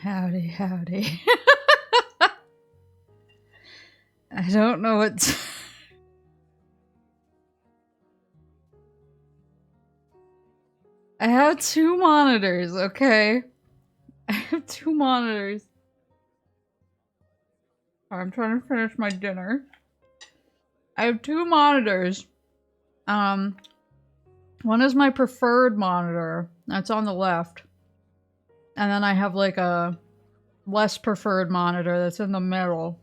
Howdy, howdy. I don't know what... I have two monitors, okay? I have two monitors. I'm trying to finish my dinner. I have two monitors. One is my preferred monitor. That's on the left. And then I have like a less preferred monitor that's in the middle.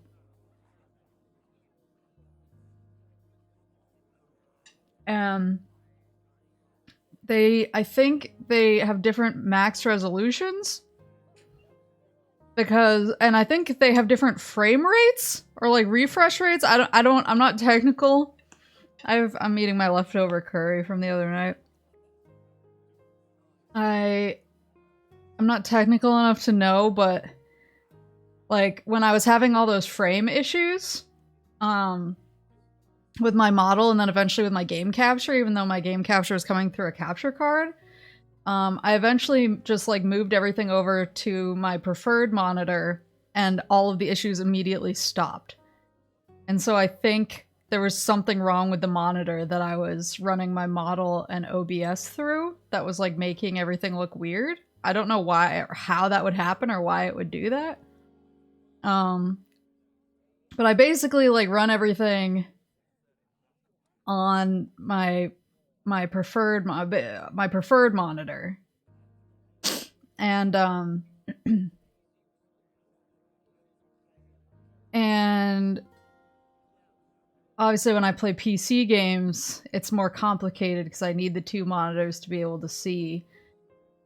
And I think they have different max resolutions. And I think they have different frame rates or like refresh rates. I'm not technical. I'm eating my leftover curry from the other night. I'm not technical enough to know, but like when I was having all those frame issues, with my model and then eventually with my game capture, even though my game capture was coming through a capture card, I eventually just like moved everything over to my preferred monitor and all of the issues immediately stopped. And so I think there was something wrong with the monitor that I was running my model and OBS through that was like making everything look weird. I don't know why or how that would happen or why it would do that. But I basically like run everything on my preferred monitor. And and obviously when I play PC games, it's more complicated because I need the two monitors to be able to see.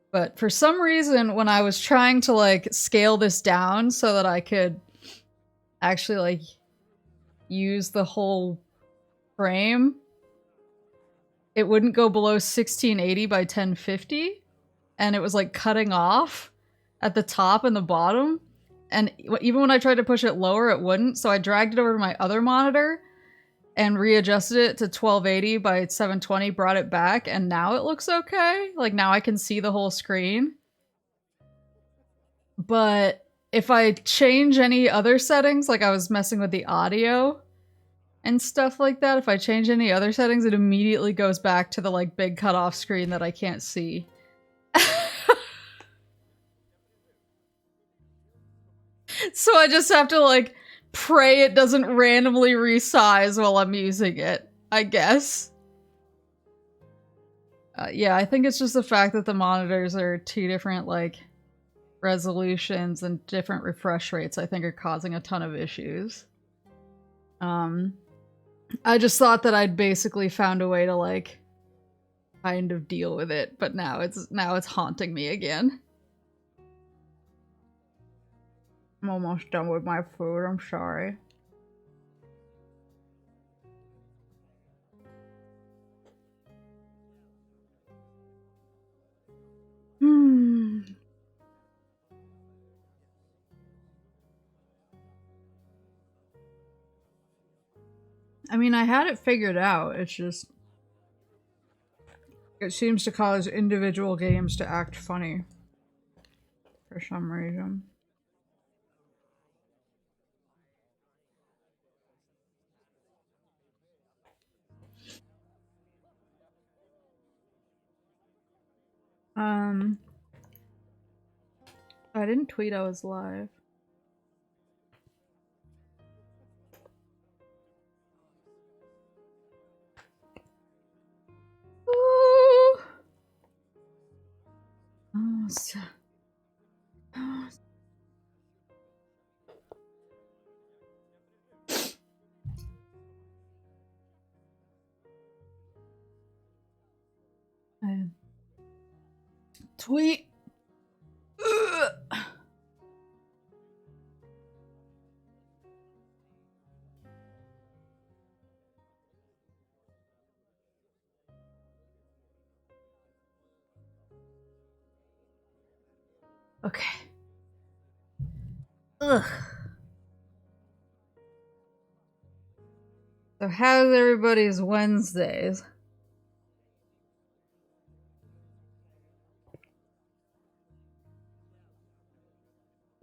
But for some reason, when I was trying to like scale this down so that I could actually like use the whole frame, it wouldn't go below 1680 by 1050, and it was like cutting off at the top and the bottom, and even when I tried to push it lower it wouldn't, so I dragged it over to my other monitor and readjusted it to 1280 by 720, brought it back, and now it looks okay. Like now I can see the whole screen. But if I change any other settings, like I was messing with the audio and stuff like that, if I change any other settings, it immediately goes back to the like big cutoff screen that I can't see. So I just have to like pray it doesn't randomly resize while I'm using it, I guess. Yeah, I think it's just the fact that the monitors are two different like resolutions and different refresh rates, I think are causing a ton of issues. I just thought that I'd basically found a way to like kind of deal with it, but now it's haunting me again. I'm almost done with my food, I'm sorry. I mean, I had it figured out, it's just... it seems to cause individual games to act funny. For some reason. I didn't tweet I was live. Ooh. Oh, so... Tweet. Ugh. Okay. Ugh. So how's everybody's Wednesdays?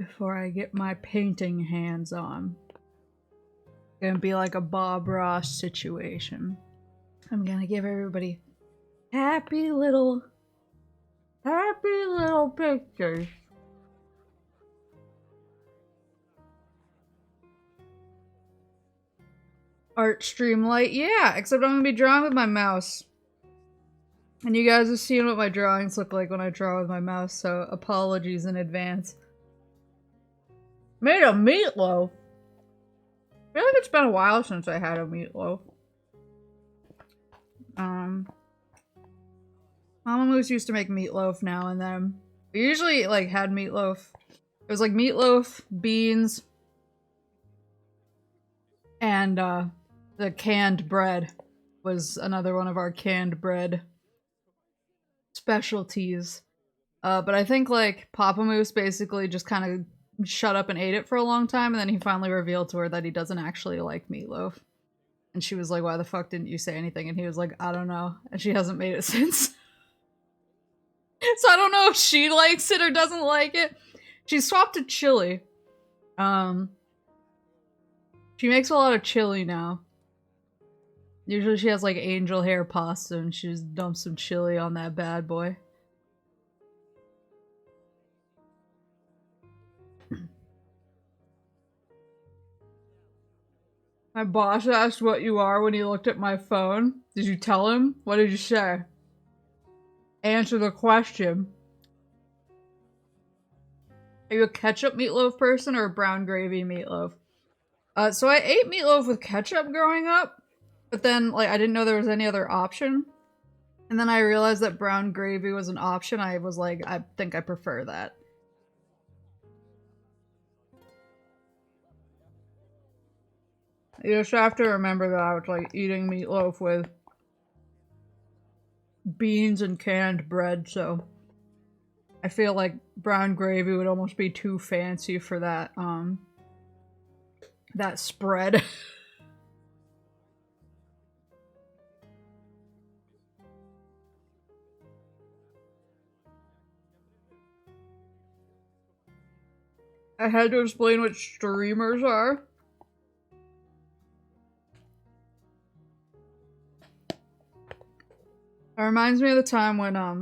before I get my painting hands on. It's gonna be like a Bob Ross situation. I'm gonna give everybody happy little pictures. Art Streamlight, yeah, except I'm gonna be drawing with my mouse. And you guys have seen what my drawings look like when I draw with my mouse, so apologies in advance. Made a meatloaf! I feel like it's been a while since I had a meatloaf. Mama Moose used to make meatloaf now and then. We usually, like, had meatloaf. It was like meatloaf, beans, and, the canned bread was another one of our canned bread specialties. But I think, like, Papa Moose basically just kind of shut up and ate it for a long time, and then he finally revealed to her that he doesn't actually like meatloaf. And she was like, why the fuck didn't you say anything? And he was like, I don't know. And she hasn't made it since. So I don't know if she likes it or doesn't like it. She swapped to chili. She makes a lot of chili now. Usually she has like angel hair pasta and she just dumps some chili on that bad boy. My boss asked what you are when he looked at my phone. Did you tell him? What did you say? Answer the question. Are you a ketchup meatloaf person or a brown gravy meatloaf? So I ate meatloaf with ketchup growing up, but then, like, I didn't know there was any other option. And then I realized that brown gravy was an option. I was like, I think I prefer that. You just have to remember that I was, like, eating meatloaf with beans and canned bread, so I feel like brown gravy would almost be too fancy for that, that spread. I had to explain what streamers are. It reminds me of the time when I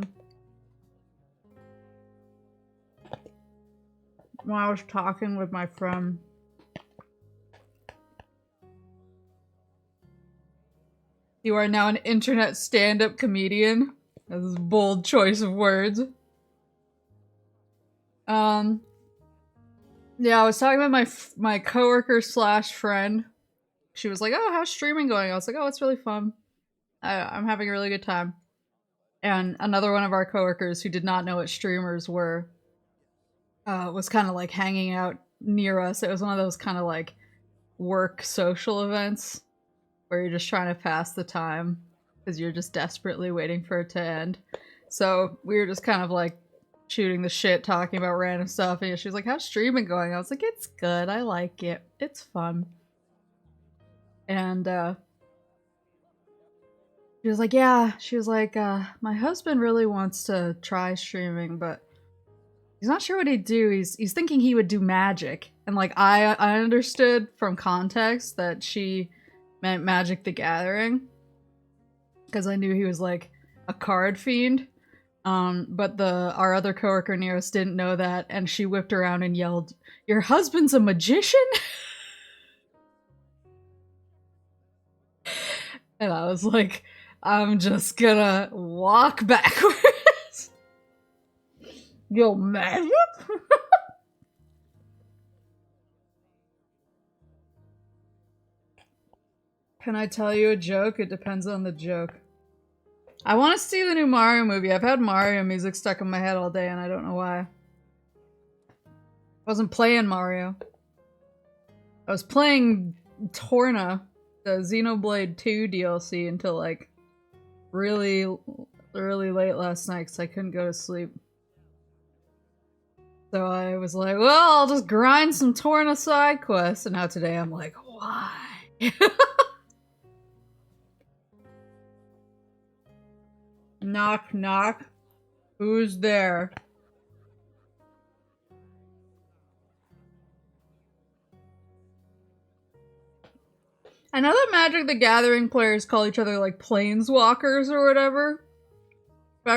was talking with my friend. You are now an internet stand-up comedian. That's a bold choice of words. Yeah, I was talking with my coworker slash friend. She was like, "Oh, how's streaming going?" I was like, "Oh, it's really fun. I'm having a really good time." And another one of our coworkers who did not know what streamers were was kind of like hanging out near us. It was one of those kind of like work social events where you're just trying to pass the time because you're just desperately waiting for it to end. So we were just kind of like shooting the shit, talking about random stuff, and she was like, "How's streaming going?" I was like, "It's good. I like it. It's fun." And she was like, "Yeah." She was like, "My husband really wants to try streaming, but he's not sure what he'd do. He's thinking he would do magic." And like I understood from context that she meant Magic the Gathering because I knew he was like a card fiend. But our other coworker near us didn't know that, and she whipped around and yelled, "Your husband's a magician?" And I was like, I'm just gonna walk backwards. Yo, magic? Can I tell you a joke? It depends on the joke. I want to see the new Mario movie. I've had Mario music stuck in my head all day and I don't know why. I wasn't playing Mario. I was playing Torna, the Xenoblade 2 DLC, until like really late last night because I couldn't go to sleep. So I was like, well, I'll just grind some Torna side quests. And now today I'm like, why? Knock, knock. Who's there? I know that Magic the Gathering players call each other like planeswalkers or whatever. But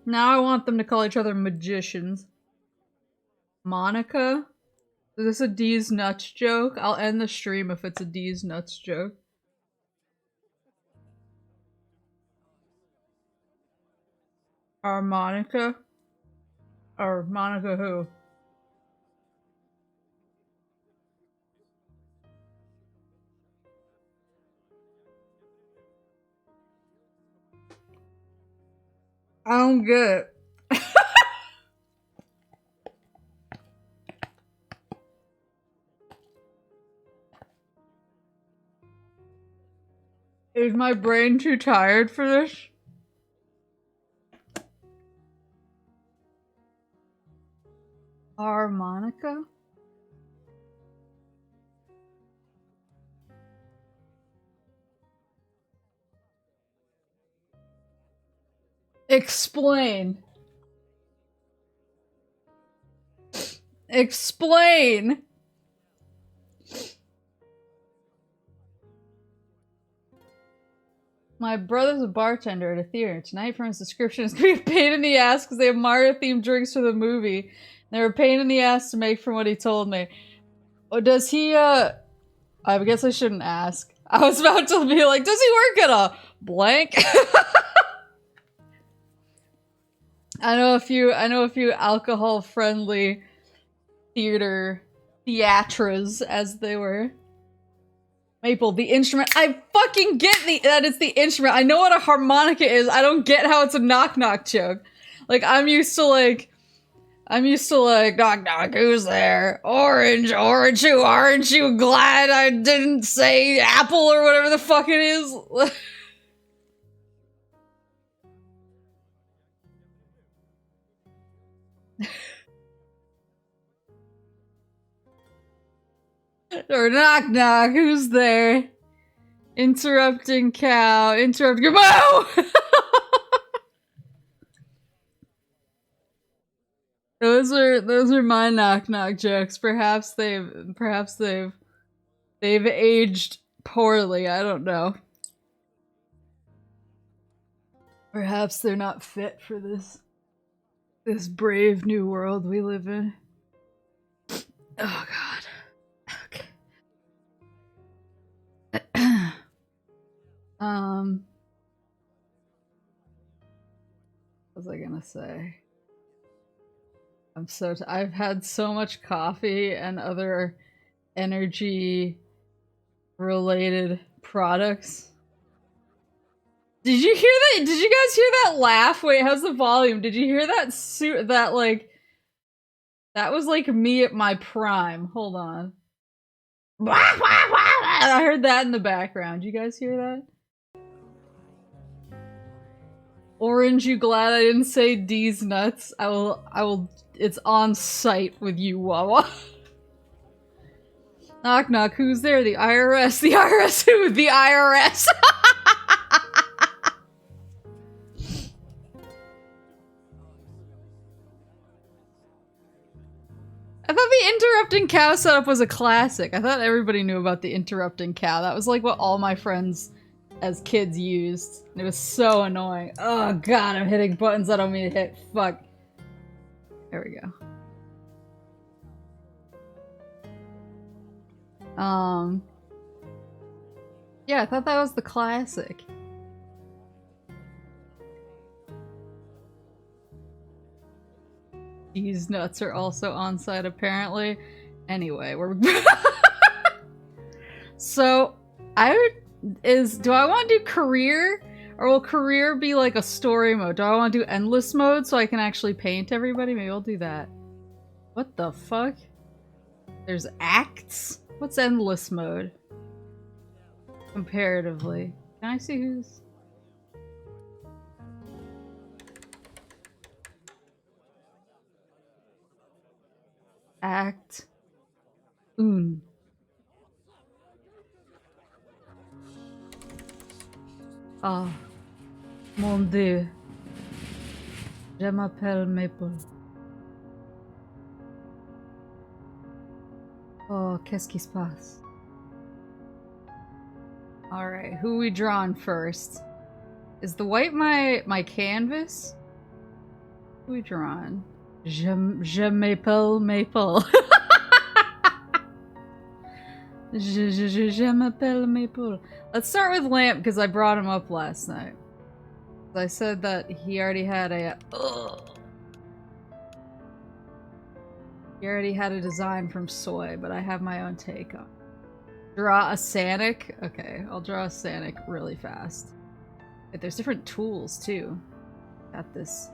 now I want them to call each other magicians. Monica? Is this a D's nuts joke? I'll end the stream if it's a D's nuts joke. Monica? Or Monica who? I don't get it. Is my brain too tired for this? Harmonica? Explain. Explain! My brother's a bartender at a theater. Tonight, from his description, it's gonna be a pain in the ass because they have Mario-themed drinks for the movie. They were a pain in the ass to make from what he told me. Oh, does he, I guess I shouldn't ask. I was about to be like, does he work at a blank? I know a few alcohol-friendly theatras, as they were. Maple, the instrument. I fucking get that it's the instrument. I know what a harmonica is. I don't get how it's a knock-knock joke. Like, I'm used to like, knock-knock, who's there? Orange, who? Aren't you glad I didn't say apple or whatever the fuck it is? Or knock-knock, who's there? Interrupting cow, interrupting moo! Those are my knock-knock jokes. Perhaps they've aged poorly, I don't know. Perhaps they're not fit for this brave new world we live in. Oh god. Okay. What was I gonna say? I've had so much coffee and other energy related products. Did you hear that? Did you guys hear that laugh? Wait, how's the volume? Did you hear that that was like me at my prime. Hold on. I heard that in the background. You guys hear that? Orange, you glad I didn't say D's nuts? I will, it's on site with you, Wawa. Knock knock, who's there? The IRS. The IRS who? The IRS! I thought the interrupting cow setup was a classic. I thought everybody knew about the interrupting cow. That was like what all my friends as kids used. It was so annoying. Oh god, I'm hitting buttons I don't mean to hit. Fuck. There we go. Yeah, I thought that was the classic. These nuts are also on site apparently. Anyway, we're so do I want to do career? Or will career be like a story mode? Do I want to do endless mode so I can actually paint everybody? Maybe I'll do that. What the fuck? There's acts? What's endless mode? Comparatively. Can I see who's... Act... Un. Ah. Mon Dieu. Je m'appelle Maple. Oh, qu'est-ce qui se passe? Alright, who we drawing first? Is the white my canvas? Who we drawing? Je Maple Maple. Je m'appelle Maple. Let's start with Lamp because I brought him up last night. I said that he already had a. He already had a design from Soy, but I have my own take on it. Draw a Sanic? Okay, I'll draw a Sanic really fast. Wait, there's different tools too. Got this.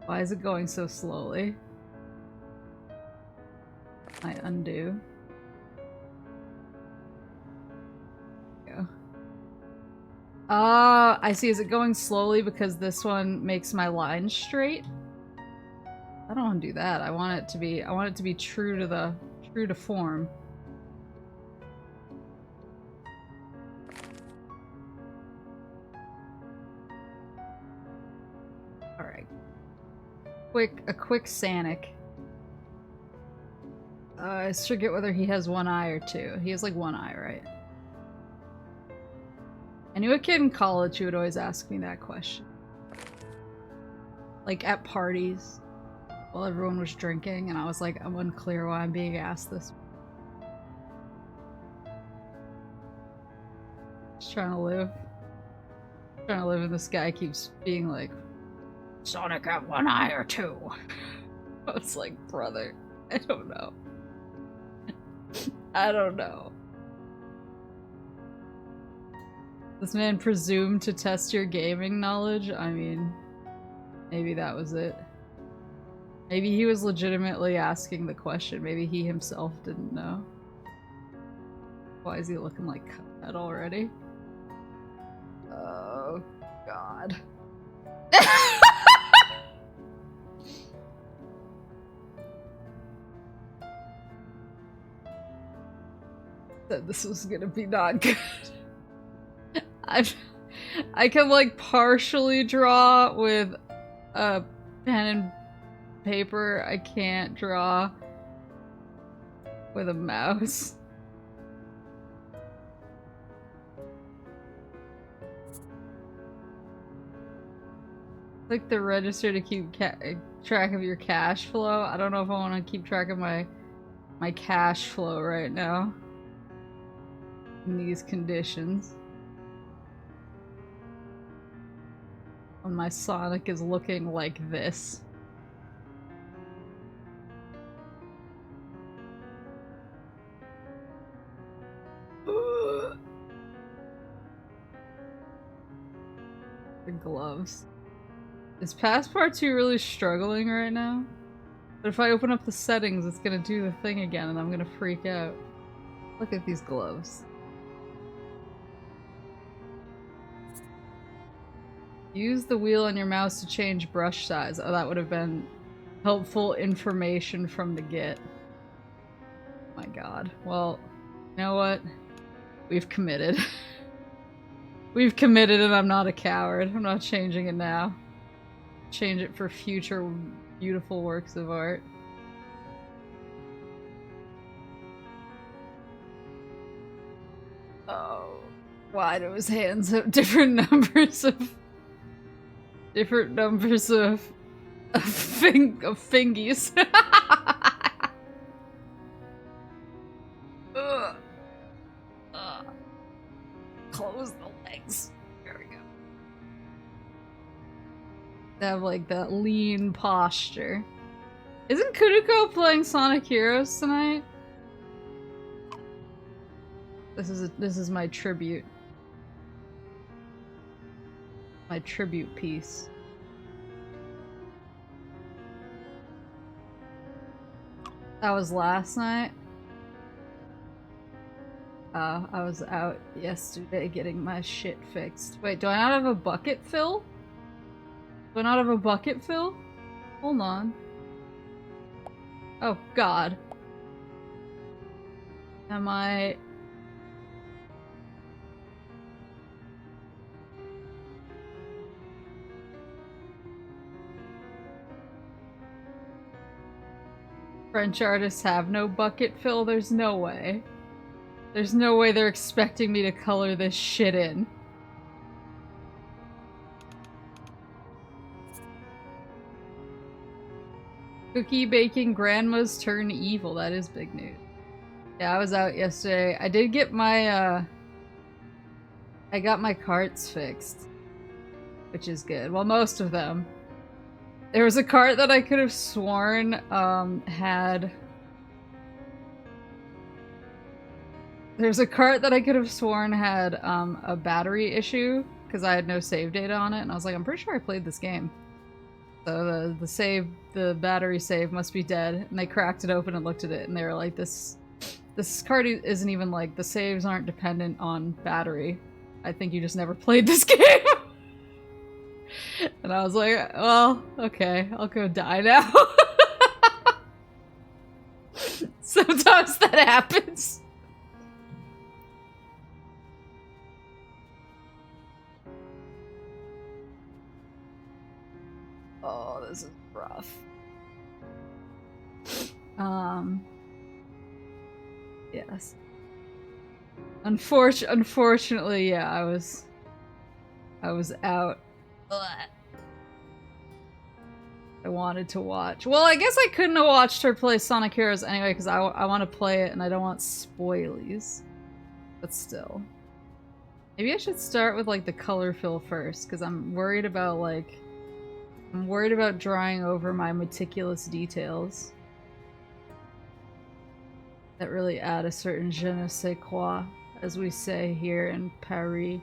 Why is it going so slowly? I undo. Go. I see. Is it going slowly because this one makes my lines straight? I don't want to do that. I want it to be true to form. All right. A quick Sanic. I forget whether he has one eye or two. He has like one eye, right? I knew a kid in college who would always ask me that question. Like at parties. While everyone was drinking, and I was like, I'm unclear why I'm being asked this. Just trying to live. And this guy keeps being like, Sonic have one eye or two. I was like, brother, I don't know. I don't know. This man presumed to test your gaming knowledge? I mean, maybe that was it. Maybe he was legitimately asking the question. Maybe he himself didn't know. Why is he looking like Cuphead already? Oh, God. Said this was gonna be not good. I can like partially draw with a pen and paper. I can't draw with a mouse. Click the register to keep track of your cash flow. I don't know if I want to keep track of my cash flow right now in these conditions. When my Sonic is looking like this. The gloves. Is Passpartout really struggling right now? But if I open up the settings, it's gonna do the thing again and I'm gonna freak out. Look at these gloves. Use the wheel on your mouse to change brush size. Oh, that would have been helpful information from the get. My god. Well, you know what? We've committed. We've committed and I'm not a coward. I'm not changing it now. Change it for future beautiful works of art. Oh. Why do his hands have different numbers of fingies? Close the legs. There we go. They have like that lean posture. Isn't Kuriko playing Sonic Heroes tonight? This is my tribute. My tribute piece. That was last night. I was out yesterday getting my shit fixed. Wait, do I not have a bucket fill? Do I not have a bucket fill? Hold on. Oh, God. Am I... French artists have no bucket fill? There's no way. There's no way they're expecting me to color this shit in. Cookie baking grandmas turn evil. That is big news. Yeah, I was out yesterday. I did get my, I got my carts fixed. Which is good. Well, most of them. There was a cart that I could have sworn, had... There's a cart that I could have sworn had, a battery issue, because I had no save data on it, and I was like, I'm pretty sure I played this game. So the battery save must be dead, and they cracked it open and looked at it, and they were like, this cart isn't even like, the saves aren't dependent on battery. I think you just never played this game. And I was like, well, okay, I'll go die now. Sometimes that happens. Oh, this is rough. Yes. Unfortunately, yeah, I was out. I wanted to watch. Well, I guess I couldn't have watched her play Sonic Heroes anyway, because I want to play it and I don't want spoilies. But still. Maybe I should start with, like, the color fill first, because I'm worried about, like... I'm worried about drawing over my meticulous details. That really add a certain je ne sais quoi, as we say here in Paris.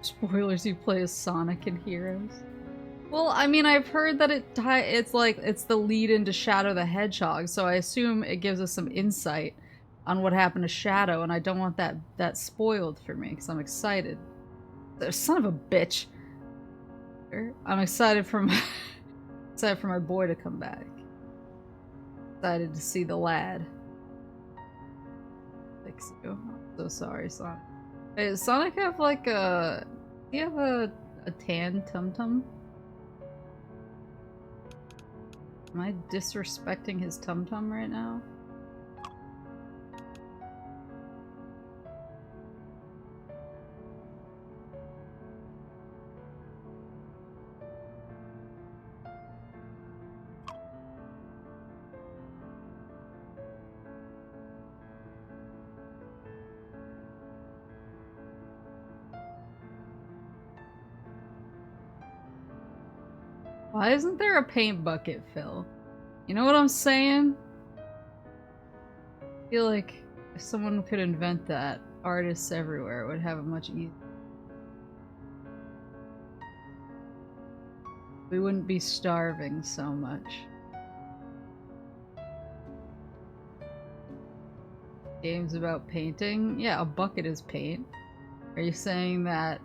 Spoilers, you play as Sonic in Heroes. Well, I mean, I've heard that it's the lead into Shadow the Hedgehog, so I assume it gives us some insight on what happened to Shadow, and I don't want that spoiled for me, because I'm excited. Son of a bitch. I'm excited for my boy to come back. Excited to see the lad. Fix you. I'm so sorry, Sonic. Hey, does Sonic have like a... Do you have a tan tum-tum? Am I disrespecting his tum-tum right now? Why isn't there a paint bucket, Phil? You know what I'm saying? I feel like if someone could invent that, artists everywhere would have it much easier. We wouldn't be starving so much. Games about painting? Yeah, a bucket is paint. Are you saying that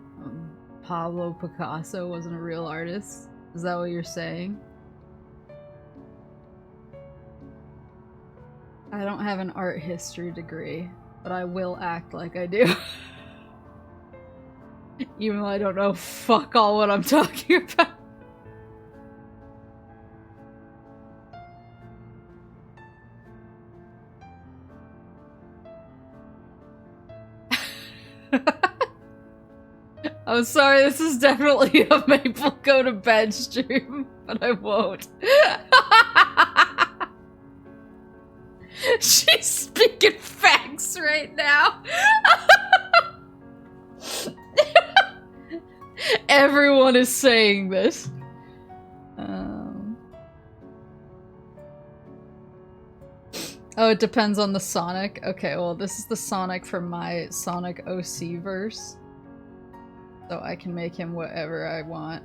Pablo Picasso wasn't a real artist? Is that what you're saying? I don't have an art history degree, but I will act like I do. Even though I don't know fuck all what I'm talking about. I'm sorry, this is definitely a Maple go to bed stream, but I won't. She's speaking facts right now. Everyone is saying this. Oh, it depends on the Sonic. Okay, well, this is the Sonic from my Sonic OC verse. So I can make him whatever I want.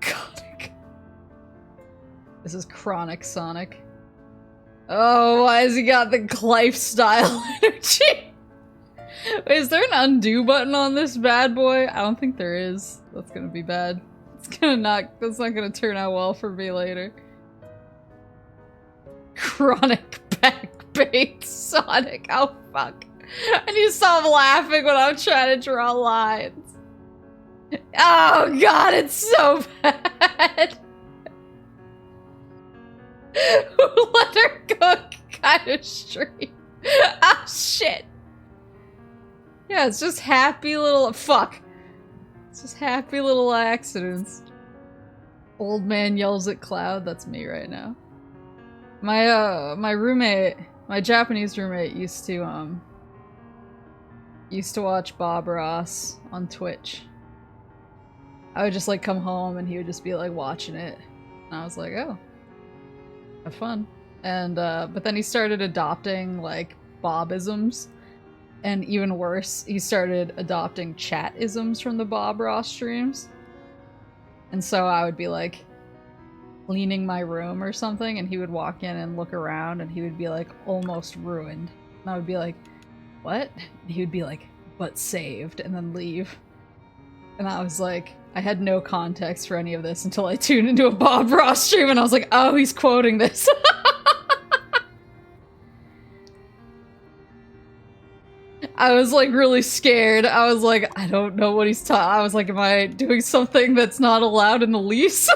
God. This is chronic Sonic. Oh, why has he got the lifestyle energy? Wait, is there an undo button on this bad boy? I don't think there is. That's gonna be bad. That's not gonna turn out well for me later. Chronic backbait Sonic. Oh fuck. I need to stop laughing when I'm trying to draw lines. Oh god, it's so bad. Who let her cook kind of stream? Oh shit. Yeah, it's just happy little fuck. It's just happy little accidents. Old man yells at cloud. That's me right now. My roommate, my Japanese roommate used to watch Bob Ross on Twitch. I would just like come home and he would just be like watching it. And I was like, oh, have fun. And but then he started adopting like Bob-isms. And even worse, he started adopting chat-isms from the Bob Ross streams. And so I would be like cleaning my room or something, and he would walk in and look around, and he would be like, almost ruined. And I would be like, what? And he would be like, but saved, and then leave. And I was like, I had no context for any of this until I tuned into a Bob Ross stream, and I was like, oh, he's quoting this. I was like really scared. I was like, I don't know what he's talking. I was like, am I doing something that's not allowed in the lease?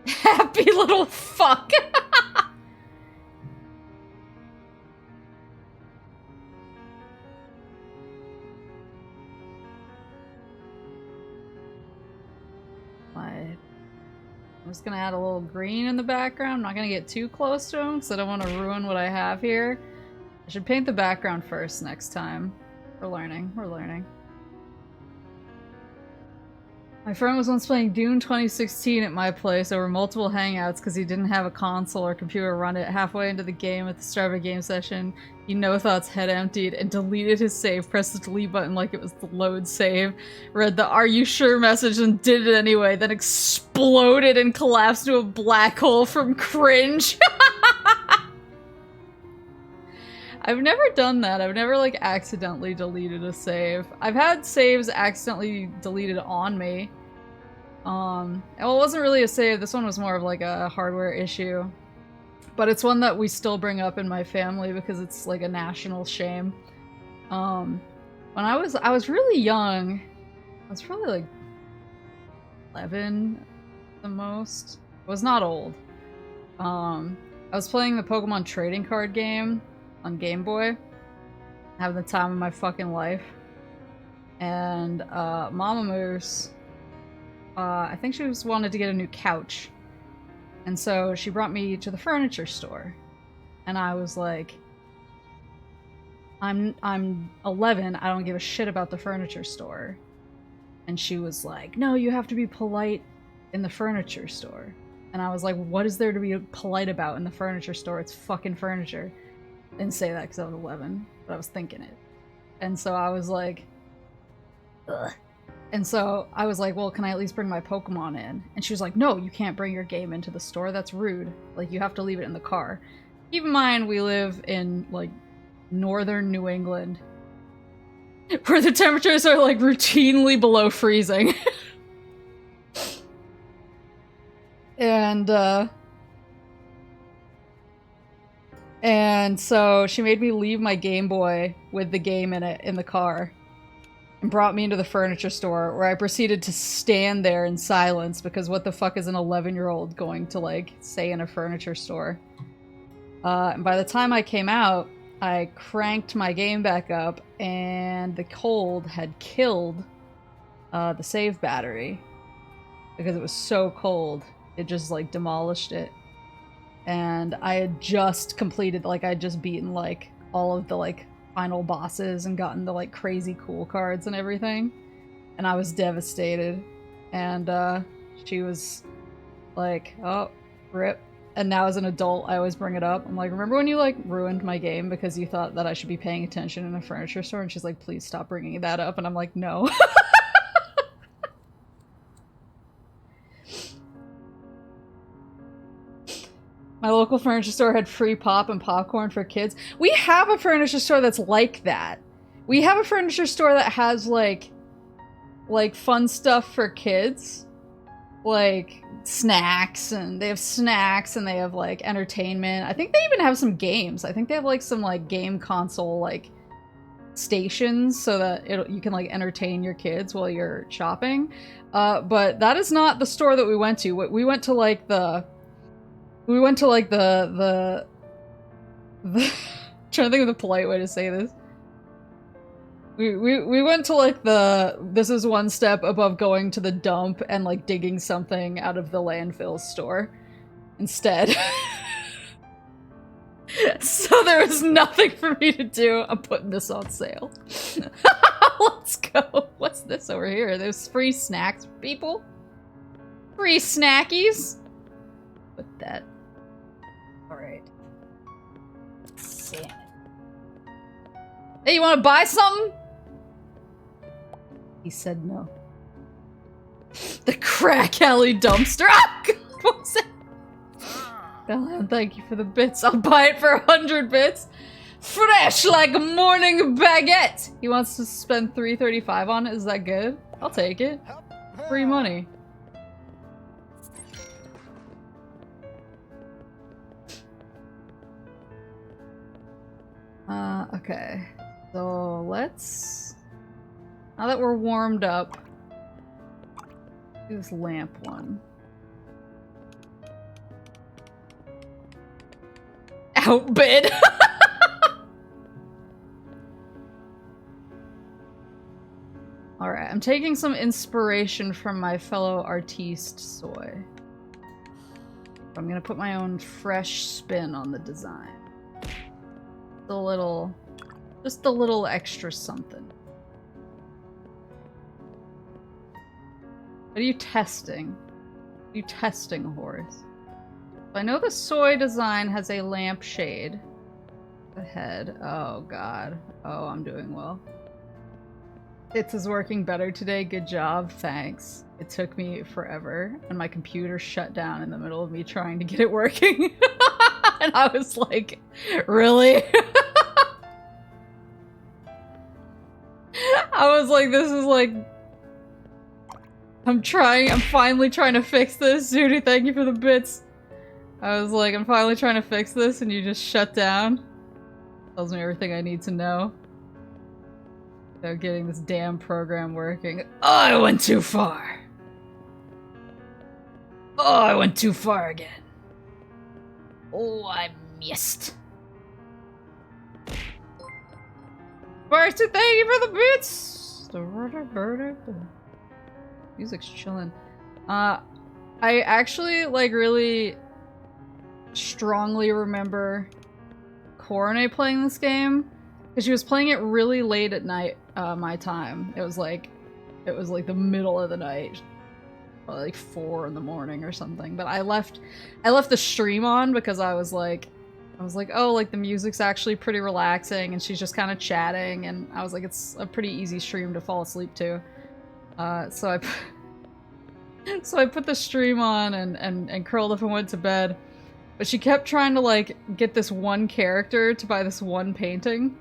Happy little fuck. I'm just gonna add a little green in the background. I'm not gonna get too close to him because I don't want to ruin what I have here. I should paint the background first next time. We're learning. We're learning. My friend was once playing Dune 2016 at my place over multiple hangouts because he didn't have a console or computer run it. Halfway into the game at the start of a game session, he no thoughts head emptied and deleted his save, pressed the delete button like it was the load save, read the "Are you sure?" message and did it anyway, then exploded and collapsed into a black hole from cringe. I've never done that. I've never like accidentally deleted a save. I've had saves accidentally deleted on me. Well, it wasn't really a save. This one was more of like a hardware issue. But it's one that we still bring up in my family because it's like a national shame. When I was really young. I was probably like 11 at the most. I was not old. I was playing the Pokemon trading card game on Game Boy, having the time of my fucking life, and Mama Moose, I think she just wanted to get a new couch, and so she brought me to the furniture store, and I was like, I'm 11, I don't give a shit about the furniture store, and she was like, no, you have to be polite in the furniture store, and I was like, what is there to be polite about in the furniture store? It's fucking furniture. Didn't say that because I was 11, but I was thinking it. And so I was like, ugh. And so I was like, well, can I at least bring my Pokemon in? And she was like, no, you can't bring your game into the store. That's rude. Like, you have to leave it in the car. Keep in mind, we live in, like, northern New England, where the temperatures are, like, routinely below freezing. And so she made me leave my Game Boy with the game in it in the car and brought me into the furniture store where I proceeded to stand there in silence because what the fuck is an 11-year-old going to like say in a furniture store? And by the time I came out, I cranked my game back up and the cold had killed the save battery because it was so cold. It just like demolished it. And I had just completed, like, I'd just beaten, like, all of the, like, final bosses and gotten the, like, crazy cool cards and everything. And I was devastated. And, she was like, oh, rip. And now as an adult, I always bring it up. I'm like, remember when you, like, ruined my game because you thought that I should be paying attention in a furniture store? And she's like, please stop bringing that up. And I'm like, no. My local furniture store had free pop and popcorn for kids. We have a furniture store that's like that. We have a furniture store that has, like, like fun stuff for kids, like snacks, and they have snacks and they have like entertainment. I think they even have some games. I think they have like some like game console like stations so that you can like entertain your kids while you're shopping. But that is not the store that we went to. We went to like the trying to think of the polite way to say this. We went to like this is one step above going to the dump and like digging something out of the landfill store instead. So there was nothing for me to do. I'm putting this on sale. Let's go. What's this over here? There's free snacks for people. Free snackies. Put that. Alright. Let's see. Hey, you want to buy something? He said no. The crack alley dumpster. Ah, God, what was that? Bella, thank you for the bits. I'll buy it for 100 bits. Fresh like a morning baguette. He wants to spend $3.35 on it. Is that good? I'll take it. Free money. Okay. So let's... Now that we're warmed up, do this lamp one. Outbid! Alright, I'm taking some inspiration from my fellow artiste Soy. I'm gonna put my own fresh spin on the design. Just a little extra something. What are you testing? What are you testing, Horace? I know the Soy design has a lampshade. Ahead. Oh god. Oh, I'm doing well. It is working better today. Good job. Thanks. It took me forever, and my computer shut down in the middle of me trying to get it working. And I was like, really? I was like, this is like... I'm finally trying to fix this. Judy, thank you for the bits. I was like, I'm finally trying to fix this, and you just shut down. Tells me everything I need to know about getting this damn program working. Oh, I went too far. Oh, I went too far again. Oh, I missed. First, thank you for the bits. Music's chilling. I actually like really strongly remember Coronet playing this game because she was playing it really late at night, my time. It was like the middle of the night, probably like 4 in the morning or something. But I left the stream on because I was like, oh, like the music's actually pretty relaxing and she's just kind of chatting, and I was like, it's a pretty easy stream to fall asleep to. So I put the stream on and curled up and went to bed. But she kept trying to like get this one character to buy this one painting.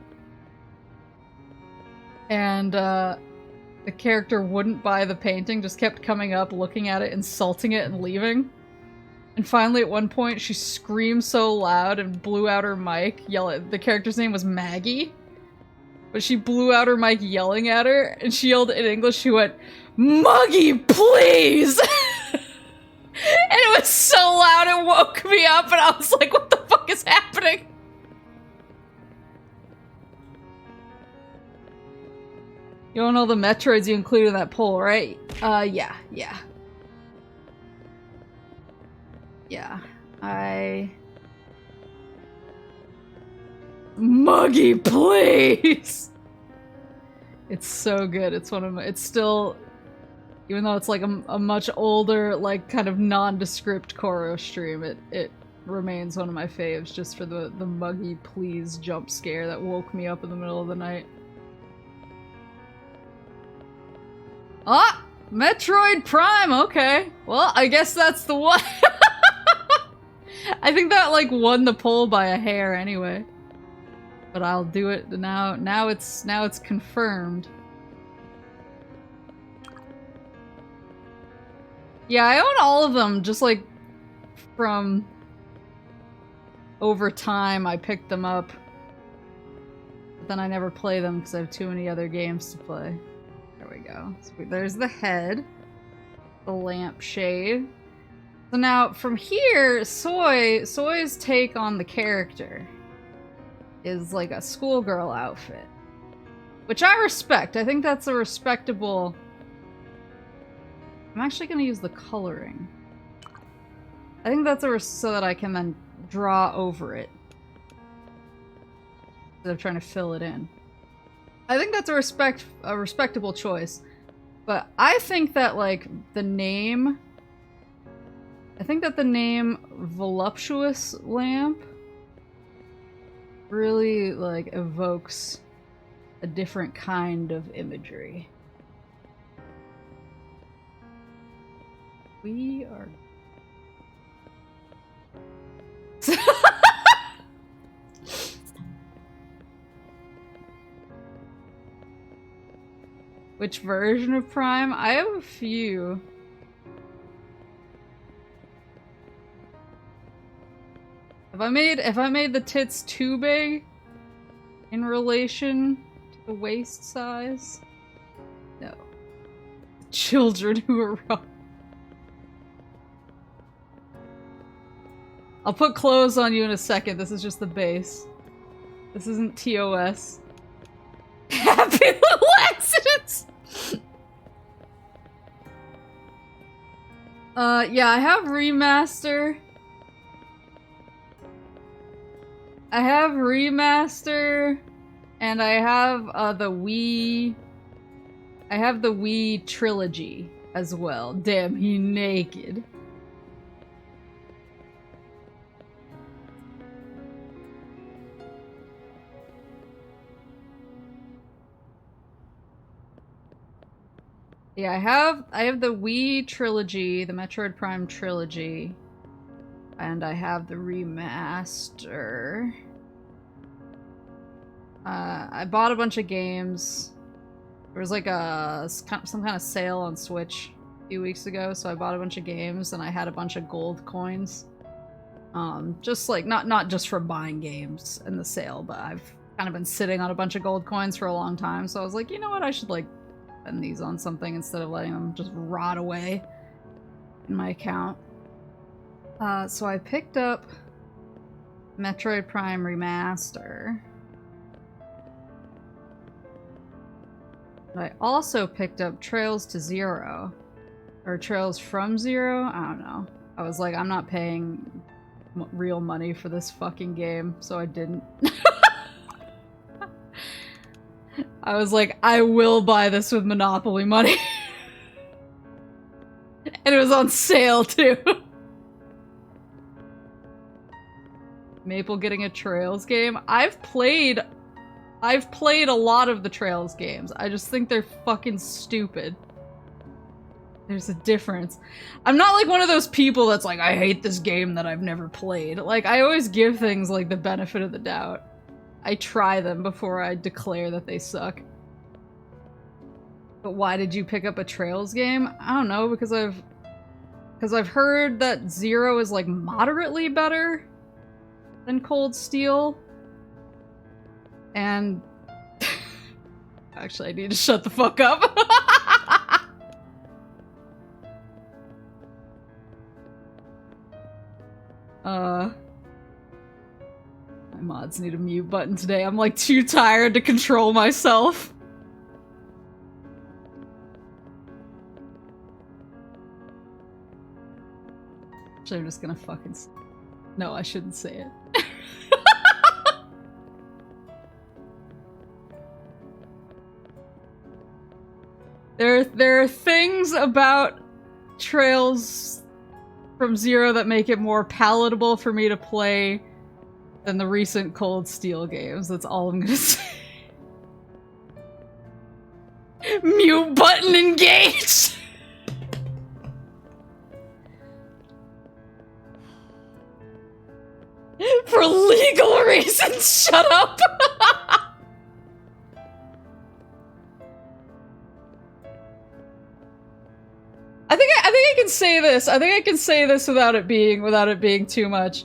And the character wouldn't buy the painting, just kept coming up, looking at it, insulting it, and leaving. And finally at one point she screamed so loud and blew out her mic, the character's name was Maggie. But she blew out her mic yelling at her, and she yelled in English, she went, "Muggy, please!" And it was so loud it woke me up, and I was like, what the fuck is happening? You don't know the Metroids you included in that poll, right? Yeah. Yeah, Muggy, please! It's so good. It's one of my- it's still... Even though it's like a much older, like, kind of nondescript Koro stream, it remains one of my faves just for the Muggy please jump scare that woke me up in the middle of the night. Ah! Metroid Prime! Okay. Well, I guess that's the one. I think that, like, won the poll by a hair anyway. But I'll do it now. Now it's confirmed. Yeah, I own all of them, just like from over time I picked them up. But then I never play them because I have too many other games to play. There we go. So there's the head. The lampshade. So now, from here, Soy's take on the character is like a schoolgirl outfit. Which I respect. I think that's a respectable... I'm actually going to use the coloring. I think that's so that I can then draw over it. Instead of trying to fill it in. I think that's a respectable choice. But I think that, like, the name... I think that the name Voluptuous Lamp really, like, evokes a different kind of imagery. We are... Which version of Prime? I have a few. Have I made the tits too big in relation to the waist size? No. Children who are wrong. I'll put clothes on you in a second. This is just the base. This isn't TOS. Happy little accidents! Yeah, I have remaster. I have remaster, and I have the Wii. I have the Wii trilogy as well. Damn, he naked. Yeah, I have the Wii trilogy, the Metroid Prime trilogy, and I have the remaster. I bought a bunch of games. There was like some kind of sale on Switch a few weeks ago, so I bought a bunch of games and I had a bunch of gold coins. Just like, not just for buying games in the sale, but I've kind of been sitting on a bunch of gold coins for a long time, so I was like, you know what, I should like spend these on something instead of letting them just rot away in my account. So I picked up Metroid Prime Remaster. I also picked up Trails to Zero. Or Trails from Zero? I don't know. I was like, I'm not paying real money for this fucking game, so I didn't. I was like, I will buy this with Monopoly money. And it was on sale, too. Maple getting a Trails game? I've played a lot of the Trails games. I just think they're fucking stupid. There's a difference. I'm not like one of those people that's like, I hate this game that I've never played. Like, I always give things like the benefit of the doubt. I try them before I declare that they suck. But why did you pick up a Trails game? I don't know, because I've heard that Zero is like moderately better than Cold Steel. And actually I need to shut the fuck up. My mods need a mute button today. I'm like too tired to control myself. Actually, I'm just gonna fucking no, I shouldn't say it. There are things about Trails from Zero that make it more palatable for me to play than the recent Cold Steel games. That's all I'm gonna say. Mute button engaged! For legal reasons, shut up! I think I can say this. I think I can say this without it being too much.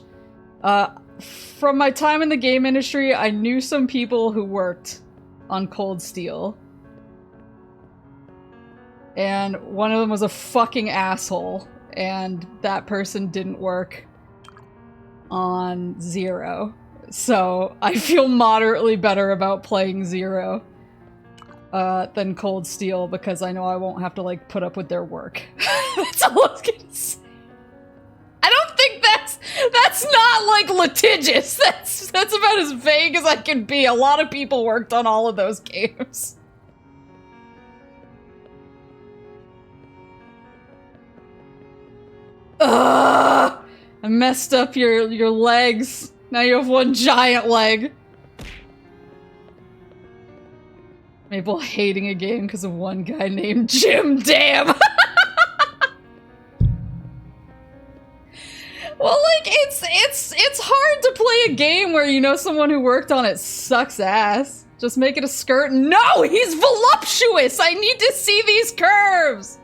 From my time in the game industry, I knew some people who worked on Cold Steel. And one of them was a fucking asshole, and that person didn't work on Zero. So I feel moderately better about playing Zero than Cold Steel, because I know I won't have to, like, put up with their work. That's all I was gonna say. I don't think that's not, like, litigious. That's about as vague as I can be. A lot of people worked on all of those games. Ugh! I messed up your legs. Now you have one giant leg. Maple hating a game because of one guy named Jim. Damn! Well, like, it's hard to play a game where you know someone who worked on it sucks ass. Just make it a skirt. No! He's voluptuous! I need to see these curves!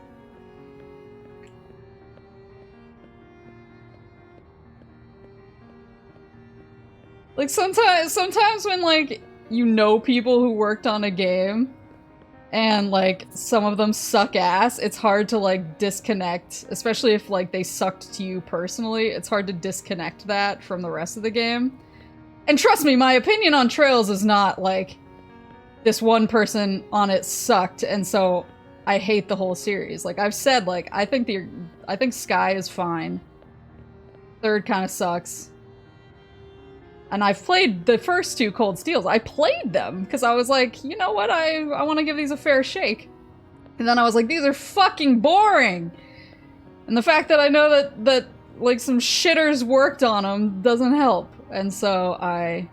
Like, sometimes when, like, you know people who worked on a game, and, like, some of them suck ass, it's hard to, like, disconnect, especially if, like, they sucked to you personally, it's hard to disconnect that from the rest of the game. And trust me, my opinion on Trails is not, like, this one person on it sucked, and so I hate the whole series. Like, I've said, like, I think Sky is fine. Third kind of sucks. And I've played the first two Cold Steels. I played them because I was like, you know what, I want to give these a fair shake. And then I was like, these are fucking boring. And the fact that I know that like some shitters worked on them doesn't help. And so I,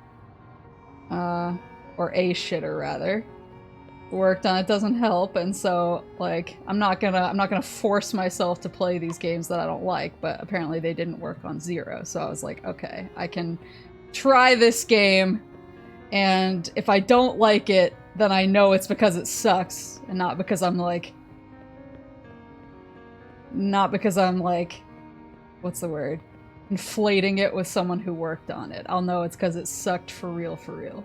or a shitter rather, worked on it doesn't help. And so like, I'm not gonna force myself to play these games that I don't like, but apparently they didn't work on Zero. So I was like, okay, I can try this game, and if I don't like it, then I know it's because it sucks, and not because I'm like, what's the word? Inflating it with someone who worked on it. I'll know it's because it sucked for real, for real.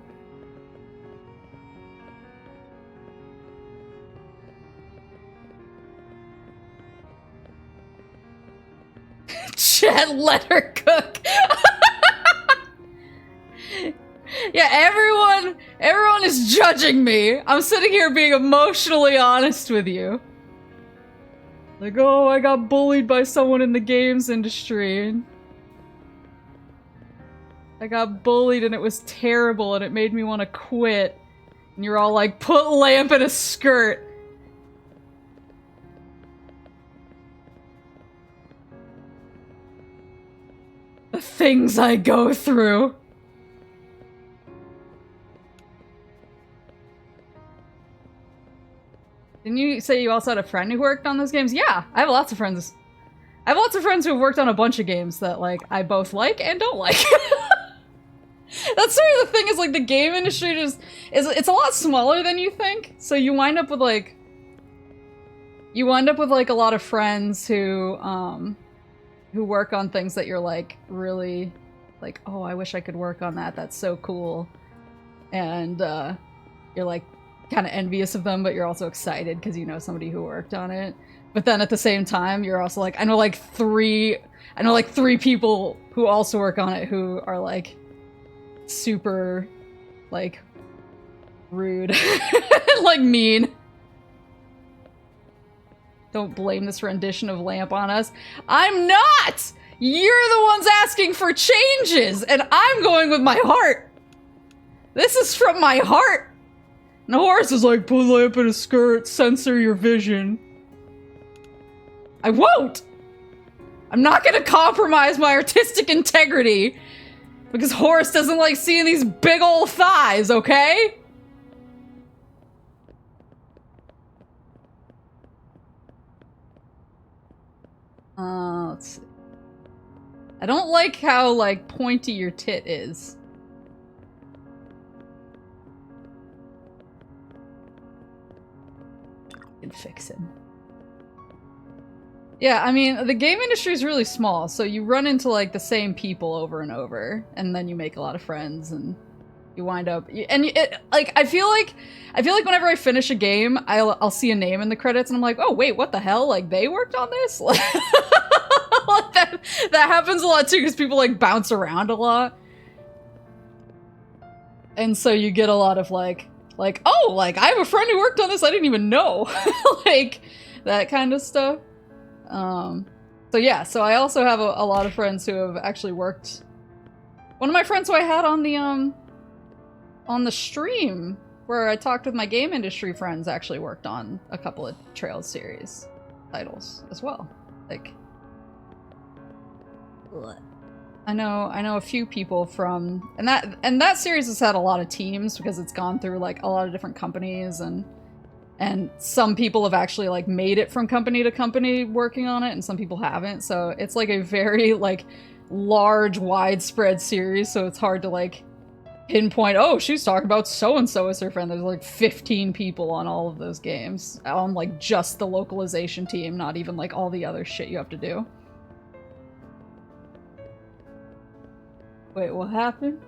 Chat, let her cook. Yeah, everyone is judging me. I'm sitting here being emotionally honest with you. Like, oh, I got bullied by someone in the games industry. I got bullied and it was terrible and it made me want to quit. And you're all like, put Lamp in a skirt. The things I go through. Didn't you say you also had a friend who worked on those games? Yeah, I have lots of friends. I have lots of friends who have worked on a bunch of games that, like, I both like and don't like. That's sort of the thing, is, like, the game industry just it's a lot smaller than you think. So you wind up with, like, a lot of friends who work on things that you're, like, really, like, oh, I wish I could work on that. That's so cool. And, you're, like, kind of envious of them, but you're also excited because you know somebody who worked on it. But then at the same time, you're also like, I know like three people who also work on it who are like super like rude, like mean. Don't blame this rendition of Lamp on us. I'm not! You're the ones asking for changes, and I'm going with my heart. This is from my heart. And the horse is like, put Lamp in a skirt, censor your vision. I won't! I'm not gonna compromise my artistic integrity because Horace doesn't like seeing these big old thighs, okay? Let's see. I don't like how, like, pointy your tit is. I can fix him. Yeah, I mean, the game industry is really small, so you run into like the same people over and over, and then you make a lot of friends, and you wind up. Like I feel like whenever I finish a game, I'll see a name in the credits, and I'm like, oh wait, what the hell? Like they worked on this? Like, that happens a lot too, because people like bounce around a lot, and so you get a lot of like oh, like I have a friend who worked on this, I didn't even know, like that kind of stuff. So yeah, so I also have a lot of friends who have actually worked. One of my friends who I had on the stream where I talked with my game industry friends actually worked on a couple of Trails series titles as well. Like, I know a few people from, and that series has had a lot of teams because it's gone through like a lot of different companies, and some people have actually like made it from company to company working on it, and some people haven't. So it's like a very like large, widespread series. So it's hard to like pinpoint, oh, she's talking about so-and-so as her friend. There's like 15 people on all of those games on like just the localization team, not even like all the other shit you have to do. Wait, what happened?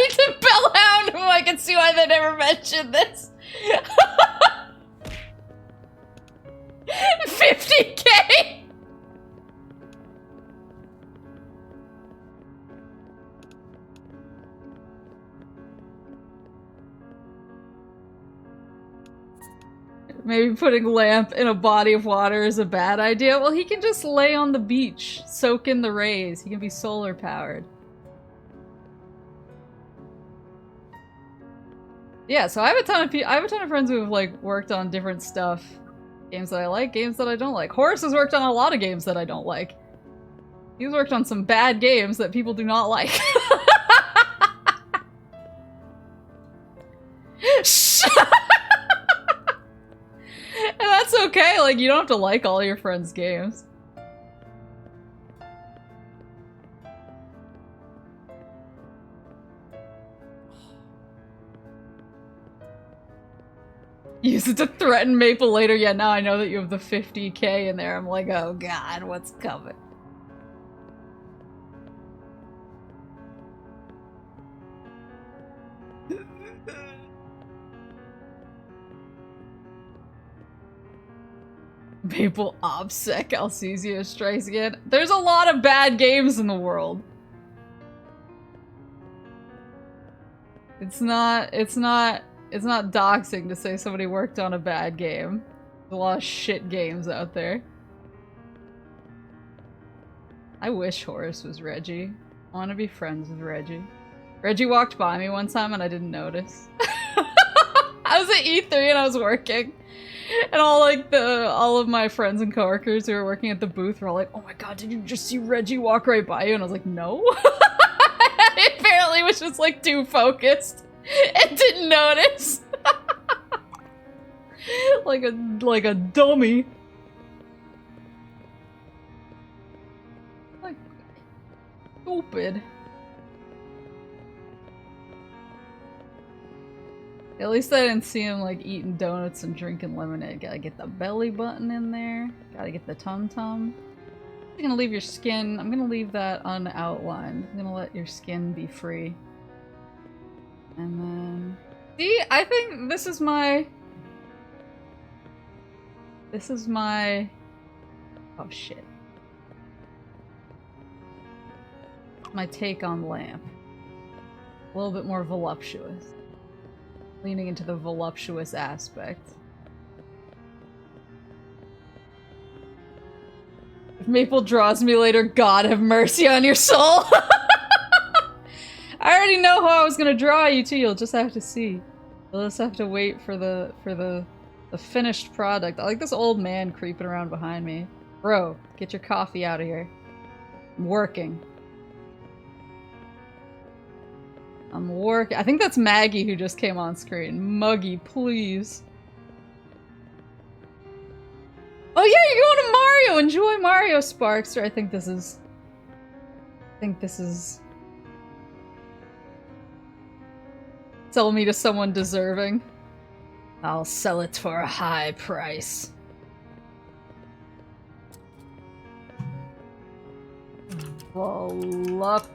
To Bellhound, who I can see why they never mentioned this. 50K! Maybe putting Lamp in a body of water is a bad idea. Well, he can just lay on the beach, soak in the rays. He can be solar powered. Yeah, so I have a ton of friends who have like worked on different stuff. Games that I like, games that I don't like. Horace has worked on a lot of games that I don't like. He's worked on some bad games that people do not like. And that's okay, like you don't have to like all your friends' games. Use it to threaten Maple later. Yeah, now I know that you have the 50K in there. I'm like, oh god, what's coming? Maple OPSEC, Alcesia strikes again. There's a lot of bad games in the world. It's not doxing to say somebody worked on a bad game. There's a lot of shit games out there. I wish Horace was Reggie. I want to be friends with Reggie. Reggie walked by me one time and I didn't notice. I was at E3 and I was working. And all of my friends and coworkers who were working at the booth were all like, oh my god, did you just see Reggie walk right by you? And I was like, no. I apparently was just like too focused and didn't notice. like a dummy. Like stupid. At least I didn't see him like eating donuts and drinking lemonade. Gotta get the belly button in there. Gotta get the tum-tum. I'm gonna leave your skin. I'm gonna leave that unoutlined. I'm gonna let your skin be free. And then... See? I think this is my... Oh shit. My take on Lamp. A little bit more voluptuous. Leaning into the voluptuous aspect. If Maple draws me later, God have mercy on your soul! I already know how I was gonna draw you too, you'll just have to see. You'll just have to wait for the finished product. I like this old man creeping around behind me. Bro, get your coffee out of here. I'm working. I think that's Maggie who just came on screen. Muggy, please. Oh yeah, you're going to Mario! Enjoy Mario, Sparkster. I think this is... Sell me to someone deserving. I'll sell it for a high price. Voluptuous.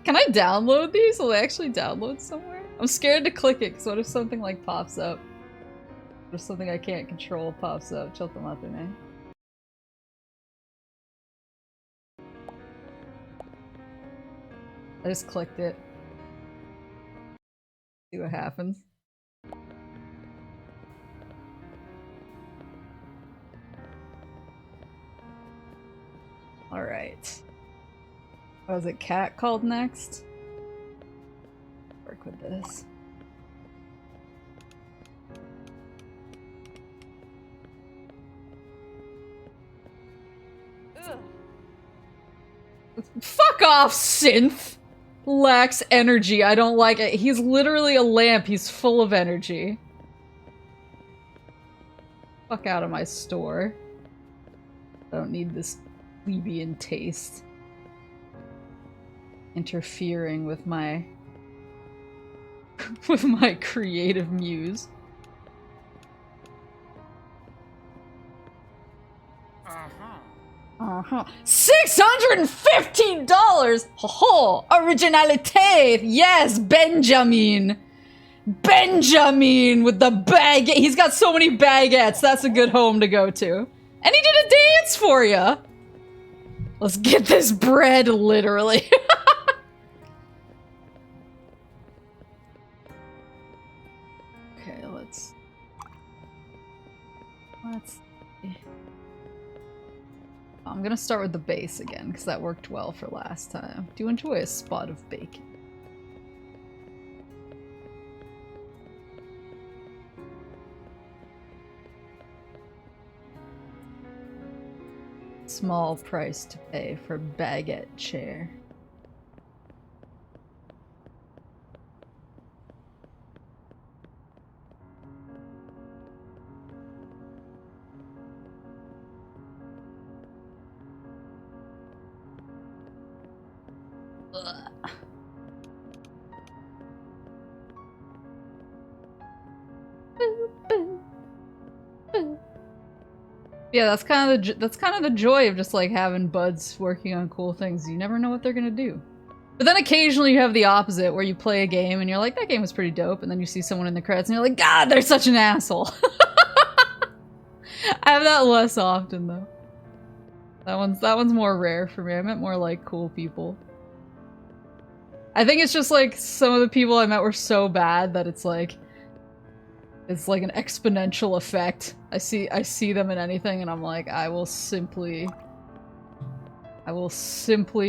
Can I download these? Will they actually download somewhere? I'm scared to click it, because what if something like pops up? Or something I can't control pops up? Chiltamate. I just clicked it. See what happens. Alright. What was it? Cat called next? Work with this. Ugh. Fuck off, synth! Lacks energy. I don't like it. He's literally a lamp. He's full of energy. Fuck out of my store. I don't need this plebeian taste interfering with my with my creative muse. $615! Ho-ho! Originalite! Yes, Benjamin! Benjamin with the bag. He's got so many baguettes. That's a good home to go to. And he did a dance for you! Let's get this bread, literally. Okay, let's see. I'm gonna start with the base again, because that worked well for last time. Do enjoy a spot of bacon. Small price to pay for baguette chair. Ugh. Yeah, that's kind of the joy of just like having buds working on cool things. You never know what they're gonna do. But then occasionally you have the opposite, where you play a game and you're like, that game was pretty dope, and then you see someone in the credits and you're like, God, they're such an asshole. I have that less often though. That one's more rare for me. I meant more like cool people. I think it's just like some of the people I met were so bad that it's like an exponential effect. I see them in anything and I'm like, I will simply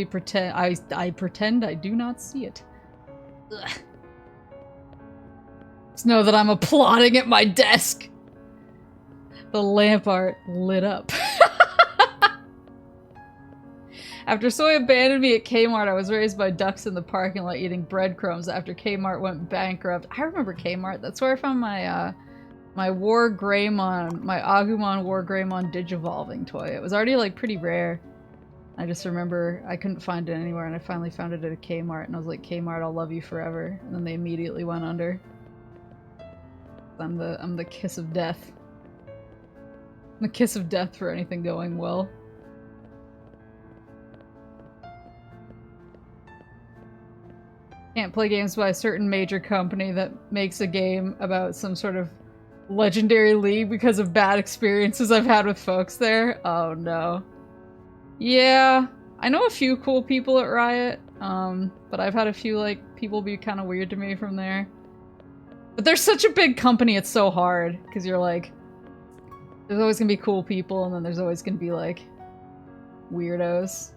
pretend I pretend I do not see it. Ugh. Just know that I'm applauding at my desk. The lamp art lit up. After Soy abandoned me at Kmart, I was raised by ducks in the parking lot eating breadcrumbs after Kmart went bankrupt. I remember Kmart. That's where I found my my War Greymon, my Agumon War Greymon Digivolving toy. It was already like pretty rare. I just remember I couldn't find it anywhere and I finally found it at a Kmart and I was like, Kmart, I'll love you forever. And then they immediately went under. I'm the kiss of death. I'm the kiss of death for anything going well. Can't play games by a certain major company that makes a game about some sort of legendary league because of bad experiences I've had with folks there. Oh no. Yeah, I know a few cool people at Riot, but I've had a few like people be kind of weird to me from there. But they're such a big company, it's so hard because you're like, there's always gonna be cool people and then there's always gonna be like weirdos.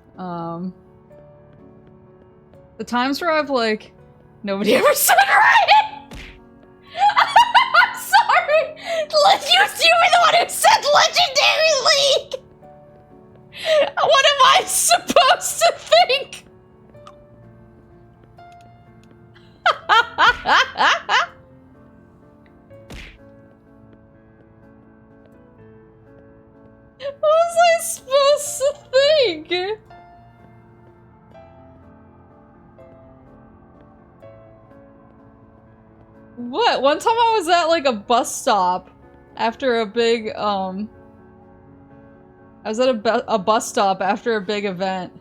The times where I've like, nobody ever said Riot! I'm sorry! You were the one who said Legendary League! What am I supposed to think? What was I supposed to think? What? One time I was at like a bus stop after a big, I was at a bus stop after a big event.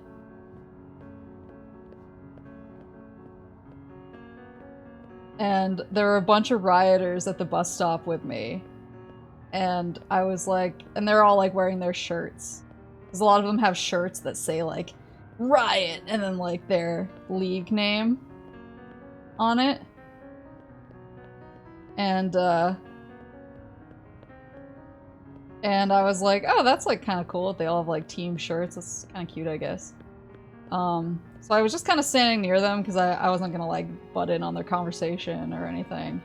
And there were a bunch of rioters at the bus stop with me. And I was like, and they're all like wearing their shirts. Because a lot of them have shirts that say like, Riot, and then like their league name on it. And I was like, oh, that's like kind of cool. They all have like team shirts. That's kind of cute, I guess. So I was just kind of standing near them because I wasn't gonna like butt in on their conversation or anything.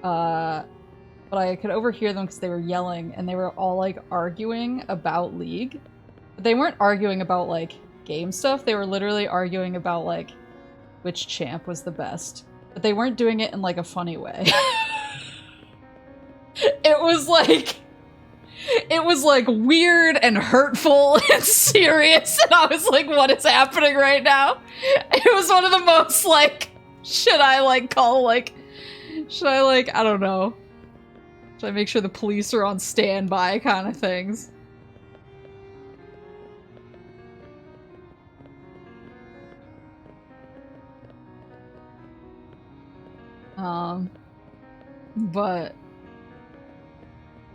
But I could overhear them because they were yelling and they were all like arguing about League. But they weren't arguing about like game stuff. They were literally arguing about like which champ was the best. But they weren't doing it in like a funny way. It was like weird and hurtful and serious, and I was like, what is happening right now? It was one of the most like, should I like, I don't know. Should I make sure the police are on standby kind of things? But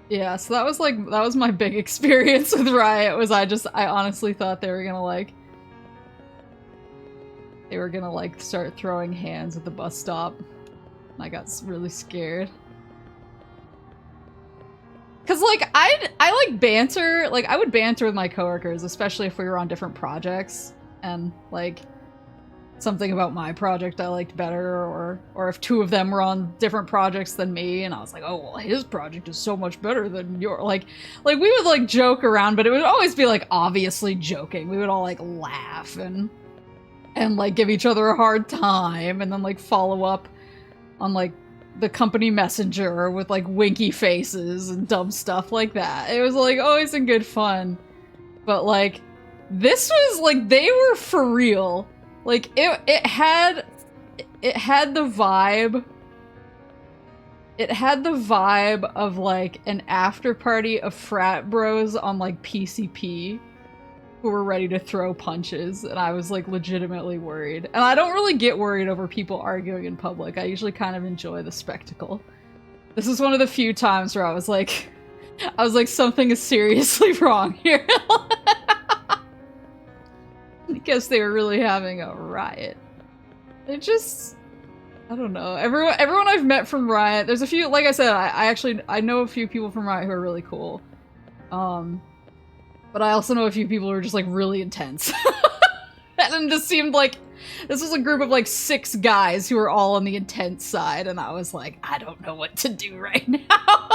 yeah, so that was my big experience with Riot, was I honestly thought they were gonna start throwing hands at the bus stop. I got really scared. Cause like I like banter, like I would banter with my coworkers, especially if we were on different projects and like something about my project I liked better, or if two of them were on different projects than me and I was like, oh well, his project is so much better than your, like we would like joke around, but it would always be like obviously joking. We would all like laugh and like give each other a hard time and then like follow up on like the company messenger with like winky faces and dumb stuff like that. It was like always in good fun. But like this was like, they were for real. Like it had the vibe. It had the vibe of like an after party of frat bros on like PCP who were ready to throw punches, and I was like legitimately worried. And I don't really get worried over people arguing in public. I usually kind of enjoy the spectacle. This is one of the few times where I was like something is seriously wrong here. I guess they were really having a riot. It just, I don't know. Everyone I've met from Riot, there's a few, like I said, I know a few people from Riot who are really cool. But I also know a few people who are just like really intense. And it just seemed like this was a group of like 6 guys who were all on the intense side, and I was like, I don't know what to do right now.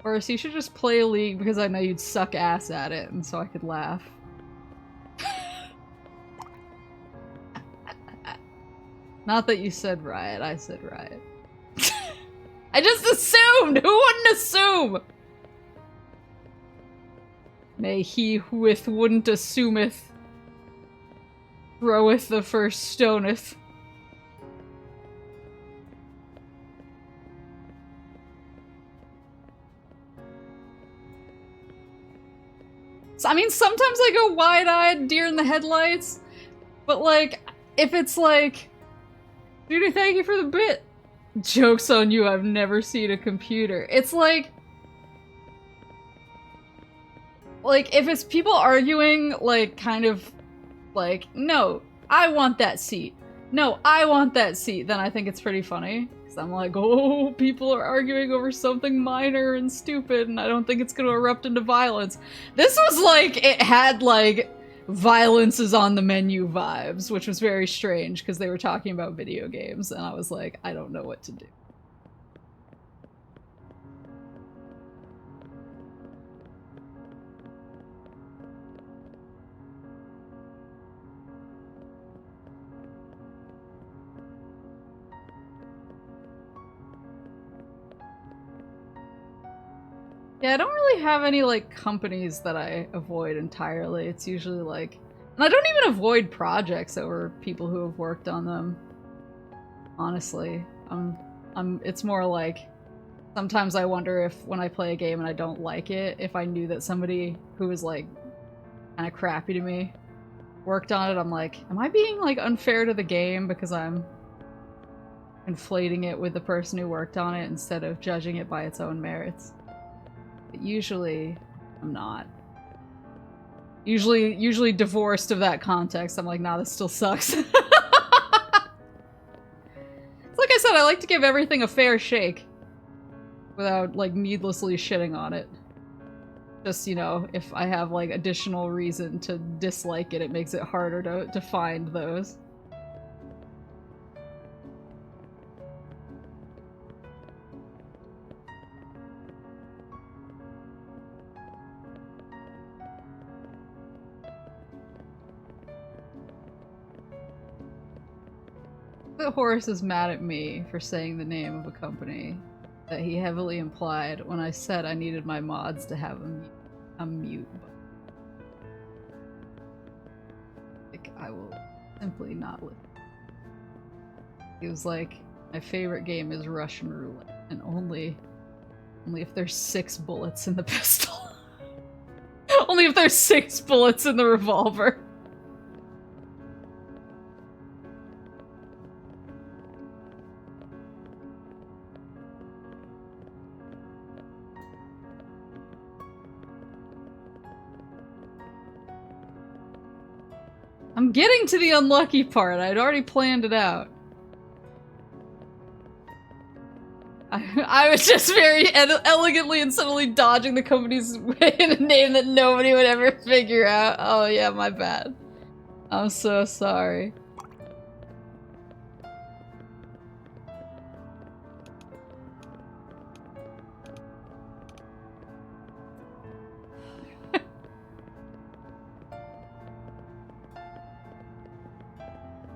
Or so you should just play League because I know you'd suck ass at it, and so I could laugh. Not that you said Riot, I said Riot. I just assumed! Who wouldn't assume? May he who with wouldn't assumeth throweth the first stoneth. I mean, sometimes I go wide-eyed, deer in the headlights, but like, if it's like, Judy, thank you for the bit. Joke's on you, I've never seen a computer. It's like if it's people arguing, like, kind of, like, no, I want that seat. No, I want that seat, then I think it's pretty funny. I'm like, oh, people are arguing over something minor and stupid, and I don't think it's gonna erupt into violence. This was like, it had like violence is on the menu vibes, which was very strange because they were talking about video games, and I was like, I don't know what to do. Yeah, I don't really have any, like, companies that I avoid entirely. It's usually, like... And I don't even avoid projects over people who have worked on them. Honestly. It's more like... Sometimes I wonder if, when I play a game and I don't like it, if I knew that somebody who was, like, kind of crappy to me worked on it, I'm like, am I being, like, unfair to the game because I'm inflating it with the person who worked on it instead of judging it by its own merits? But usually, I'm not. Usually divorced of that context, I'm like, nah, this still sucks. Like I said, I like to give everything a fair shake without, like, needlessly shitting on it. Just, you know, if I have, like, additional reason to dislike it, it makes it harder to find those. The horse is mad at me for saying the name of a company that he heavily implied when I said I needed my mods to have a mute button. Like, I will simply not listen. He was like, my favorite game is Russian roulette, and only if there's 6 bullets in the pistol. Only if there's 6 bullets in the revolver. I'm getting to the unlucky part. I'd already planned it out. I was just very elegantly and subtly dodging the company's in a name that nobody would ever figure out. Oh yeah, my bad. I'm so sorry.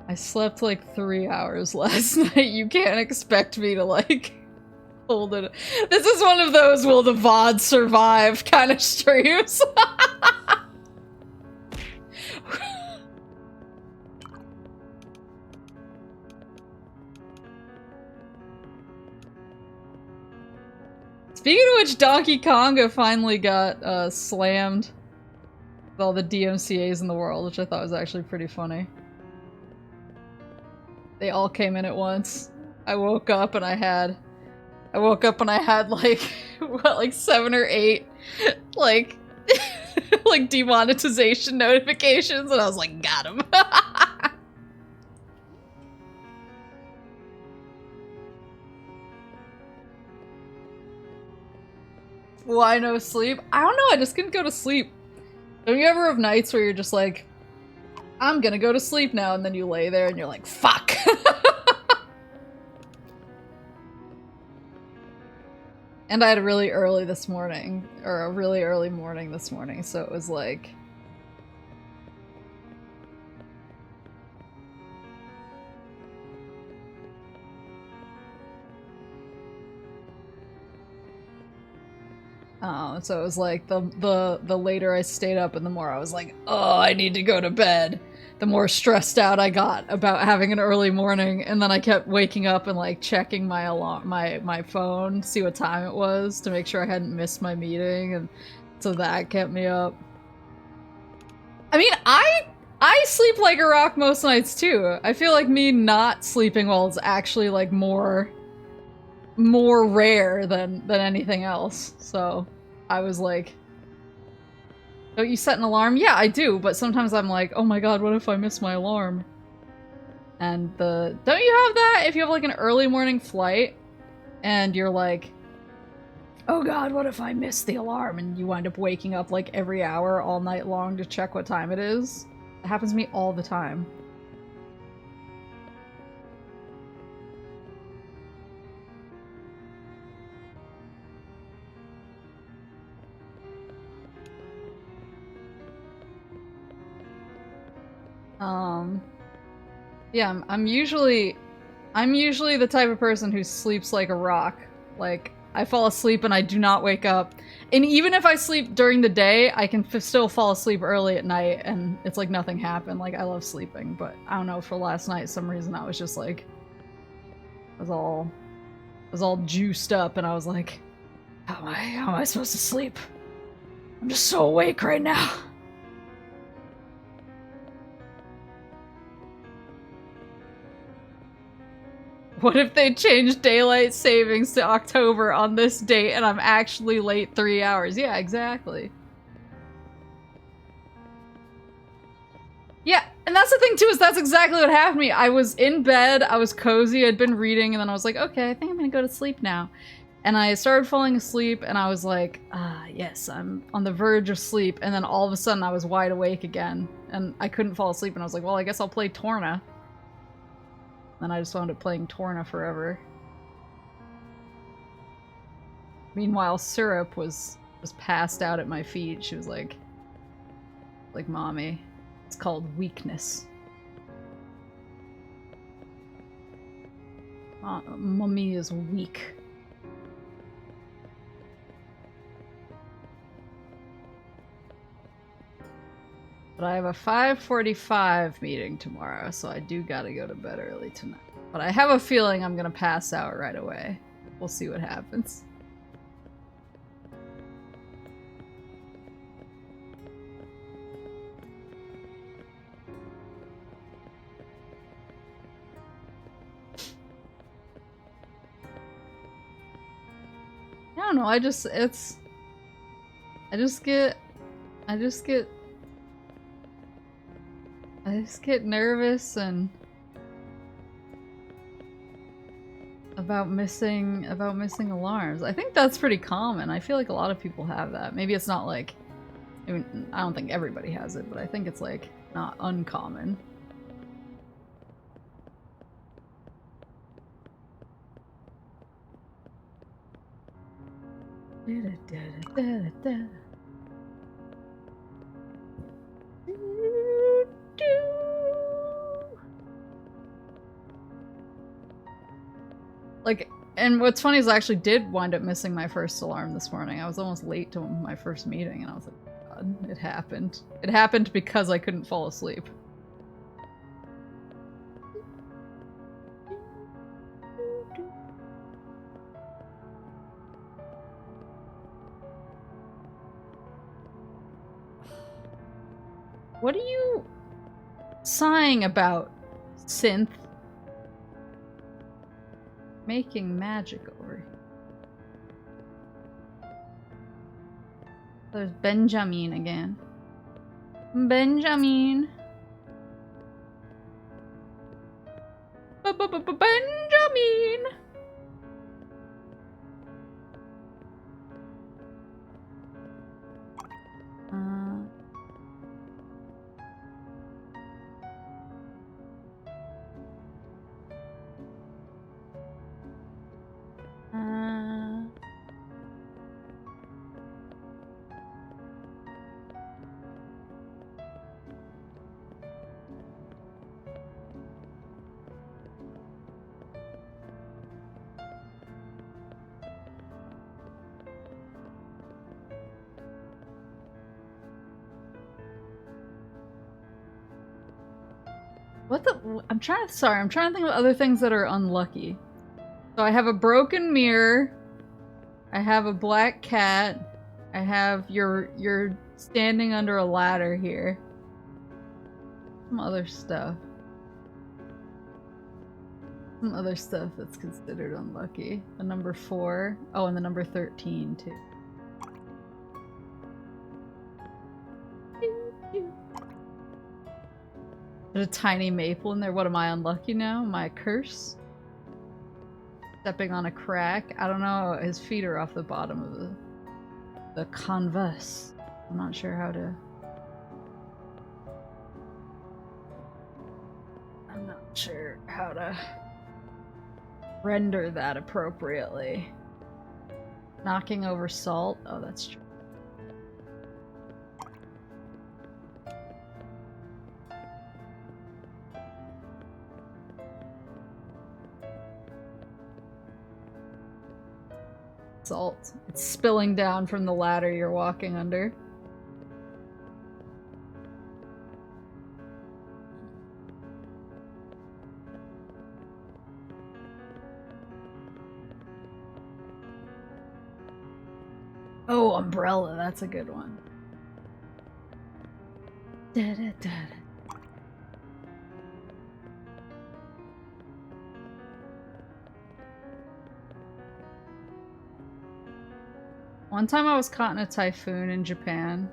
I slept like 3 hours last night. You can't expect me to, like, hold it. This is one of those will the VOD survive kind of streams. Speaking of which, Donkey Konga finally got slammed with all the DMCAs in the world, which I thought was actually pretty funny. They all came in at once. I woke up and I had like, what, like 7 or 8, like, like demonetization notifications, and I was like, got him. Why no sleep? I don't know, I just couldn't go to sleep. Don't you ever have nights where you're just like, I'm gonna go to sleep now, and then you lay there and you're like, fuck! And I had a really early this morning, or a really early morning this morning, so it was like... Oh, so it was like the later I stayed up and the more I was like, oh, I need to go to bed, the more stressed out I got about having an early morning, and then I kept waking up and like checking my alarm, my phone, see what time it was to make sure I hadn't missed my meeting, and so that kept me up. I mean, I sleep like a rock most nights too. I feel like me not sleeping well is actually like more rare than anything else. So I was like, don't you set an alarm? Yeah, I do, but sometimes I'm like, oh my god, what if I miss my alarm? And don't you have that if you have like an early morning flight and you're like, oh god, what if I miss the alarm? And you wind up waking up like every hour all night long to check what time it is? It happens to me all the time. Yeah, I'm usually the type of person who sleeps like a rock. Like, I fall asleep and I do not wake up. And even if I sleep during the day, I can still fall asleep early at night and it's like nothing happened. Like, I love sleeping, but I don't know, for last night, some reason I was just like, I was all juiced up and I was like, how am I supposed to sleep? I'm just so awake right now. What if they change daylight savings to October on this date and I'm actually late 3 hours? Yeah, exactly. Yeah, and that's the thing too, is that's exactly what happened to me. I was in bed, I was cozy, I'd been reading, and then I was like, okay, I think I'm gonna go to sleep now. And I started falling asleep, and I was like, yes, I'm on the verge of sleep. And then all of a sudden I was wide awake again, and I couldn't fall asleep, and I was like, well, I guess I'll play Torna. And I just wound up playing Torna forever. Meanwhile, Syrup was passed out at my feet. She was like, Mommy, it's called weakness. Mommy is weak. But I have a 5:45 meeting tomorrow, so I do gotta go to bed early tonight. But I have a feeling I'm gonna pass out right away. We'll see what happens. I don't know, I just get nervous and about missing alarms. I think that's pretty common. I feel like a lot of people have that. Maybe it's not like, I mean, I don't think everybody has it, but I think it's like not uncommon. Like, and what's funny is I actually did wind up missing my first alarm this morning. I was almost late to my first meeting, and I was like, God, it happened. It happened because I couldn't fall asleep. What are you sighing about, synth? Making magic over here. There's Benjamin again. Benjamin. Benjamin. What the? I'm trying to think of other things that are unlucky. So I have a broken mirror. I have a black cat. I have you're standing under a ladder here. Some other stuff. Some other stuff that's considered unlucky. The number 4. Oh, and the number 13 too. There's a tiny maple in there. What am I, unlucky now? Am I a curse? Stepping on a crack? I don't know. His feet are off the bottom of the canvas. I'm not sure how to... I'm not sure how to render that appropriately. Knocking over salt? Oh, that's true. salt. It's spilling down from the ladder you're walking under. Oh, umbrella, that's a good one. Da, da, da, da. One time I was caught in a typhoon in Japan,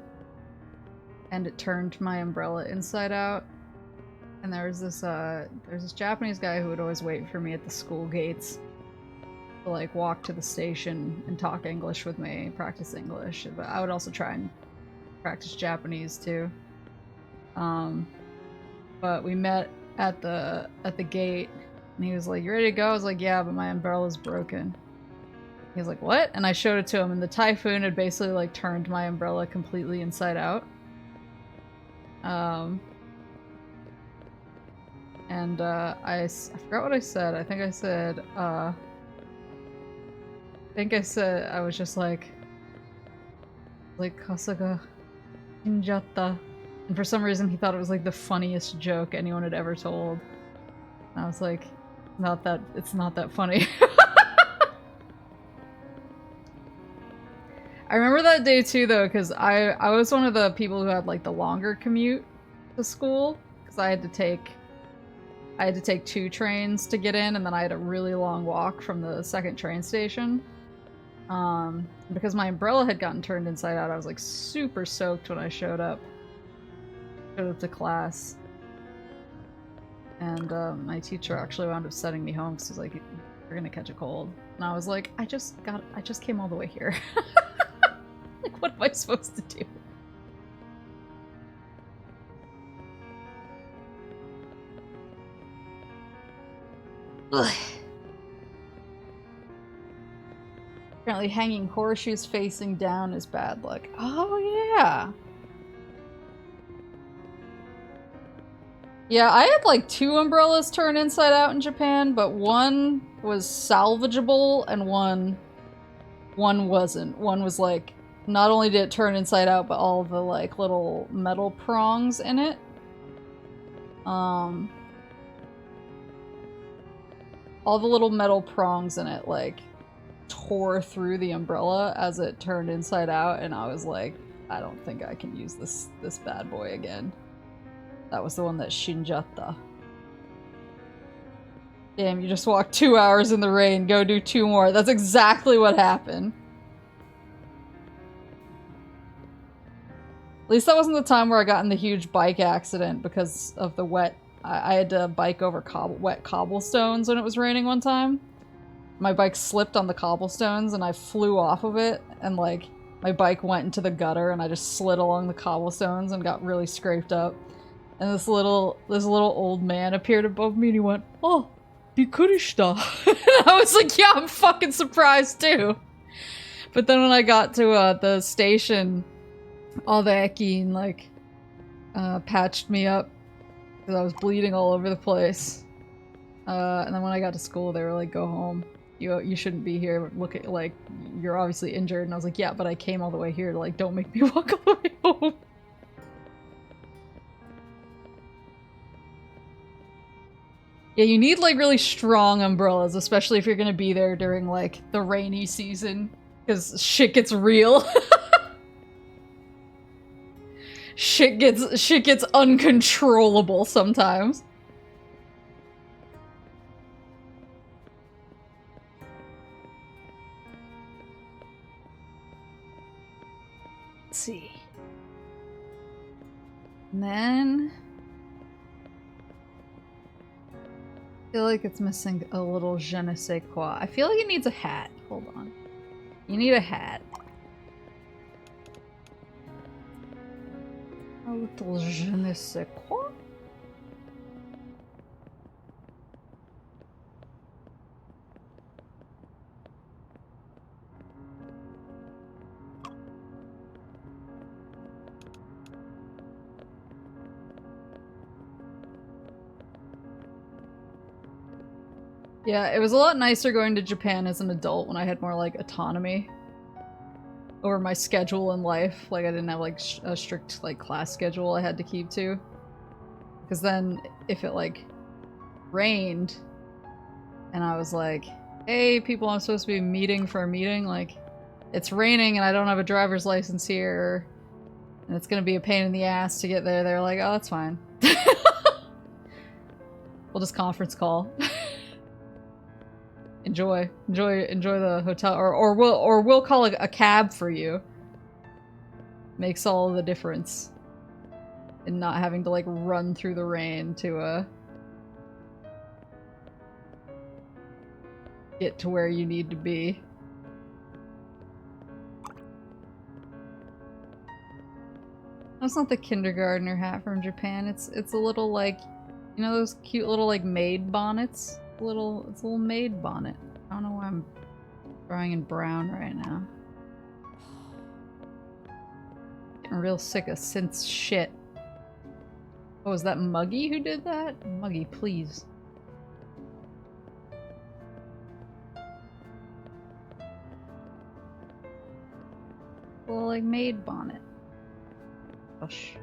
and it turned my umbrella inside out. And there's this Japanese guy who would always wait for me at the school gates to like walk to the station and talk English with me, practice English. But I would also try and practice Japanese too. But we met at the gate, and he was like, "You ready to go?" I was like, "Yeah, but my umbrella's broken." He was like, "What?" And I showed it to him, and the typhoon had basically like turned my umbrella completely inside out. And I forgot what I said. I think I said I was just like Kasaga Shinjatta. And for some reason he thought it was like the funniest joke anyone had ever told. And I was like, it's not that funny. I remember that day too though, because I was one of the people who had like the longer commute to school, because I had to take 2 trains to get in, and then I had a really long walk from the second train station. Because my umbrella had gotten turned inside out, I was like super soaked when I showed up to class. And my teacher actually wound up sending me home because he's like, "You're gonna catch a cold." And I was like, I just came all the way here. Like, what am I supposed to do? Ugh. Apparently hanging horseshoes facing down is bad luck. Oh, yeah. Yeah, I had like 2 umbrellas turn inside out in Japan, but one was salvageable and one wasn't. One was like, not only did it turn inside out, but all the like little metal prongs in it. All the little metal prongs in it like tore through the umbrella as it turned inside out, and I was like, I don't think I can use this bad boy again. That was the one that Shinjatta. Damn, you just walked 2 hours in the rain, go do 2 more. That's exactly what happened. At least that wasn't the time where I got in the huge bike accident because of the wet. I had to bike over wet cobblestones when it was raining one time. My bike slipped on the cobblestones and I flew off of it, and like my bike went into the gutter and I just slid along the cobblestones and got really scraped up. And this little old man appeared above me and he went, "Oh, bikurishita." And I was like, "Yeah, I'm fucking surprised too." But then when I got to the station, all the eki like patched me up because I was bleeding all over the place. And then when I got to school, they were like, "Go home. You shouldn't be here. Look at, like, you're obviously injured." And I was like, "Yeah, but I came all the way here to, like, don't make me walk all the way home." Yeah, you need, like, really strong umbrellas, especially if you're gonna be there during, like, the rainy season, because shit gets real. Shit gets uncontrollable sometimes. Let's see. And then I feel like it's missing a little je ne sais quoi. I feel like it needs a hat. Hold on. You need a hat. A little je ne sais quoi? Yeah, it was a lot nicer going to Japan as an adult when I had more, like, autonomy over my schedule in life. Like, I didn't have, like, a strict, like, class schedule I had to keep to. Because then, if it, like, rained, and I was like, hey, people I'm supposed to be meeting for a meeting, like, it's raining and I don't have a driver's license here, and it's gonna be a pain in the ass to get there, they're like, oh, that's fine. We'll just conference call. Enjoy the hotel, or we'll call a cab for you. Makes all the difference in not having to like run through the rain to get to where you need to be. That's not the kindergartner hat from Japan. It's a little like, you know those cute little like maid bonnets? It's a little maid bonnet. I don't know why I'm drawing in brown right now. Getting real sick of synth shit. Oh, was that Muggy who did that? Muggy, please. Well, like maid bonnet. Gosh.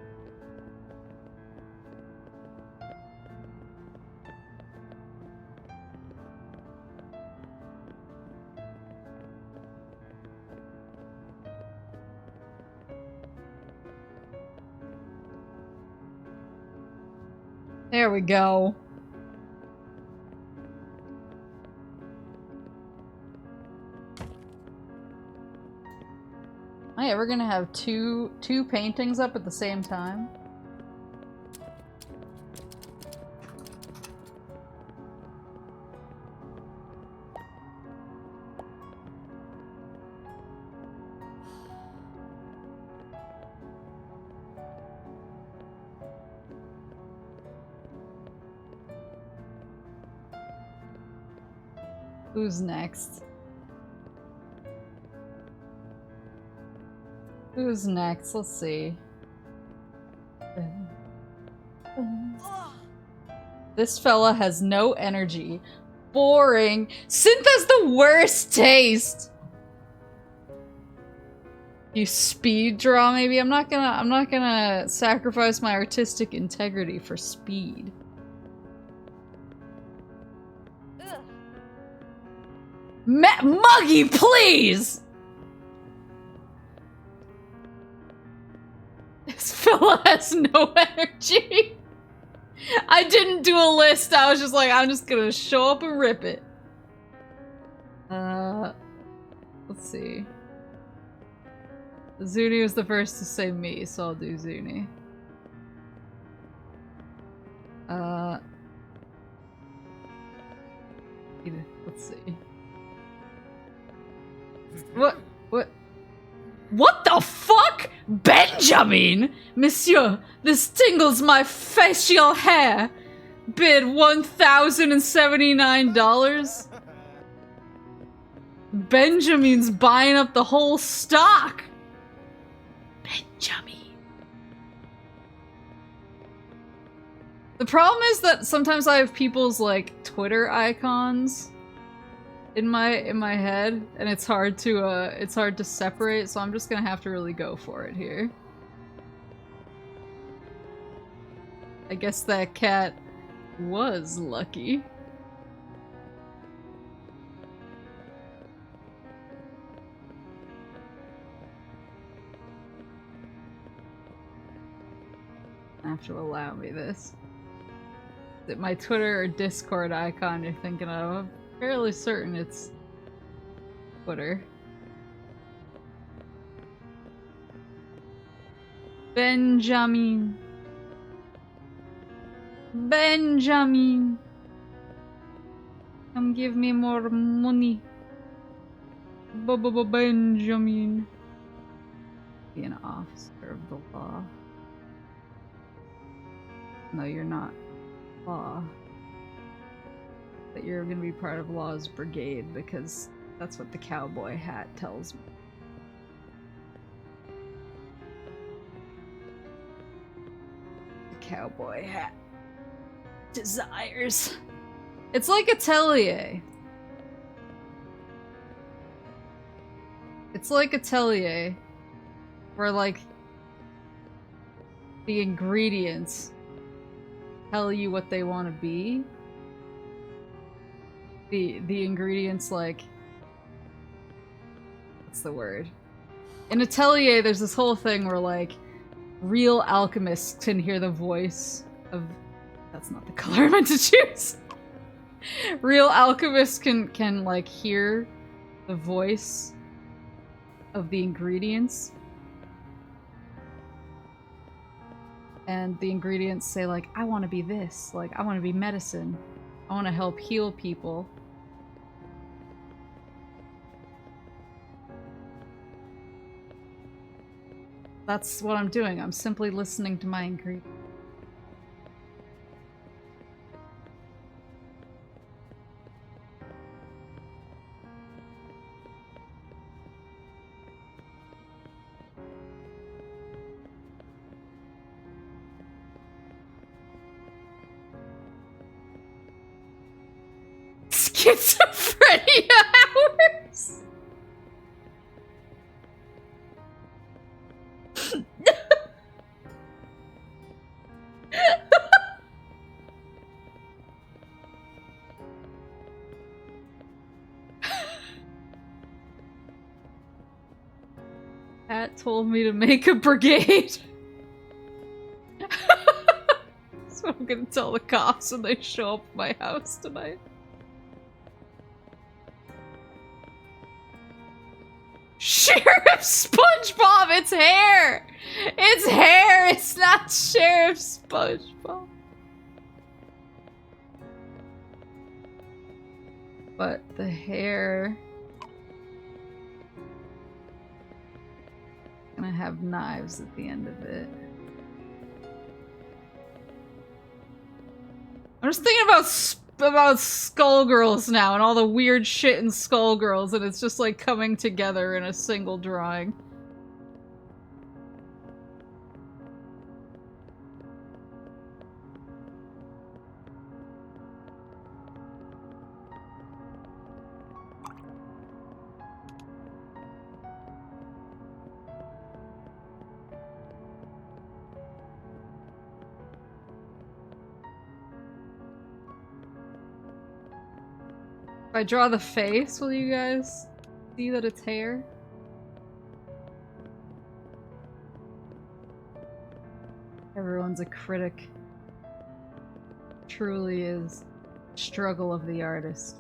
There we go. Am I ever gonna have two paintings up at the same time? Who's next? Who's next? Let's see. This fella has no energy. Boring. Synth has the worst taste. You speed draw maybe? I'm not gonna sacrifice my artistic integrity for speed. Muggy, please! This fella has no energy. I didn't do a list. I was just like, I'm just gonna show up and rip it. Let's see. Zuni was the first to say me, so I'll do Zuni. Let's see. What the fuck? Benjamin! Monsieur, this tingles my facial hair. Bid $1,079. Benjamin's buying up the whole stock. Benjamin. The problem is that sometimes I have people's like Twitter icons in my head, and it's hard to separate, so I'm just gonna have to really go for it here. I guess that cat was lucky. Have to allow me this. Is it my Twitter or Discord icon you're thinking of? I'm fairly certain it's Twitter. Benjamin. Benjamin. Come give me more money. Benjamin. Be an officer of the law. No, you're not law. But you're gonna be part of Law's brigade because that's what the cowboy hat tells me. The cowboy hat desires. It's like Atelier. It's like Atelier, where like the ingredients tell you what they want to be. The ingredients, like, what's the word? In Atelier, there's this whole thing where like real alchemists can hear the voice of. That's not the color I meant to choose. Real alchemists can like hear the voice of the ingredients. And the ingredients say like, I want to be this, like I want to be medicine. I want to help heal people. That's what I'm doing. I'm simply listening to my ingredients. Schizophrenia hours? Pat told me to make a brigade. That's what I'm gonna tell the cops when they show up at my house tonight. Sheriff SpongeBob! It's hair! It's hair! It's not Sheriff SpongeBob. But the hair... gonna have knives at the end of it. I'm just thinking about Skullgirls now and all the weird shit in Skullgirls, and it's just like coming together in a single drawing. If I draw the face, will you guys see that it's hair? Everyone's a critic. Truly is struggle of the artist.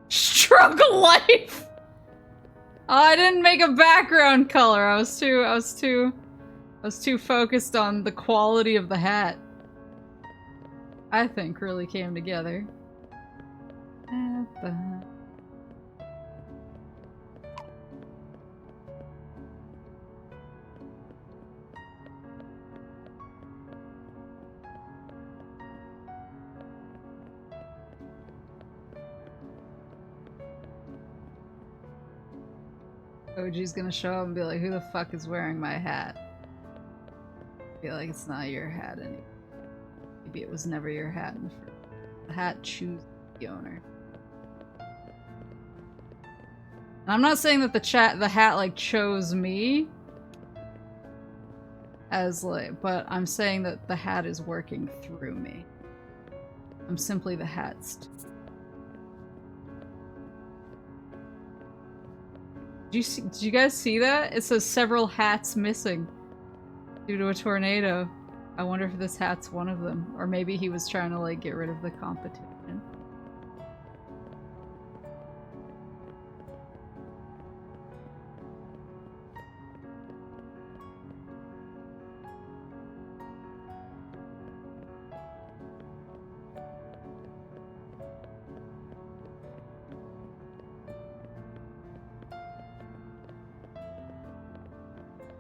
Struggle life! Oh, I didn't make a background color. I was too focused on the quality of the hat. I think really came together. OG's gonna show up and be like, who the fuck is wearing my hat? Be like, it's not your hat anymore. Maybe it was never your hat in the first. The hat chooses the owner. And I'm not saying that the hat like chose me as like, but I'm saying that the hat is working through me. I'm simply the hat's. Did you guys see that? It says several hats missing due to a tornado. I wonder if this hat's one of them. Or maybe he was trying to like get rid of the competition.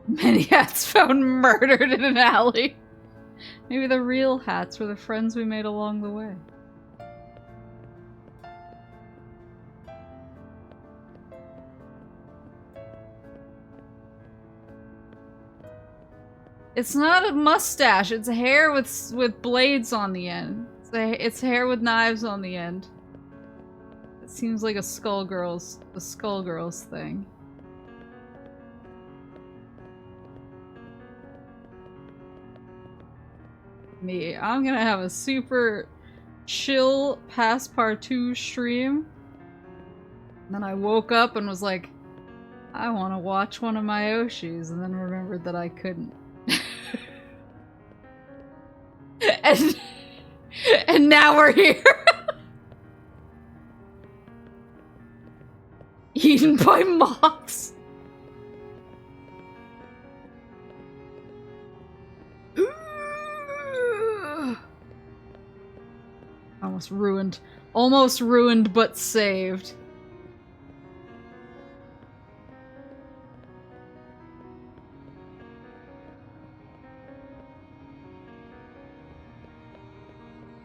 Many hats found murdered in an alley. Maybe the real hats were the friends we made along the way. It's not a mustache. It's hair with blades on the end. It's hair with knives on the end. It seems like a Skullgirls thing. Me, I'm gonna have a super chill Passpartout stream. And then I woke up and was like, I want to watch one of my Yoshis, and then remembered that I couldn't. and now we're here. Eaten by moths. Almost ruined, but saved.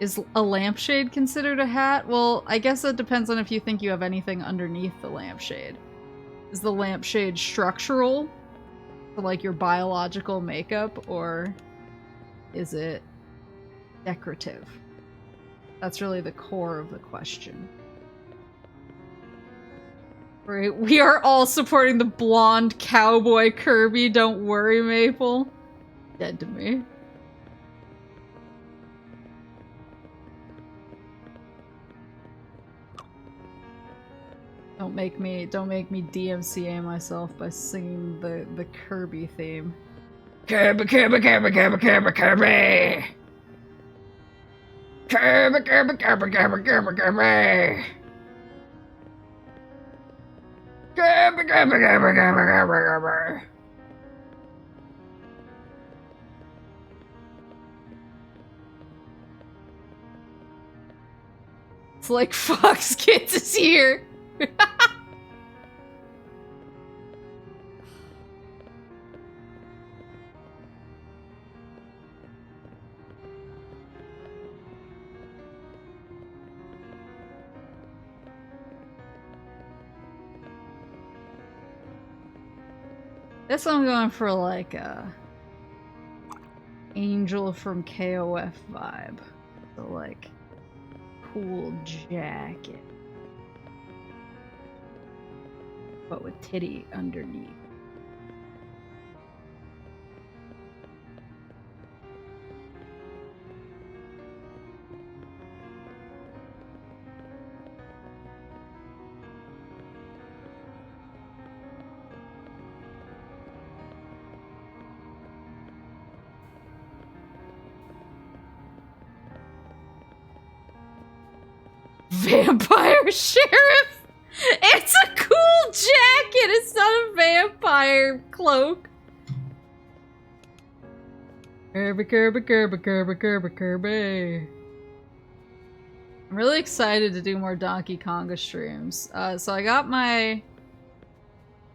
Is a lampshade considered a hat? Well, I guess it depends on if you think you have anything underneath the lampshade. Is the lampshade structural for like your biological makeup, or is it decorative? That's really the core of the question. Right, we are all supporting the blonde cowboy Kirby, don't worry, Maple. Dead to me. Don't make me DMCA myself by singing the Kirby theme. Kirby, Kirby, Kirby, Kirby, Kirby, Kirby! Kirby, Kirby, Kirby, Kirby, Kirby, Kirby! Kirby, Kirby, Kirby, Kirby, Kirby, Kirby! It's like Fox Kids is here! Guess I'm going for like a Angel from KOF vibe. So like cool jacket. But with titty underneath. Vampire Sheriff! It's a cool jacket! It's not a vampire cloak! Kirby, Kirby, Kirby, Kirby, Kirby, Kirby. I'm really excited to do more Donkey Konga streams. So I got my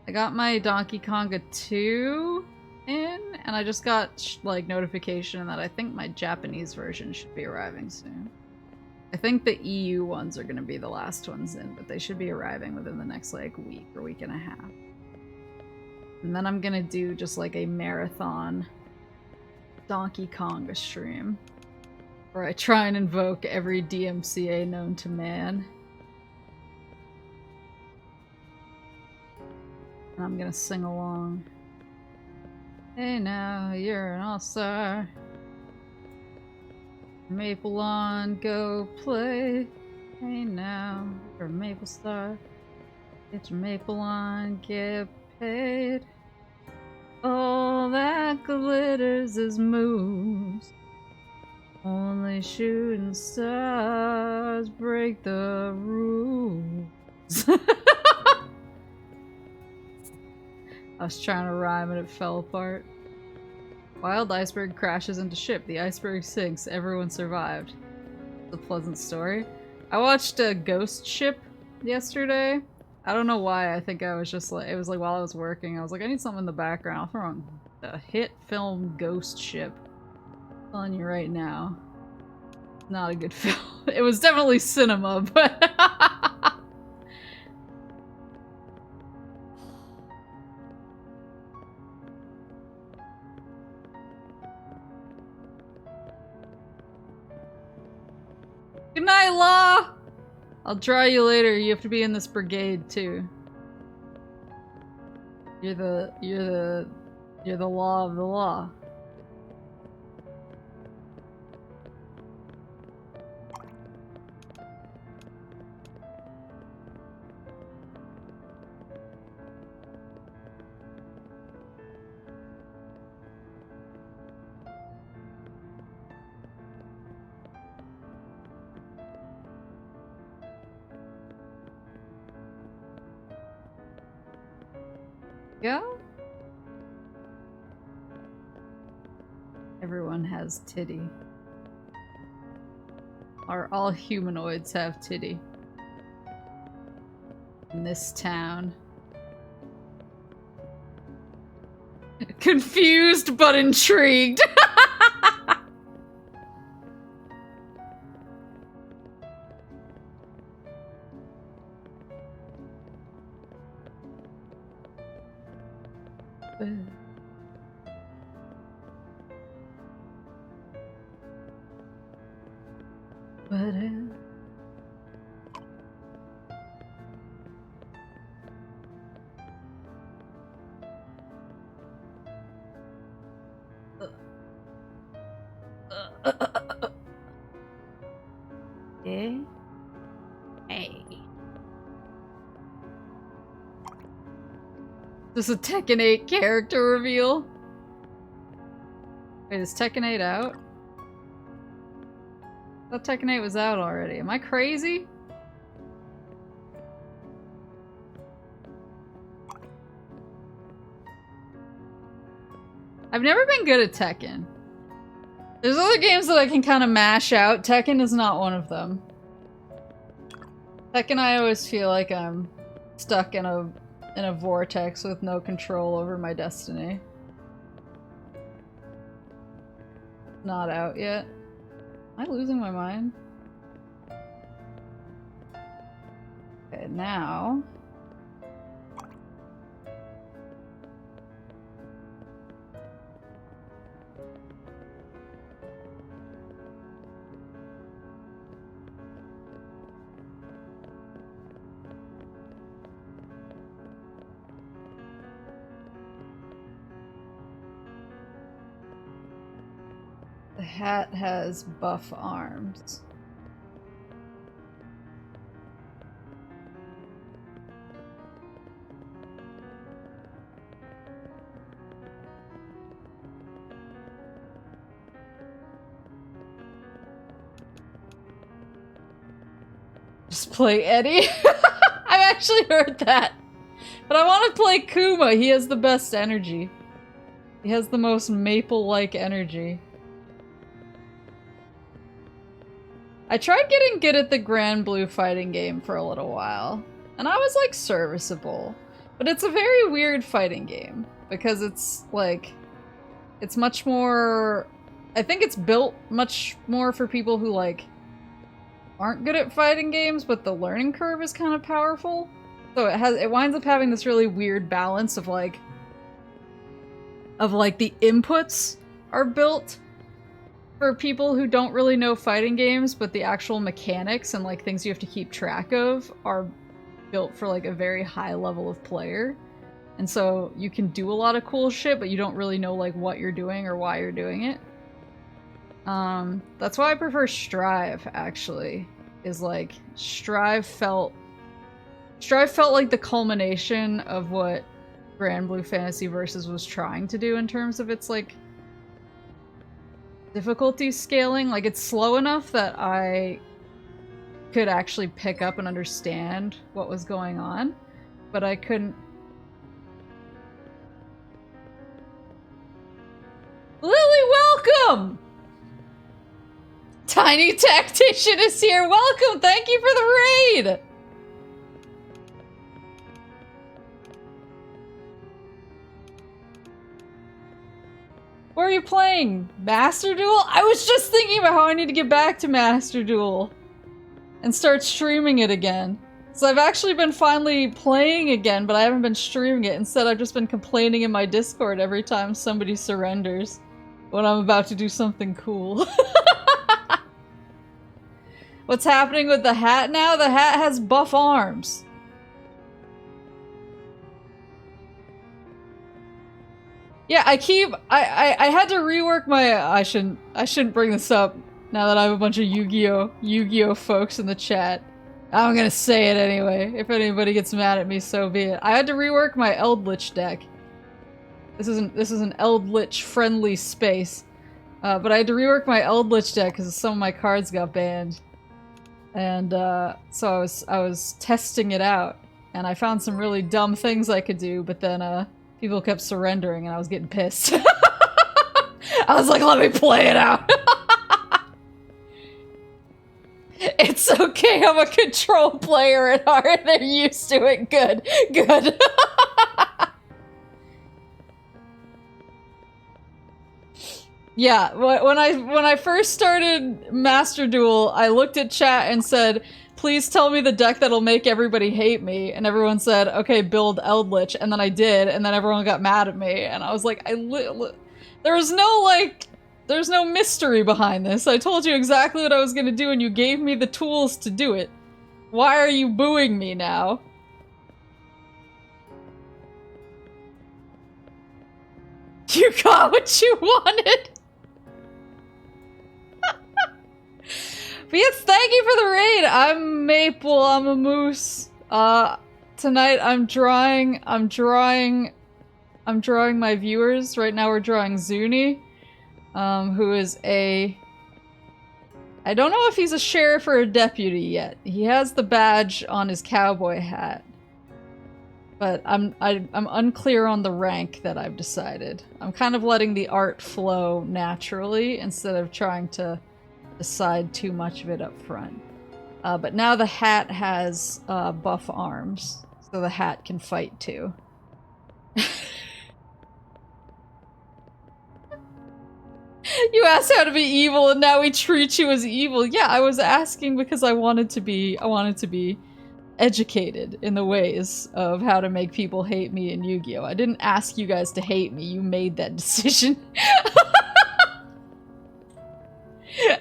Donkey Konga 2 in, and I just got like notification that I think my Japanese version should be arriving soon. I think the EU ones are going to be the last ones in, but they should be arriving within the next like week or week and a half. And then I'm going to do just like a marathon Donkey Konga stream where I try and invoke every DMCA known to man. And I'm going to sing along. Hey now, you're an all-star. Maple on, go play. Hey now, you're a Maple star. Get your Maple on, get paid. All that glitters is moves. Only shooting stars break the rules. I was trying to rhyme and it fell apart. Wild iceberg crashes into ship. The iceberg sinks. Everyone survived. It's a pleasant story. I watched a Ghost Ship yesterday. I don't know why. I think I was just like, it was like while I was working, I was like, I need something in the background. I'll throw on the hit film Ghost Ship. I'm telling you right now. Not a good film. It was definitely cinema, but Good night, Law! I'll draw you later. You have to be in this brigade, too. You're the law of the law. Yeah? Everyone has titty. Or all humanoids have titty. In this town. Confused but intrigued. Hey. This is a Tekken 8 character reveal? Wait, is Tekken 8 out? I thought Tekken 8 was out already. Am I crazy? I've never been good at Tekken. There's other games that I can kind of mash out. Tekken is not one of them. Tekken, I always feel like I'm stuck in a vortex with no control over my destiny. Not out yet. Am I losing my mind? Okay, now... The hat has buff arms. Just play Eddie? I've actually heard that. But I want to play Kuma. He has the best energy. He has the most Maple-like energy. I tried getting good at the Grand Blue fighting game for a little while, and I was like serviceable. But it's a very weird fighting game, because it's like, it's much more, I think it's built much more for people who like, aren't good at fighting games, but the learning curve is kind of powerful. So it winds up having this really weird balance of like the inputs are built for people who don't really know fighting games, but the actual mechanics and like things you have to keep track of are built for like a very high level of player. And so you can do a lot of cool shit, but you don't really know like what you're doing or why you're doing it. That's why I prefer Strive, actually. Is like, Strive felt like the culmination of what Grand Blue Fantasy Versus was trying to do in terms of its like difficulty scaling. Like, it's slow enough that I could actually pick up and understand what was going on, but I couldn't. Lily, welcome! Tiny Tactician is here. Welcome! Thank you for the raid! What are you playing? Master Duel? I was just thinking about how I need to get back to Master Duel and start streaming it again. So I've actually been finally playing again, but I haven't been streaming it. Instead, I've just been complaining in my Discord every time somebody surrenders when I'm about to do something cool. What's happening with the hat now? The hat has buff arms. Yeah, I had to rework my I shouldn't bring this up now that I have a bunch of Yu-Gi-Oh folks in the chat. I'm gonna say it anyway. If anybody gets mad at me, so be it. I had to rework my Eldritch deck. This is an Eldritch friendly space. But I had to rework my Eldritch deck because some of my cards got banned. And so I was testing it out, and I found some really dumb things I could do, but then people kept surrendering and I was getting pissed. I was like, let me play it out. It's okay, I'm a control player at heart. They're used to it. Good. Good. Yeah, when I first started Master Duel, I looked at chat and said, please tell me the deck that'll make everybody hate me. And everyone said, okay, build Eldritch. And then I did, and then everyone got mad at me. And I was like, there's no mystery behind this. I told you exactly what I was gonna do and you gave me the tools to do it. Why are you booing me now? You got what you wanted. But yes, thank you for the raid! I'm Maple, I'm a moose. Tonight I'm drawing my viewers. Right now we're drawing Zuni, who is I don't know if he's a sheriff or a deputy yet. He has the badge on his cowboy hat. But I'm unclear on the rank that I've decided. I'm kind of letting the art flow naturally instead of trying to decide too much of it up front. But now the hat has buff arms, so the hat can fight too. You asked how to be evil and now we treat you as evil. Yeah, I was asking because I wanted to be educated in the ways of how to make people hate me in Yu-Gi-Oh! I didn't ask you guys to hate me, you made that decision.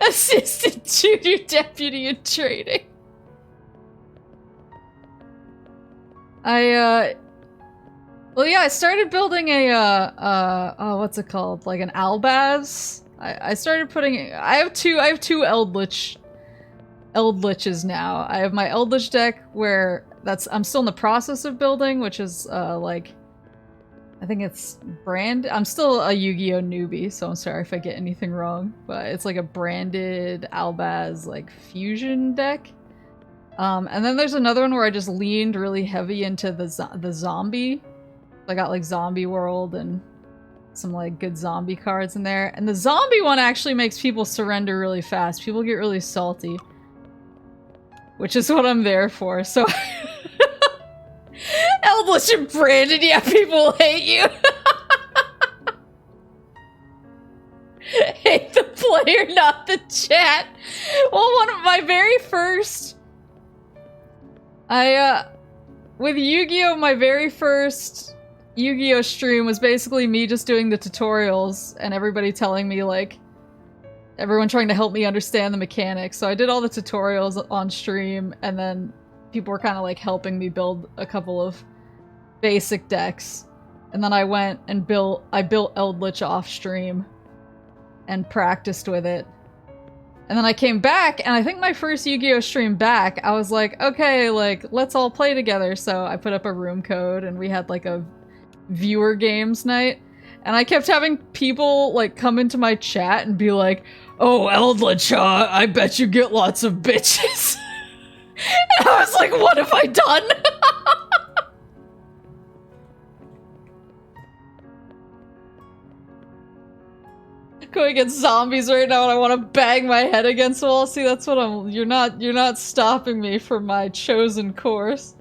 Assistant Junior Deputy in Training. Well yeah, I started building a, oh, what's it called? Like an Albaz? I started putting, I have two Eldritches now. I have my Eldritch deck where I'm still in the process of building, which is like, I think it's I'm still a Yu-Gi-Oh newbie, so I'm sorry if I get anything wrong, but it's like a branded Albaz like fusion deck. And then there's another one where I just leaned really heavy into the zombie. I got like Zombie World and some like good zombie cards in there. And the zombie one actually makes people surrender really fast. People get really salty. Which is what I'm there for, so... Eldritch and Brandon, yeah, people hate you! Hate the player, not the chat! Well, one of my very first... with Yu-Gi-Oh! My very first Yu-Gi-Oh! Stream was basically me just doing the tutorials and everybody telling me, like... Everyone trying to help me understand the mechanics. So I did all the tutorials on stream, and then people were kind of like helping me build a couple of basic decks. And then I went and built Eldritch off stream and practiced with it. And then I came back, and I think my first Yu-Gi-Oh! Stream back, I was like, okay, like, let's all play together. So I put up a room code, and we had like a viewer games night. And I kept having people, like, come into my chat and be like, oh, Eldritch, I bet you get lots of bitches. And I was like, what have I done? Going against zombies right now and I want to bang my head against the wall. See, that's what you're not stopping me from my chosen course.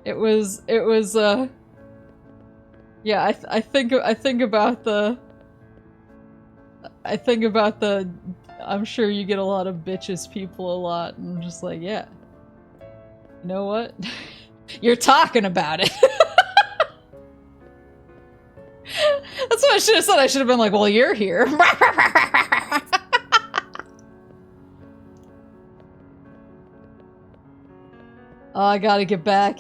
It was, yeah, I think about the, I'm sure you get a lot of bitches people a lot, and I'm just like, yeah. You know what? You're talking about it. That's why what I should have said. I should have been like, well, you're here. Oh, I gotta get back.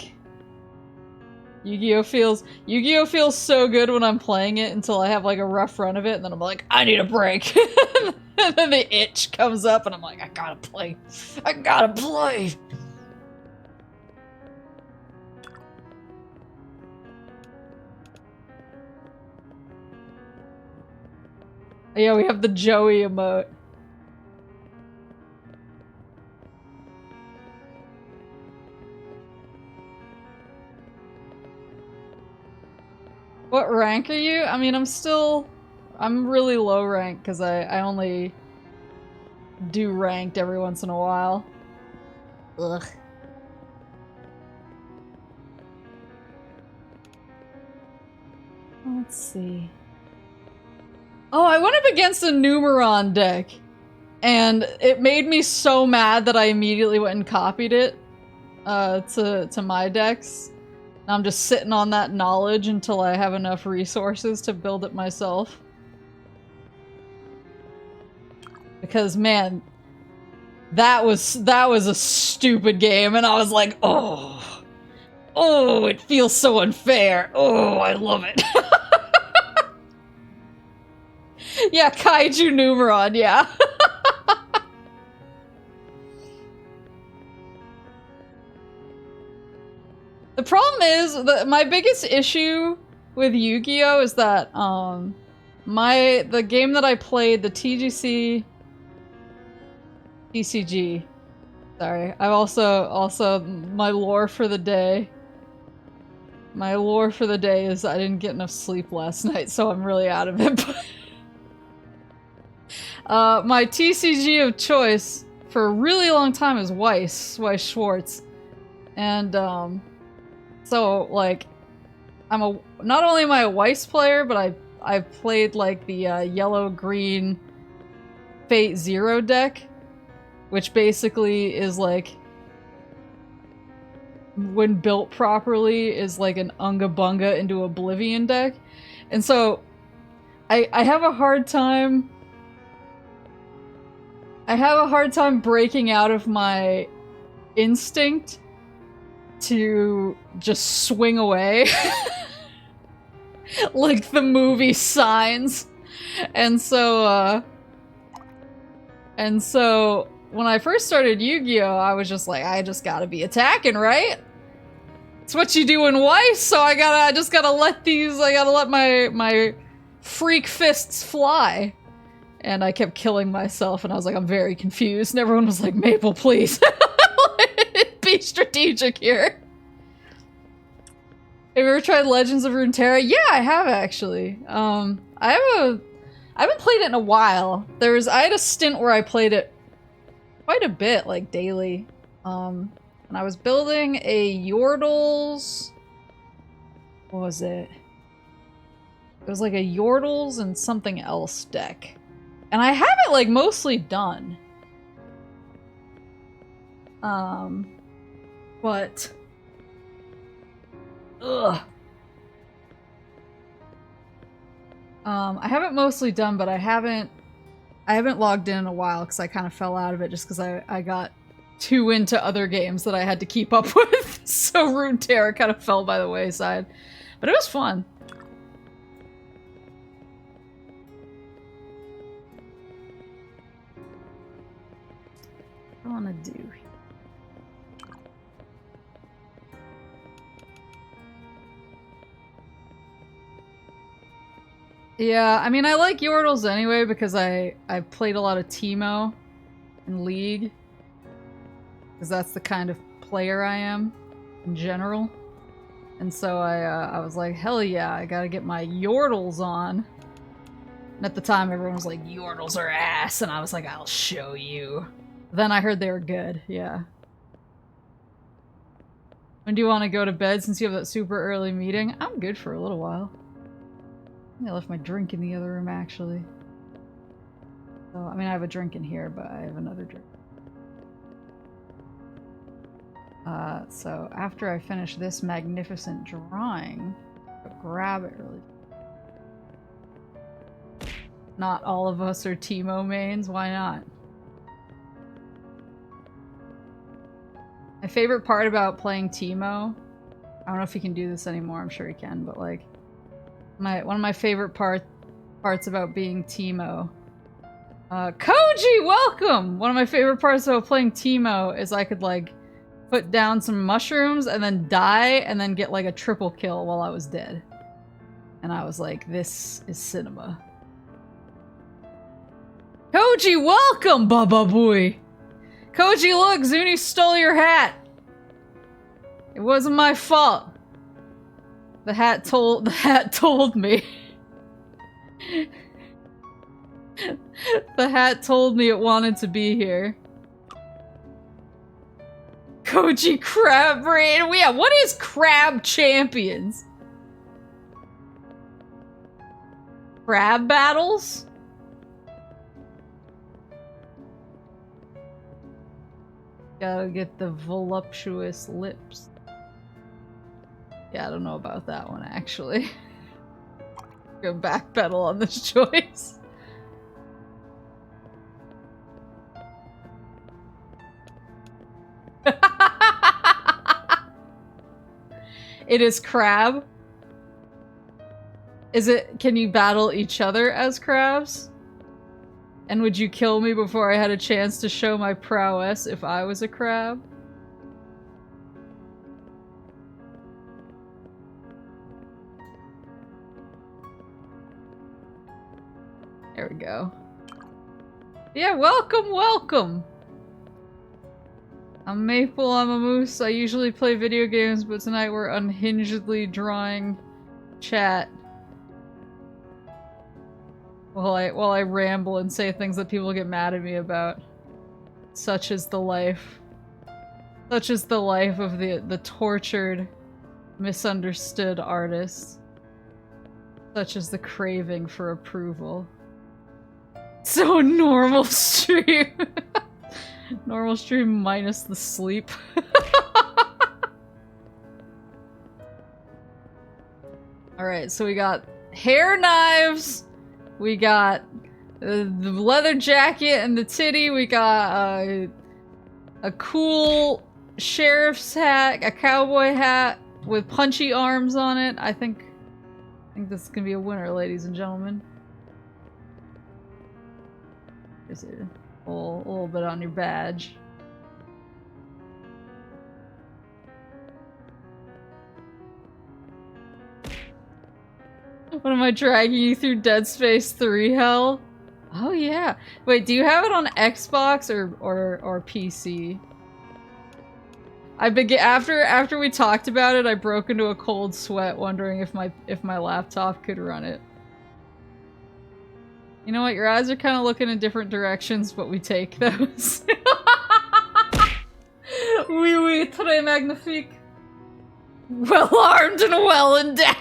Yu-Gi-Oh feels so good when I'm playing it until I have like a rough run of it, and then I'm like, I need a break. And then the itch comes up and I'm like, I gotta play. I gotta play. Yeah, we have the Joey emote. What rank are you? I mean, I'm really low rank because I only do ranked every once in a while. Ugh. Let's see. Oh, I went up against a Numeron deck, and it made me so mad that I immediately went and copied it to my decks. Now I'm just sitting on that knowledge until I have enough resources to build it myself. Because man, that was a stupid game, and I was like, oh, it feels so unfair. Oh, I love it. Yeah, Kaiju Numeron, yeah. The problem is that my biggest issue with Yu-Gi-Oh is that the game that I played, the TCG. Sorry, I've also my lore for the day. My lore for the day is I didn't get enough sleep last night, so I'm really out of it. My TCG of choice for a really long time is Weiss Schwartz, and so like not only am I a Weiss player, but I've played like the yellow green Fate Zero deck, which basically is like, when built properly, is like an Unga Bunga into Oblivion deck. And so I have a hard time breaking out of my instinct to just swing away. Like the movie Signs. And so when I first started Yu-Gi-Oh, I was just like, I just gotta be attacking, right? It's what you do in Weiss, so I gotta let my freak fists fly. And I kept killing myself, and I was like, I'm very confused. And everyone was like, Maple, please. Be strategic here. Have you ever tried Legends of Runeterra? Yeah, I have actually. I haven't played it in a while. I had a stint where I played it quite a bit, like daily. And I was building a Yordles. What was it? It was like a Yordles and something else deck. And I have it like mostly done. But ugh. I have it mostly done, but I haven't logged in a while because I kind of fell out of it just because I got too into other games that I had to keep up with. So Runeterra kind of fell by the wayside. But it was fun. What do I want to do? Yeah, I mean, I like Yordles anyway because I played a lot of Teemo in League. Because that's the kind of player I am in general. And so I was like, hell yeah, I gotta get my Yordles on. And at the time, everyone was like, Yordles are ass. And I was like, I'll show you. Then I heard they were good, yeah. When do you want to go to bed since you have that super early meeting? I'm good for a little while. I think I left my drink in the other room, actually. So, I mean, I have a drink in here, but I have another drink. So after I finish this magnificent drawing, I'll grab it really. not all of us are Teemo mains. Why not? My favorite part about playing Teemo, I don't know if you can do this anymore, I'm sure you can, but like, one of my favorite parts about being Teemo. Koji, welcome! One of my favorite parts about playing Teemo is I could like put down some mushrooms and then die and then get like a triple kill while I was dead. And I was like, this is cinema. Koji, welcome, Baba Boy! Koji, look, Zuni stole your hat! It wasn't my fault. The hat told me. The hat told me it wanted to be here. Koji Crab Brain. Yeah, what is Crab Champions? Crab battles? Gotta get the voluptuous lips. Yeah, I don't know about that one actually. Go backpedal on this choice. It is crab. Is it? Can you battle each other as crabs? And would you kill me before I had a chance to show my prowess if I was a crab? There we go. Yeah, welcome, welcome! I'm Maple, I'm a moose. I usually play video games, but tonight we're unhingedly drawing chat. While I ramble and say things that people get mad at me about. Such is the life. Such is the life of the tortured, misunderstood artist. Such is the craving for approval. So normal stream. Normal stream minus the sleep. Alright, so we got hair knives. We got the leather jacket and the titty. We got a cool sheriff's hat, a cowboy hat with punchy arms on it. I think this is gonna be a winner, ladies and gentlemen. Is it a little bit on your badge? What am I dragging you through Dead Space 3 hell? Oh yeah. Wait, do you have it on Xbox or PC? After we talked about it, I broke into a cold sweat wondering if my laptop could run it. You know what? Your eyes are kind of looking in different directions, but we take those. Oui, oui, très magnifique. Well armed and well endowed.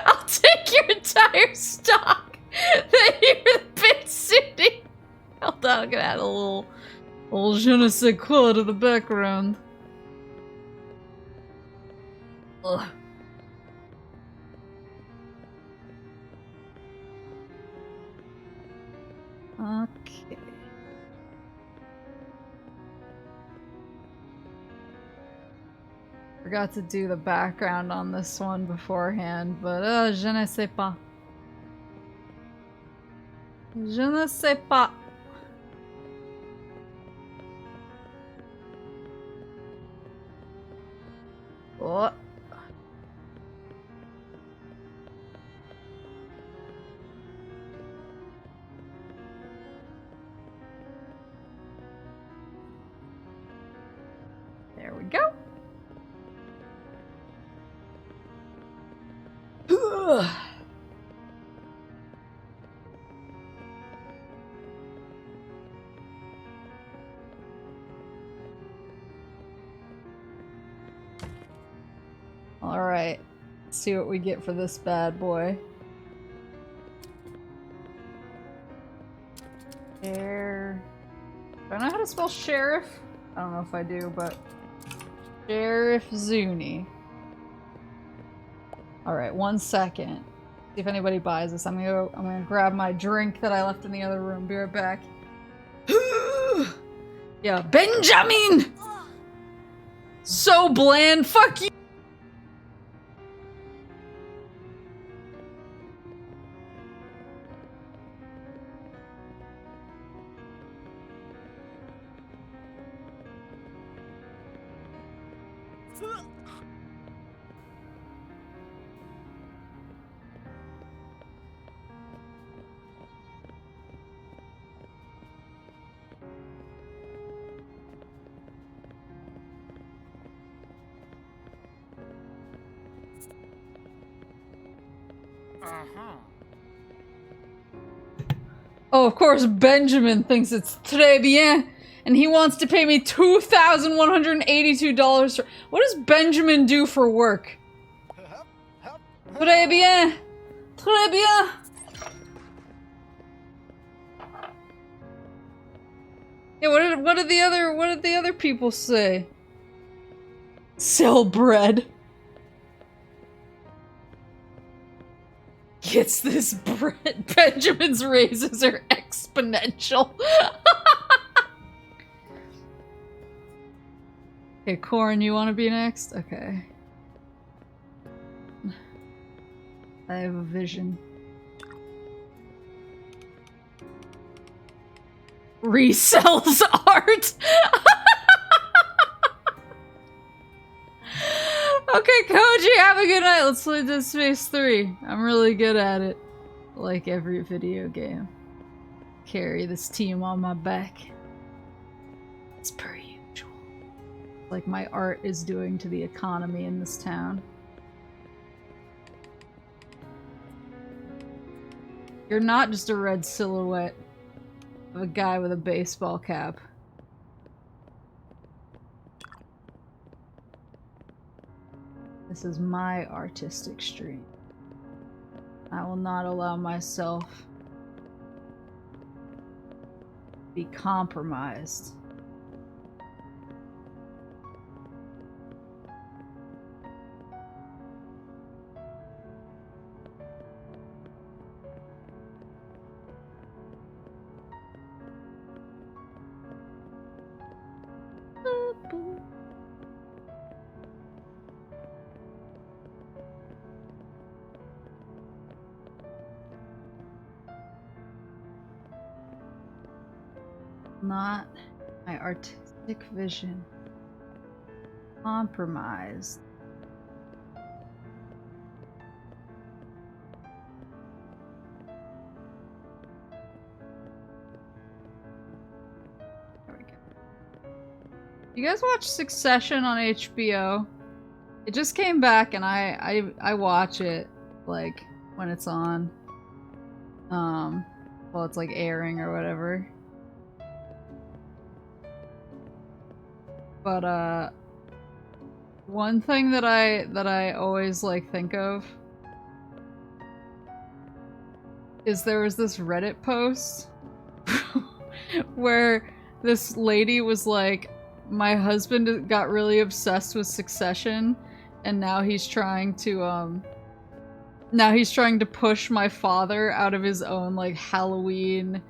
I'll take your entire stock. Then you're the bit city. Hold on, I'm gonna add a little je ne sais quoi to the background. Ugh. Okay. Forgot to do the background on this one beforehand, but je ne sais pas. Je ne sais pas. Oh. There we go. All right, let's see what we get for this bad boy. Do I know how to spell sheriff? I don't know if I do, but Sheriff Zuni. Alright, 1 second. See if anybody buys this. I'm gonna grab my drink that I left in the other room. Be right back. Yeah, Benjamin! So bland, fuck you! Oh, of course Benjamin thinks it's très bien, and he wants to pay me $2,182 for- What does Benjamin do for work? Très bien! Très bien! Yeah, what did the other people say? Sell bread. Gets this bread. Benjamin's raises are exponential. Okay, Corin, you want to be next? Okay. I have a vision. Resells art! Okay, Koji, have a good night. Let's play Dead Space 3. I'm really good at it. Like every video game. Carry this team on my back. It's per usual. Like my art is doing to the economy in this town. You're not just a red silhouette of a guy with a baseball cap. This is my artistic stream. I will not allow myself to be compromised. Not my artistic vision compromised. There we go. You guys watch Succession on HBO? It just came back and I watch it like when it's on. Well, it's like airing or whatever. But one thing that I always like think of is there was this Reddit post where this lady was like, my husband got really obsessed with Succession and now he's trying to push my father out of his own like Halloween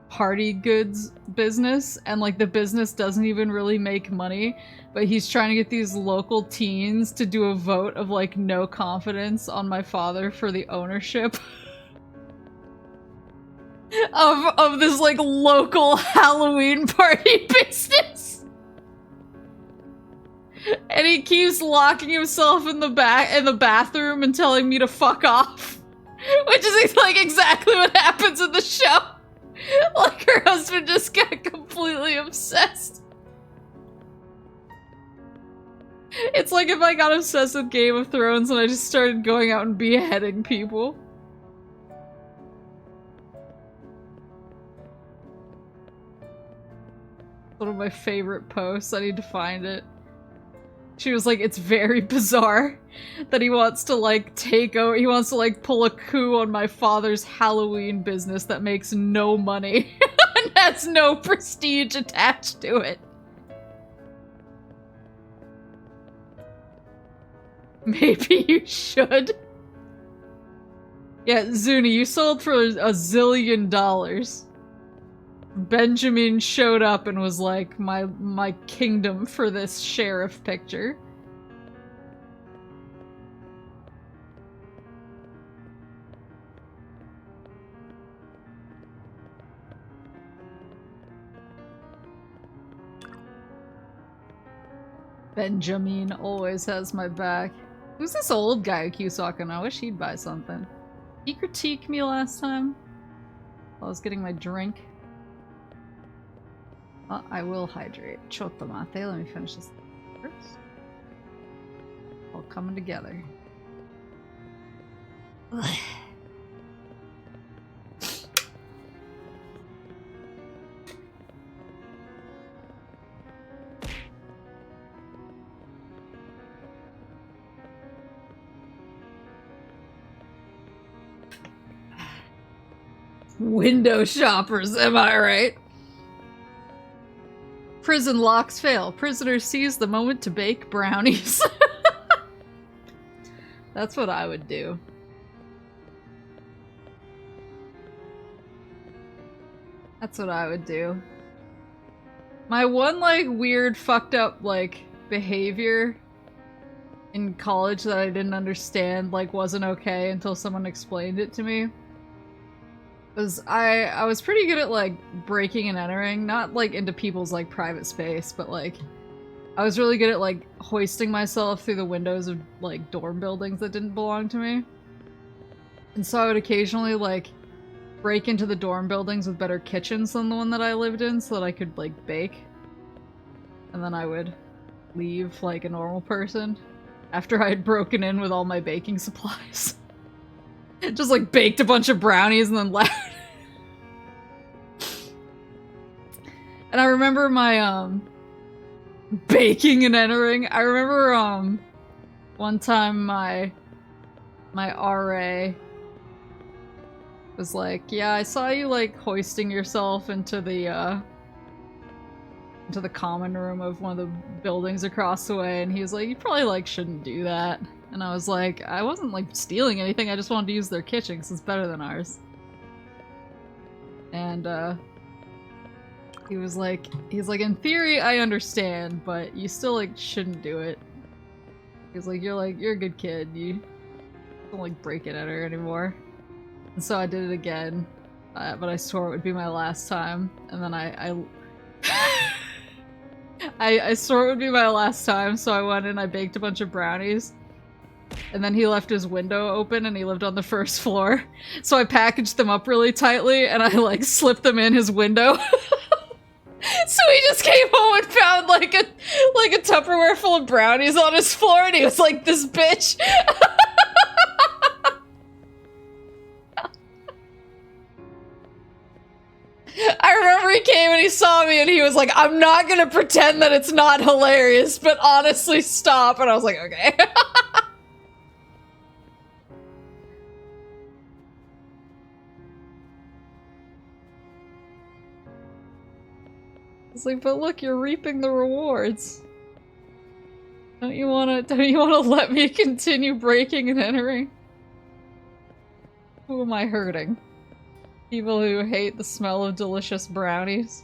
party goods business, and like the business doesn't even really make money, but he's trying to get these local teens to do a vote of like no confidence on my father for the ownership of this like local Halloween party business. And he keeps locking himself in the bathroom and telling me to fuck off, which is like exactly what happens in the show. Like her husband just got completely obsessed. It's like if I got obsessed with Game of Thrones and I just started going out and beheading people. One of my favorite posts. I need to find it. She was like, it's very bizarre that he wants to like take over, he wants to like pull a coup on my father's Halloween business that makes no money and has no prestige attached to it. Maybe you should. Yeah, Zuni, you sold for $1 zillion. Benjamin showed up and was like, my kingdom for this sheriff picture. Benjamin always has my back. Who's this old guy who keeps walking? I wish he'd buy something. He critiqued me last time while I was getting my drink. I will hydrate. Chotto mate. Let me finish this first. All coming together. Ugh. Window shoppers, am I right? Prison locks fail. Prisoners seize the moment to bake brownies. That's what I would do. That's what I would do. My one, like, weird, fucked up, like, behavior in college that I didn't understand, like, wasn't okay until someone explained it to me. Was I was pretty good at, like, breaking and entering, not, like, into people's, like, private space, but, like, I was really good at, like, hoisting myself through the windows of, like, dorm buildings that didn't belong to me. And so I would occasionally, like, break into the dorm buildings with better kitchens than the one that I lived in so that I could, like, bake. And then I would leave like a normal person after I had broken in with all my baking supplies. Just, like, baked a bunch of brownies and then left. And I remember my, baking and entering. I remember, one time my RA was like, yeah, I saw you, like, hoisting yourself into the common room of one of the buildings across the way, and he was like, you probably, like, shouldn't do that. And I was like, I wasn't, like, stealing anything, I just wanted to use their kitchen because it's better than ours. And, he was like, in theory, I understand, but you still, like, shouldn't do it. He was like, you're a good kid, you don't, like, break it at her anymore. And so I did it again, but I swore it would be my last time, and then I swore it would be my last time, so I went and I baked a bunch of brownies. And then he left his window open and he lived on the first floor. So I packaged them up really tightly and I, like, slipped them in his window. So he just came home and found, like a Tupperware full of brownies on his floor, and he was like, this bitch. I remember he came and he saw me and he was like, I'm not gonna pretend that it's not hilarious, but honestly stop. And I was like, okay. It's like, but look, you're reaping the rewards. Don't you wanna let me continue breaking and entering? Who am I hurting? People who hate the smell of delicious brownies.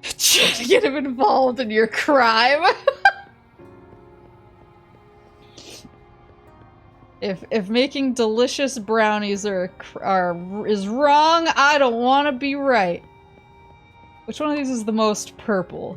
Trying to get him involved in your crime. If making delicious brownies is wrong, I don't want to be right. Which one of these is the most purple?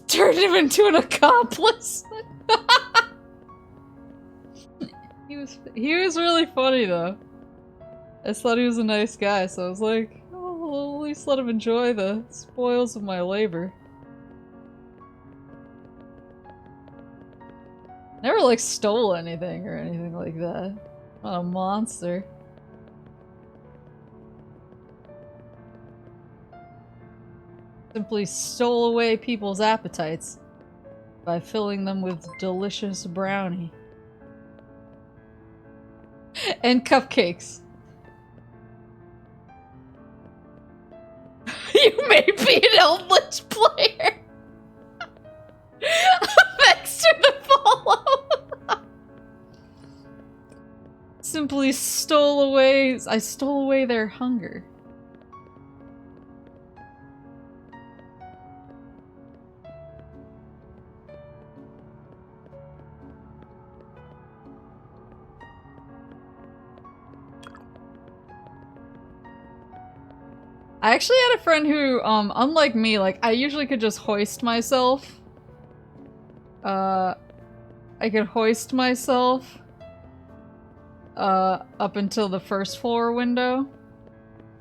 Turned him into an accomplice. He was really funny though. I just thought he was a nice guy, so I was like, oh, I'll at least let him enjoy the spoils of my labor. Never, like, stole anything or anything like that. Not a monster. Simply stole away people's appetites by filling them with delicious brownie. And cupcakes. You may be an Eldritch player! Thanks for the follow! Simply stole away- I stole away their hunger. I actually had a friend who, unlike me, like, I usually could just hoist myself. I could hoist myself, up until the first floor window.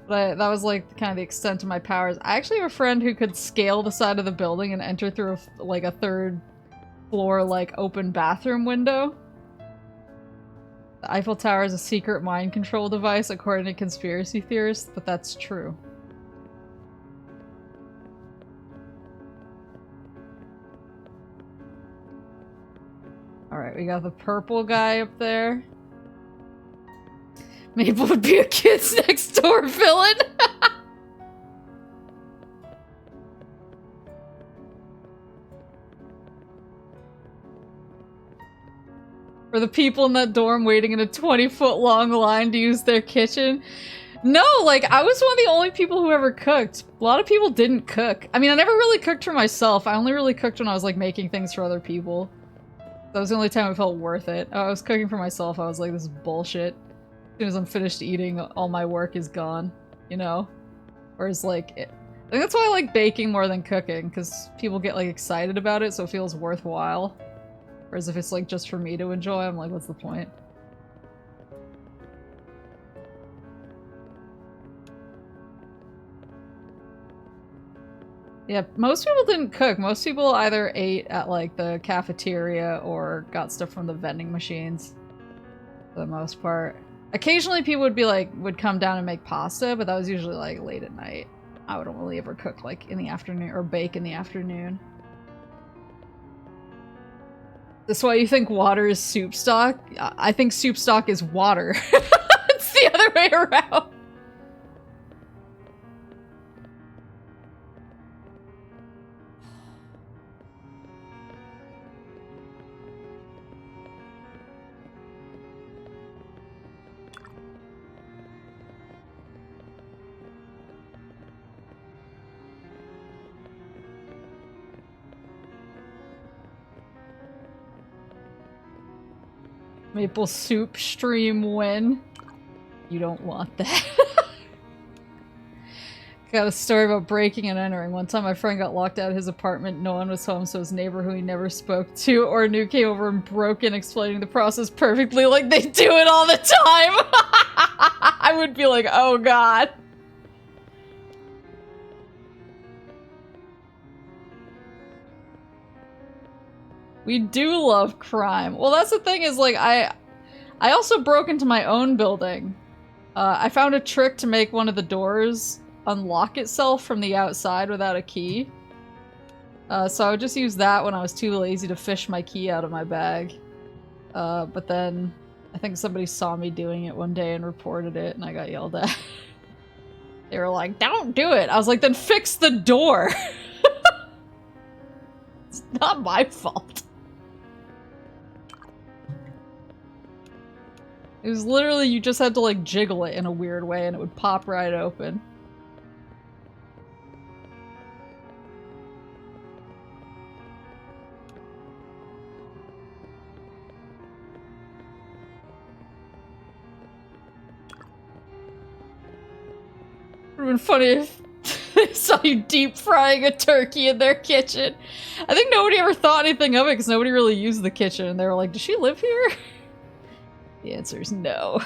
But that was, like, kind of the extent of my powers. I actually have a friend who could scale the side of the building and enter through, like, a third floor, like, open bathroom window. The Eiffel Tower is a secret mind control device, according to conspiracy theorists, but that's true. Alright, we got the purple guy up there. Maple would be a Kids Next Door villain! For the people in that dorm waiting in a 20-foot long line to use their kitchen. No, like, I was one of the only people who ever cooked. A lot of people didn't cook. I mean, I never really cooked for myself. I only really cooked when I was, like, making things for other people. That was the only time it felt worth it. I was cooking for myself, I was like, this is bullshit. As soon as I'm finished eating, all my work is gone, you know? Whereas, like, I think that's why I like baking more than cooking, because people get, like, excited about it, so it feels worthwhile. Whereas if it's, like, just for me to enjoy, I'm like, what's the point? Yeah, most people didn't cook. Most people either ate at, like, the cafeteria or got stuff from the vending machines. For the most part. Occasionally people would be like, would come down and make pasta, but that was usually, like, late at night. I wouldn't really ever cook, like, in the afternoon, or bake in the afternoon. That's why you think water is soup stock? I think soup stock is water. It's the other way around. Maple soup stream win. You don't want that. Got a story about breaking and entering. One time my friend got locked out of his apartment, no one was home, so his neighbor, who he never spoke to or knew, came over and broke in, explaining the process perfectly like they do it all the time! I would be like, oh god. We do love crime. Well, that's the thing is, like, I also broke into my own building. I found a trick to make one of the doors unlock itself from the outside without a key. So I would just use that when I was too lazy to fish my key out of my bag. But then I think somebody saw me doing it one day and reported it, and I got yelled at. They were like, don't do it! I was like, then fix the door! It's not my fault. It was literally, you just had to, like, jiggle it in a weird way and it would pop right open. It would've been funny if they saw you deep frying a turkey in their kitchen. I think nobody ever thought anything of it because nobody really used the kitchen, and they were like, does she live here? The answer is no.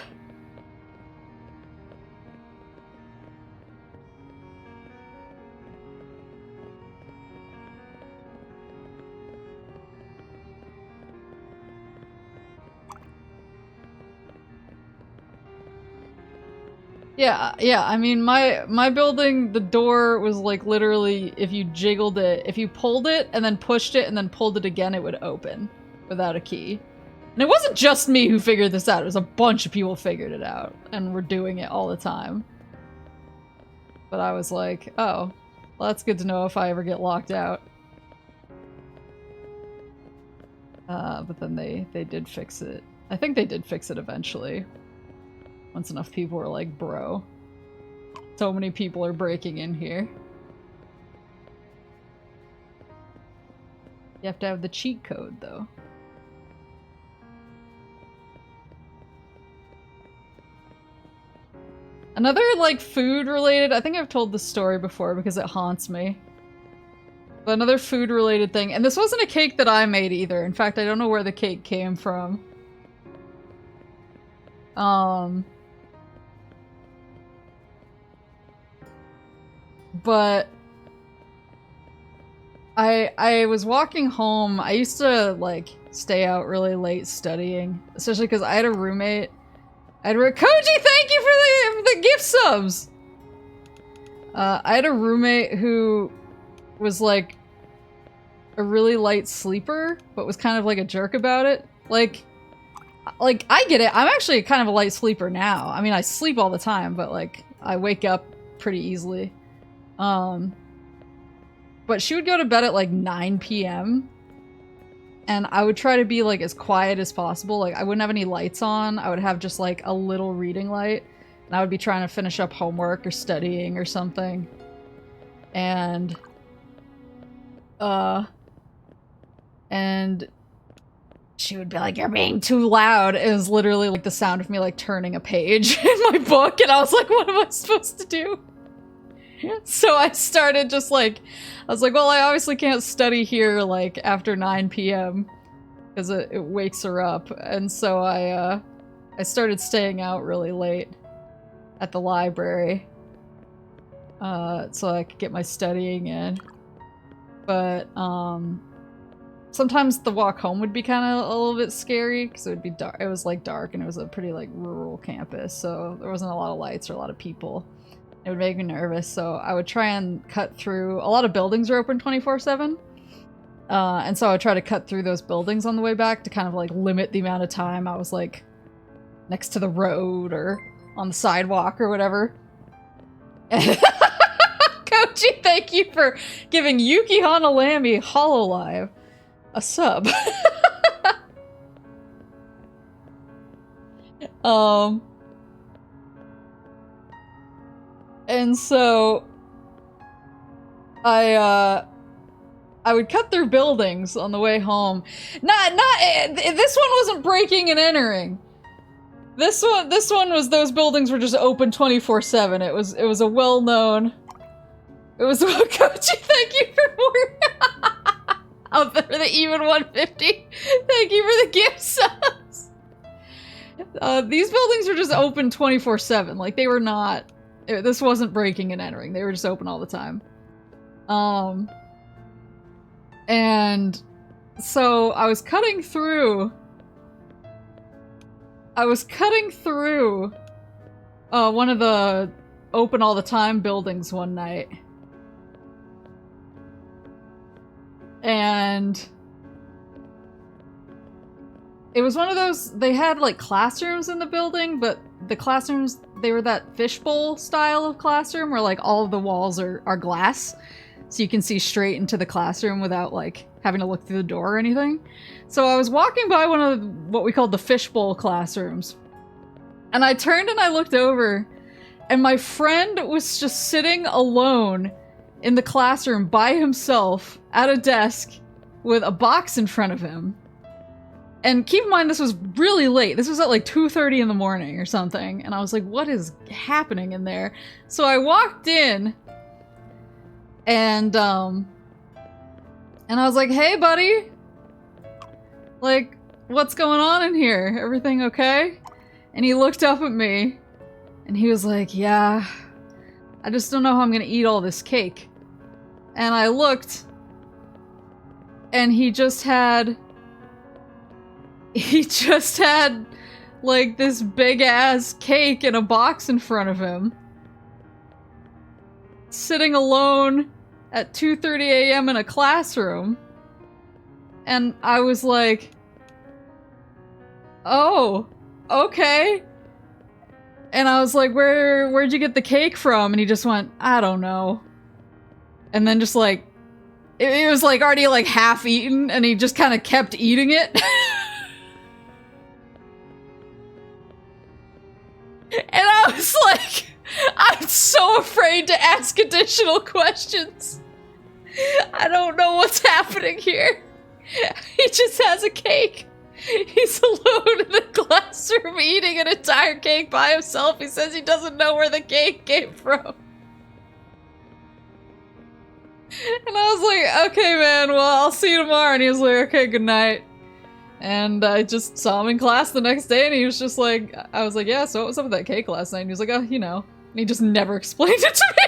Yeah, I mean, my building, the door was like literally, if you jiggled it, if you pulled it and then pushed it and then pulled it again, it would open without a key. And it wasn't just me who figured this out, it was a bunch of people figured it out and were doing it all the time. But I was like, oh, well, that's good to know if I ever get locked out. But then they did fix it. I think they did fix it eventually. Once enough people were like, bro, so many people are breaking in here. You have to have the cheat code, though. Another, like, food-related... I think I've told this story before because it haunts me. But another food-related thing, and this wasn't a cake that I made either. In fact, I don't know where the cake came from. But I was walking home. I used to, like, stay out really late studying. Especially because I had a roommate. Koji, thank you for the gift subs! I had a roommate who was, like, a really light sleeper, but was kind of, like, a jerk about it. Like, I get it. I'm actually kind of a light sleeper now. I mean, I sleep all the time, but, like, I wake up pretty easily. But she would go to bed at, like, 9 p.m. And I would try to be, like, as quiet as possible. Like, I wouldn't have any lights on. I would have just, like, a little reading light. And I would be trying to finish up homework or studying or something. And she would be like, "You're being too loud." It was literally, like, the sound of me, like, turning a page in my book. And I was like, what am I supposed to do? So I started just, like, I was like, well, I obviously can't study here, like, after 9 p.m. because it wakes her up. And so I started staying out really late at the library so I could get my studying in. But sometimes the walk home would be kind of a little bit scary because it would be dark. It was, like, dark, and it was a pretty, like, rural campus, so there wasn't a lot of lights or a lot of people. It would make me nervous, so I would try and cut through. A lot of buildings are open 24/7, and so I would try to cut through those buildings on the way back to kind of, like, limit the amount of time I was, like, next to the road or on the sidewalk or whatever. Koji, thank you for giving Yuki Hanalami Hololive a sub. And so I would cut through buildings on the way home. This one wasn't breaking and entering. This one was, those buildings were just open 24/7. It was a well-known. It was Koji, thank you for more. Out there, the even 150. Thank you for the gift subs. These buildings were just open 24/7. Like, they were not. This wasn't breaking and entering. They were just open all the time. And so I was cutting through one of the open all the time buildings one night. And it was one of those, they had, like, classrooms in the building, but the classrooms, they were that fishbowl style of classroom where, like, all of the walls are glass, so you can see straight into the classroom without, like, having to look through the door or anything. So I was walking by one of what we called the fishbowl classrooms, and I turned and I looked over, and my friend was just sitting alone in the classroom by himself at a desk with a box in front of him. And keep in mind, this was really late. This was at like 2:30 in the morning or something. And I was like, what is happening in there? So I walked in and I was like, hey buddy, like, what's going on in here? Everything okay? And he looked up at me and he was like, yeah, I just don't know how I'm gonna eat all this cake. And I looked and he just had like this big ass cake in a box in front of him. Sitting alone at 2:30 a.m. in a classroom. And I was like, oh, okay. And I was like, where'd you get the cake from? And he just went, I don't know. And then just like, it was like already like half eaten and he just kind of kept eating it. And I was like, I'm so afraid to ask additional questions. I don't know what's happening here. He just has a cake. He's alone in the classroom eating an entire cake by himself. He says he doesn't know where the cake came from. And I was like, okay, man, well, I'll see you tomorrow. And he was like, okay, good night. And I just saw him in class the next day, and he was just like, I was like, yeah, so what was up with that cake last night? And he was like, oh, you know. And he just never explained it to me.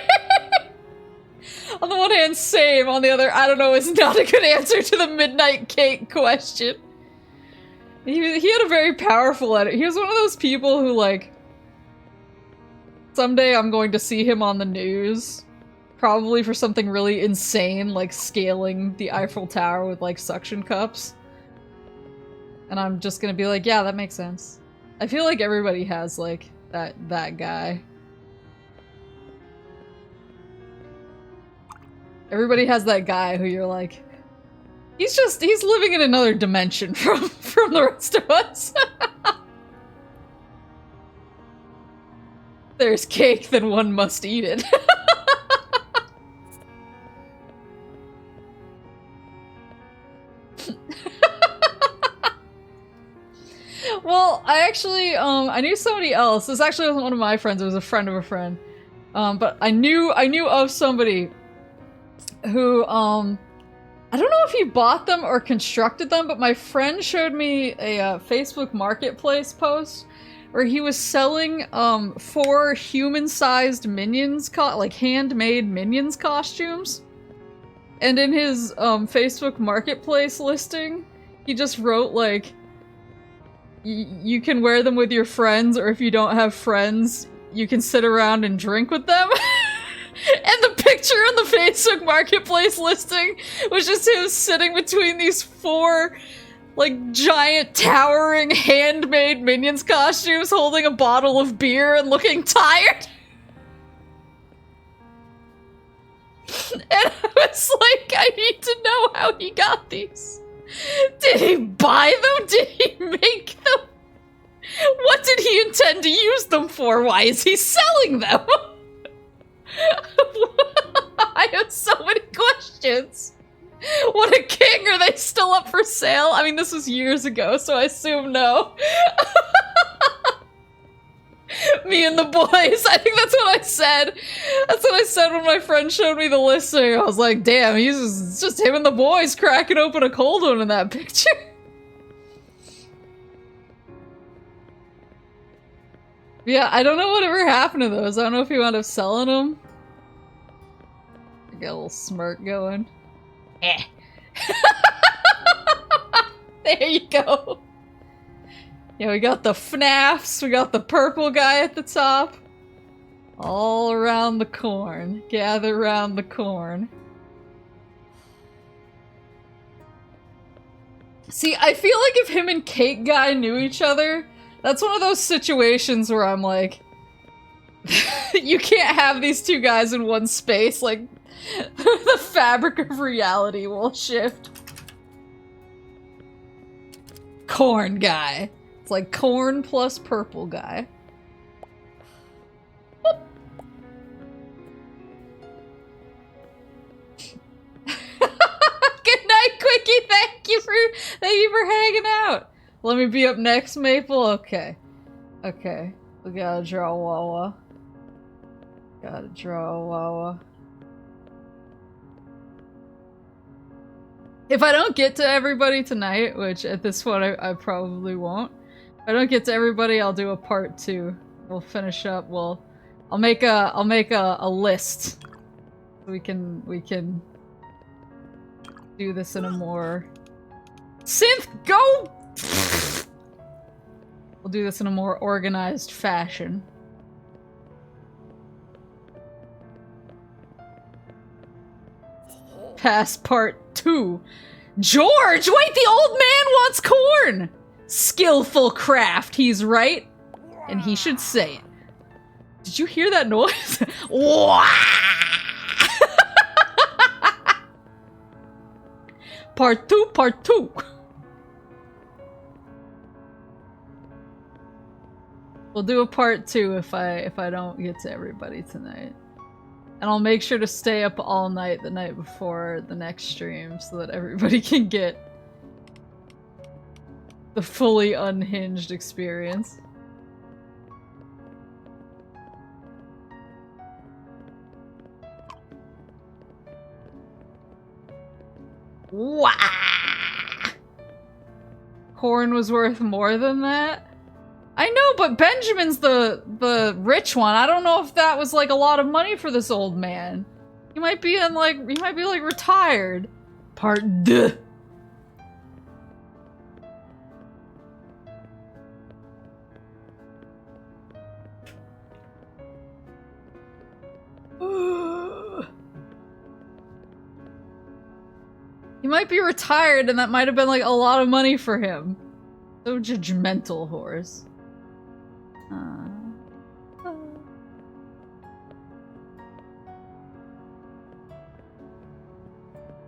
On the one hand, same. On the other, I don't know, is not a good answer to the midnight cake question. He had a very powerful edit. He was one of those people who, like, someday I'm going to see him on the news. Probably for something really insane, like scaling the Eiffel Tower with, like, suction cups. And I'm just gonna be like, yeah, that makes sense. I feel like everybody has, like, that guy. Everybody has that guy who you're like, he's living in another dimension from the rest of us. There's cake, then one must eat it. Well, I actually, I knew somebody else. This actually wasn't one of my friends, it was a friend of a friend. But I knew of somebody who, I don't know if he bought them or constructed them, but my friend showed me a Facebook Marketplace post where he was selling 4 human-sized Minions, like handmade Minions costumes. And in his Facebook Marketplace listing, he just wrote like, you can wear them with your friends, or if you don't have friends, you can sit around and drink with them. And the picture on the Facebook Marketplace listing was just him sitting between these 4, like, giant, towering, handmade Minions costumes, holding a bottle of beer and looking tired. And I was like, I need to know how he got these. Did he buy them? Did he make them? What did he intend to use them for? Why is he selling them? I have so many questions. What a king! Are they still up for sale? I mean, this was years ago, so I assume no. Me and the boys. I think that's what I said. That's what I said when my friend showed me the listing. I was like, damn, it's just him and the boys cracking open a cold one in that picture. Yeah, I don't know whatever happened to those. I don't know if he wound up selling them. Got a little smirk going. Eh. There you go. Yeah, we got the FNAFs, we got the purple guy at the top. All around the corn. Gather around the corn. See, I feel like if him and Cake Guy knew each other, that's one of those situations where I'm like, you can't have these two guys in one space, like, the fabric of reality will shift. Corn guy. It's like corn plus purple guy. Good night, Quickie. Thank you for hanging out. Let me be up next, Maple. Okay. Okay. We gotta draw a Wawa. Gotta draw a Wawa. If I don't get to everybody tonight, which at this point I probably won't. If I don't get to everybody, I'll do a part 2. We'll finish up. I'll make a list. We can do this in a more synth go. We'll do this in a more organized fashion. Passpartout. George! Wait, the old man wants corn! Skillful craft, he's right. And he should say it. Did you hear that noise? Partout, partout. We'll do a part 2 if I don't get to everybody tonight. And I'll make sure to stay up all night the night before the next stream so that everybody can get the fully unhinged experience. Wow! Corn was worth more than that? I know, but Benjamin's the rich one. I don't know if that was like a lot of money for this old man. He might be in like, he might be like retired. Part 2. He might be retired and that might have been like a lot of money for him. So judgmental, horse.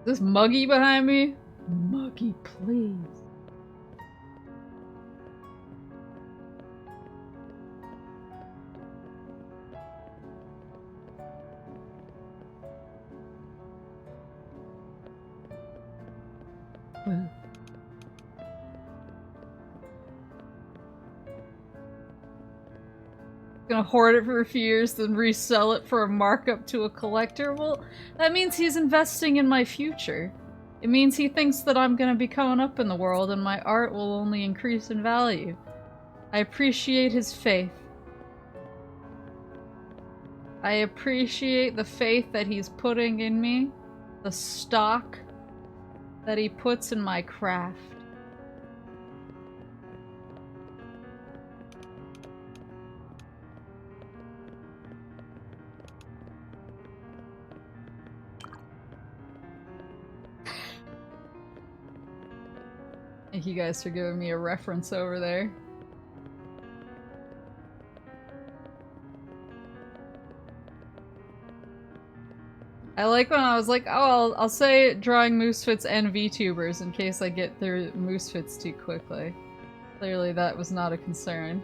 Is this Muggy behind me? Muggy, please. Gonna hoard it for a few years, then resell it for a markup to a collector? Well, that means he's investing in my future. It means he thinks that I'm gonna be coming up in the world and my art will only increase in value. I appreciate his faith. I appreciate the faith that he's putting in me, the stock that he puts in my craft. Thank you guys for giving me a reference over there. I like when I was like, oh, I'll say drawing Moosefits and VTubers in case I get through Moosefits too quickly. Clearly that was not a concern.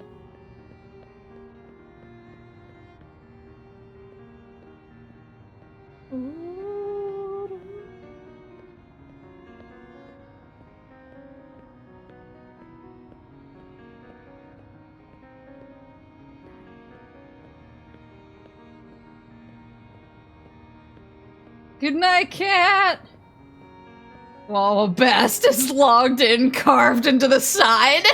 Good night, cat! Well, Bast is logged in, carved into the side.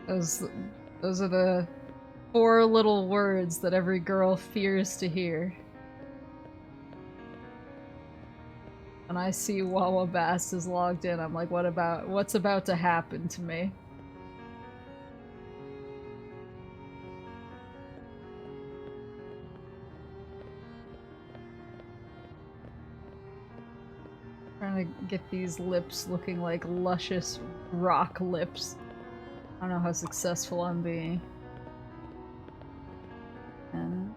Those are the 4 little words that every girl fears to hear. When I see Wawa Bast is logged in, I'm like, what's about to happen to me? Trying to get these lips looking like luscious rock lips. I don't know how successful I'm being. And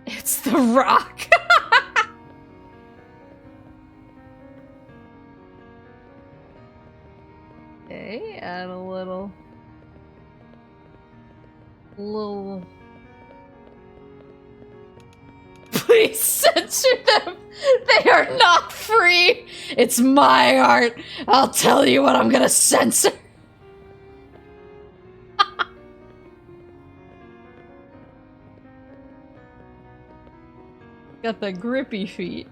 it's the rock! Okay, add a little... Please censor them. They are not free. It's my art. I'll tell you what I'm gonna censor. Got the grippy feet.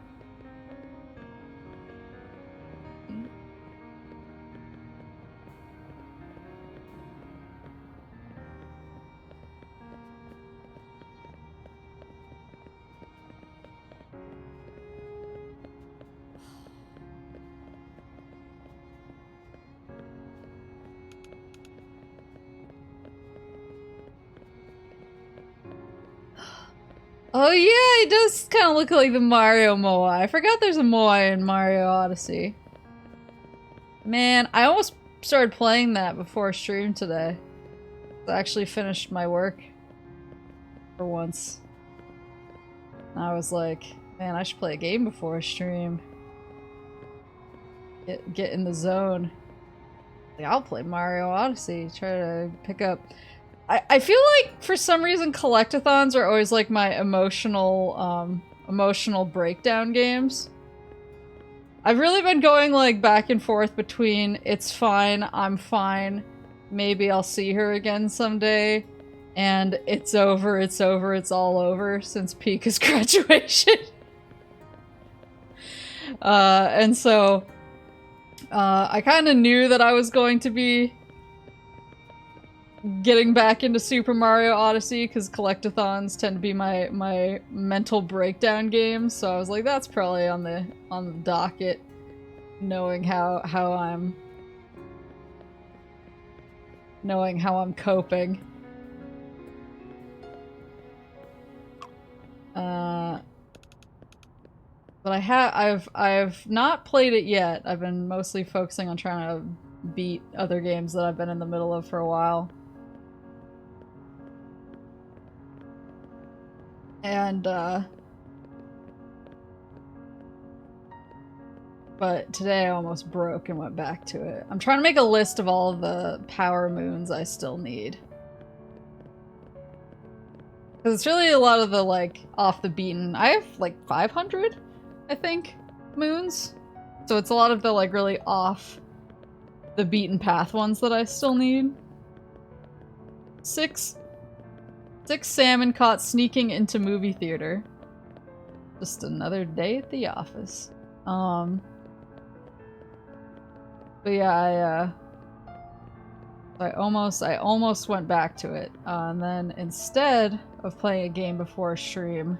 Oh yeah, he does kind of look like the Mario Moai. I forgot there's a Moai in Mario Odyssey. Man, I almost started playing that before stream today. I actually finished my work for once. And I was like, man, I should play a game before I stream. Get in the zone. Like, I'll play Mario Odyssey, try to pick up... I feel like, for some reason, collectathons are always like my emotional breakdown games. I've really been going like back and forth between it's fine, I'm fine, maybe I'll see her again someday, and it's over, it's all over since Pika's graduation. And so, I kind of knew that I was going to be getting back into Super Mario Odyssey because collectathons tend to be my mental breakdown games, so I was like, that's probably on the docket, knowing how I'm coping. But I've not played it yet. I've been mostly focusing on trying to beat other games that I've been in the middle of for a while. And, but today I almost broke and went back to it. I'm trying to make a list of all of the power moons I still need. Because it's really a lot of the, like, off the beaten... I have, like, 500, I think, moons. So it's a lot of the, like, really off the beaten path ones that I still need. 6 salmon caught sneaking into movie theater. Just another day at the office. But yeah, I almost went back to it. And then instead of playing a game before a stream,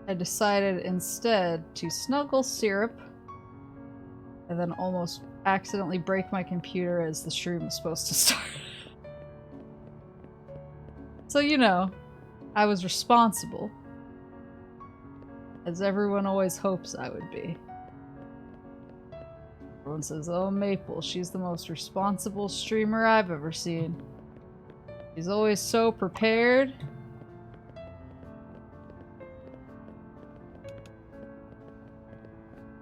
I decided instead to snuggle syrup and then almost accidentally break my computer as the stream was supposed to start. So, you know, I was responsible. As everyone always hopes I would be. Everyone says, oh, Maple, she's the most responsible streamer I've ever seen. She's always so prepared.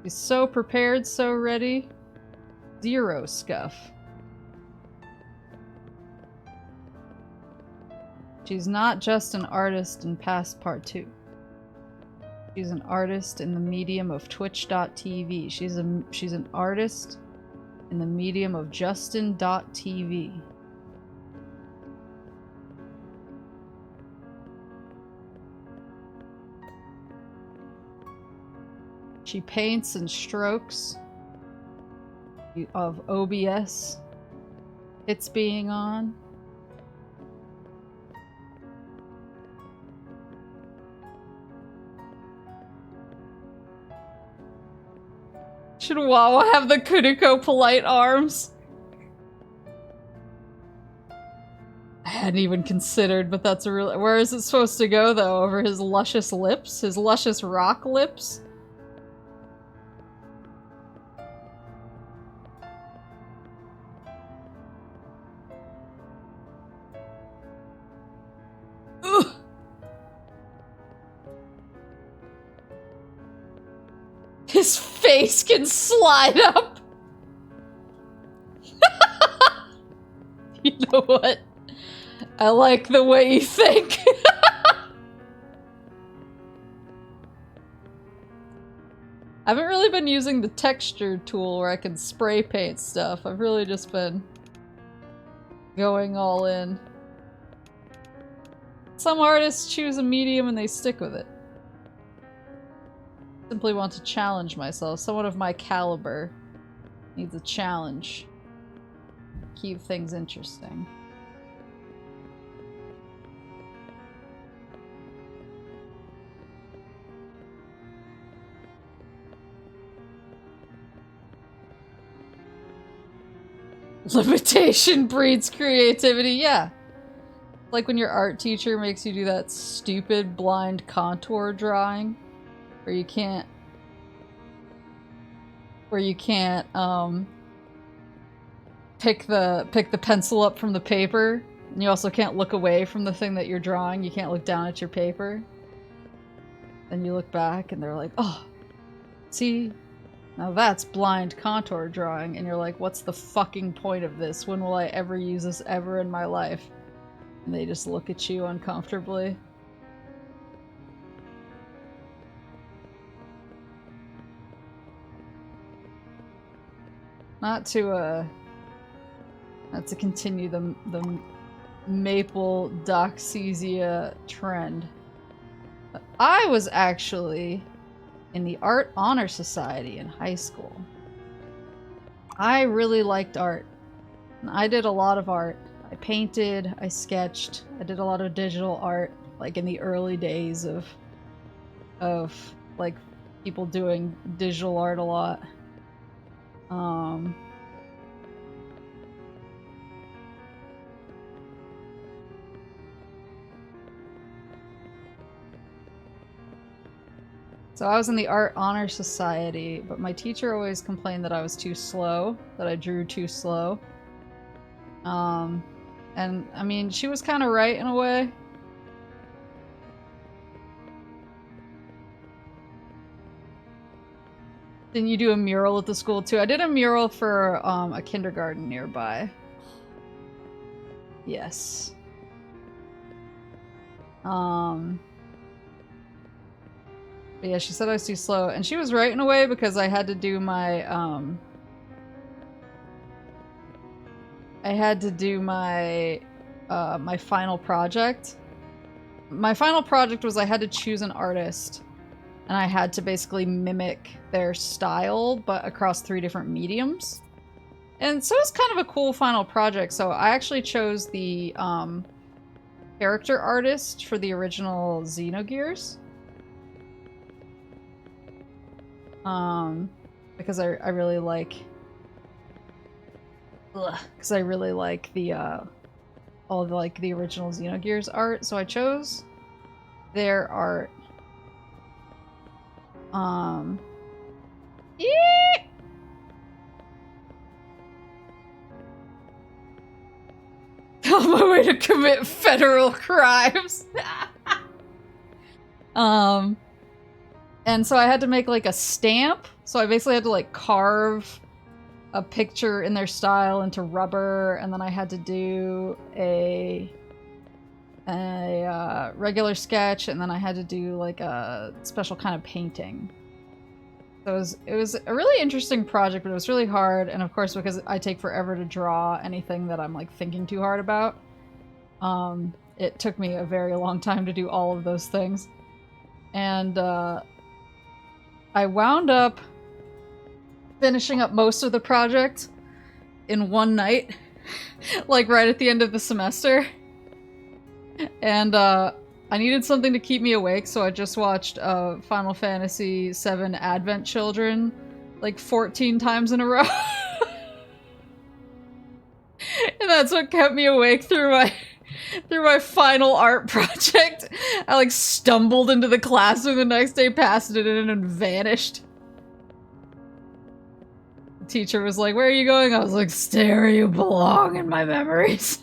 She's so prepared, so ready. Zero scuff. She's not just an artist in Passpartout. She's an artist in the medium of Twitch.tv. She's an artist in the medium of Justin.tv. She paints and strokes of OBS. It's being on. Should Wawa have the Kuriko polite arms? I hadn't even considered, but that's a real- Where is it supposed to go, though? Over his luscious lips? His luscious rock lips? Ugh. His face can slide up. know what? I like the way you think. I haven't really been using the texture tool where I can spray paint stuff. I've really just been going all in. Some artists choose a medium and they stick with it. Simply want to challenge myself. Someone of my caliber needs a challenge. Keep things interesting. Limitation breeds creativity, yeah. Like when your art teacher makes you do that stupid blind contour drawing where you can't pick the pencil up from the paper, and you also can't look away from the thing that you're drawing. You can't look down at your paper. Then you look back and they're like, "Oh, see? Now that's blind contour drawing." And you're like, "What's the fucking point of this? When will I ever use this ever in my life?" And they just look at you uncomfortably. Not to continue the Maple Doxesia trend. But I was actually in the Art Honor Society in high school. I really liked art. And I did a lot of art. I painted, I sketched, I did a lot of digital art, like in the early days of like people doing digital art a lot. So I was in the Art Honor Society, but my teacher always complained that I was too slow, that I drew too slow. And I mean, she was kind of right in a way. Didn't you do a mural at the school too? I did a mural for a kindergarten nearby. Yes. But yeah, she said I was too slow, and she was right in a way because I had to do my my final project. My final project was I had to choose an artist, and I had to basically mimic their style, but across 3 different mediums. And so it's kind of a cool final project. So I actually chose the character artist for the original Xenogears. Because I really like... Because I really like the, all of like the original Xenogears art, so I chose their art. Yeah! On my way to commit federal crimes. And so I had to make like a stamp. So I basically had to like carve a picture in their style into rubber, and then I had to do a regular sketch, and then I had to do like a special kind of painting. So it was a really interesting project, but it was really hard, and of course because I take forever to draw anything that I'm like thinking too hard about, it took me a very long time to do all of those things. And I wound up finishing up most of the project in one night, like right at the end of the semester. And I needed something to keep me awake, so I just watched Final Fantasy VII Advent Children like 14 times in a row. And that's what kept me awake through my final art project. I like stumbled into the classroom the next day, passed it in, and vanished. The teacher was like, "Where are you going?" I was like, "Stay where you belong in my memories."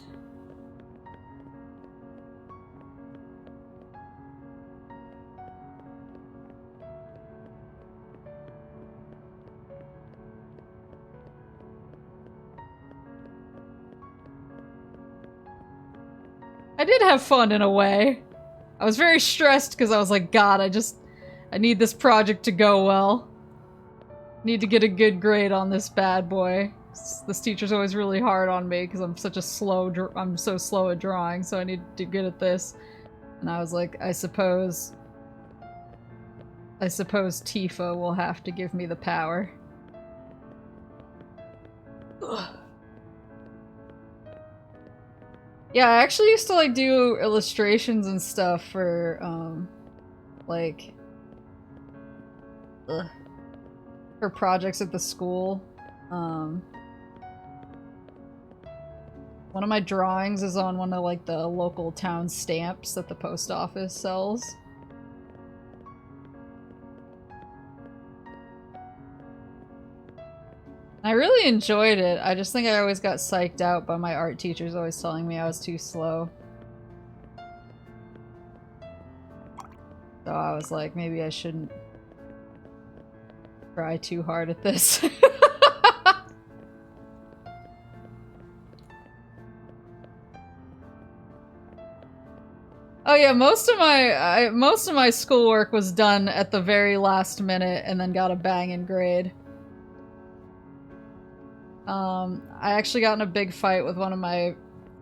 I did have fun in a way. I was very stressed because I was like, God, I need this project to go well. Need to get a good grade on this bad boy. This teacher's always really hard on me because I'm so slow at drawing, so I need to do good at this. And I was like, I suppose Tifa will have to give me the power. Ugh. Yeah, I actually used to like do illustrations and stuff for like for projects at the school. One of my drawings is on one of like the local town stamps that the post office sells. I really enjoyed it. I just think I always got psyched out by my art teachers always telling me I was too slow. So I was like, maybe I shouldn't try too hard at this. Oh yeah, most of my schoolwork was done at the very last minute and then got a banging grade. I actually got in a big fight with one of my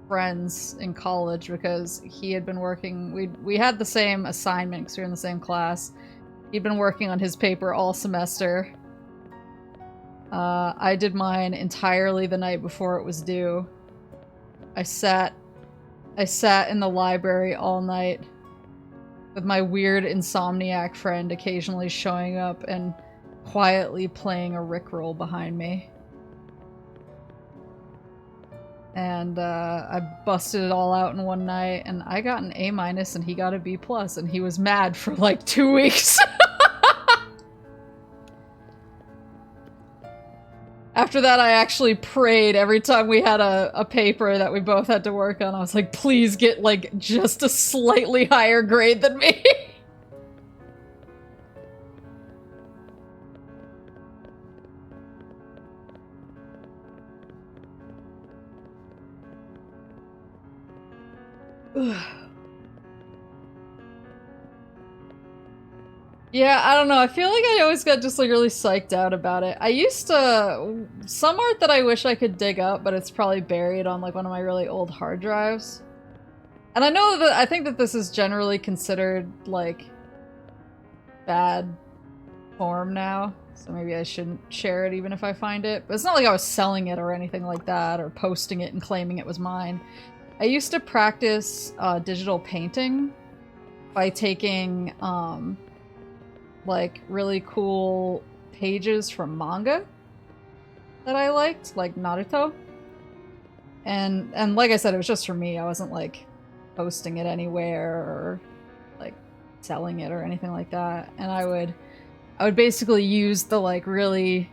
friends in college because he had been working, we had the same assignment because we were in the same class. He'd been working on his paper all semester. I did mine entirely the night before it was due. I sat in the library all night with my weird insomniac friend occasionally showing up and quietly playing a Rickroll behind me. And I busted it all out in one night, and I got an A- and he got a B+, and he was mad for like 2 weeks. After that, I actually prayed every time we had a paper that we both had to work on. I was like, please get like just a slightly higher grade than me. Yeah, I don't know. I feel like I always got just like really psyched out about it. I used to... Some art that I wish I could dig up, but it's probably buried on like one of my really old hard drives. And I know that I think that this is generally considered like bad form now. So maybe I shouldn't share it even if I find it. But it's not like I was selling it or anything like that or posting it and claiming it was mine. I used to practice digital painting by taking like really cool pages from manga that I liked, like Naruto. And like I said, it was just for me. I wasn't like posting it anywhere or like selling it or anything like that. And I would basically use the like really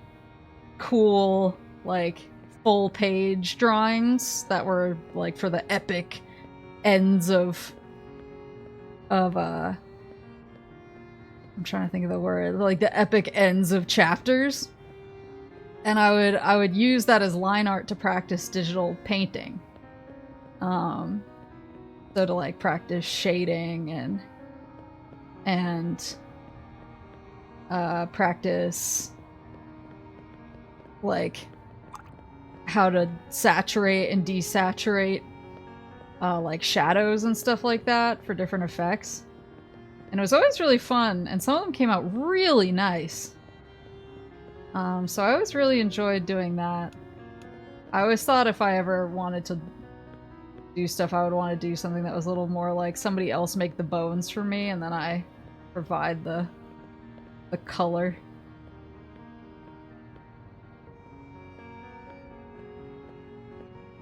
cool like full page drawings that were like for the epic ends of I'm trying to think of the word, like the epic ends of chapters. And I would use that as line art to practice digital painting. So to like practice shading and practice like how to saturate and desaturate like shadows and stuff like that for different effects. And it was always really fun, and some of them came out really nice. So I always really enjoyed doing that. I always thought if I ever wanted to do stuff, I would want to do something that was a little more like somebody else make the bones for me, and then I provide the color.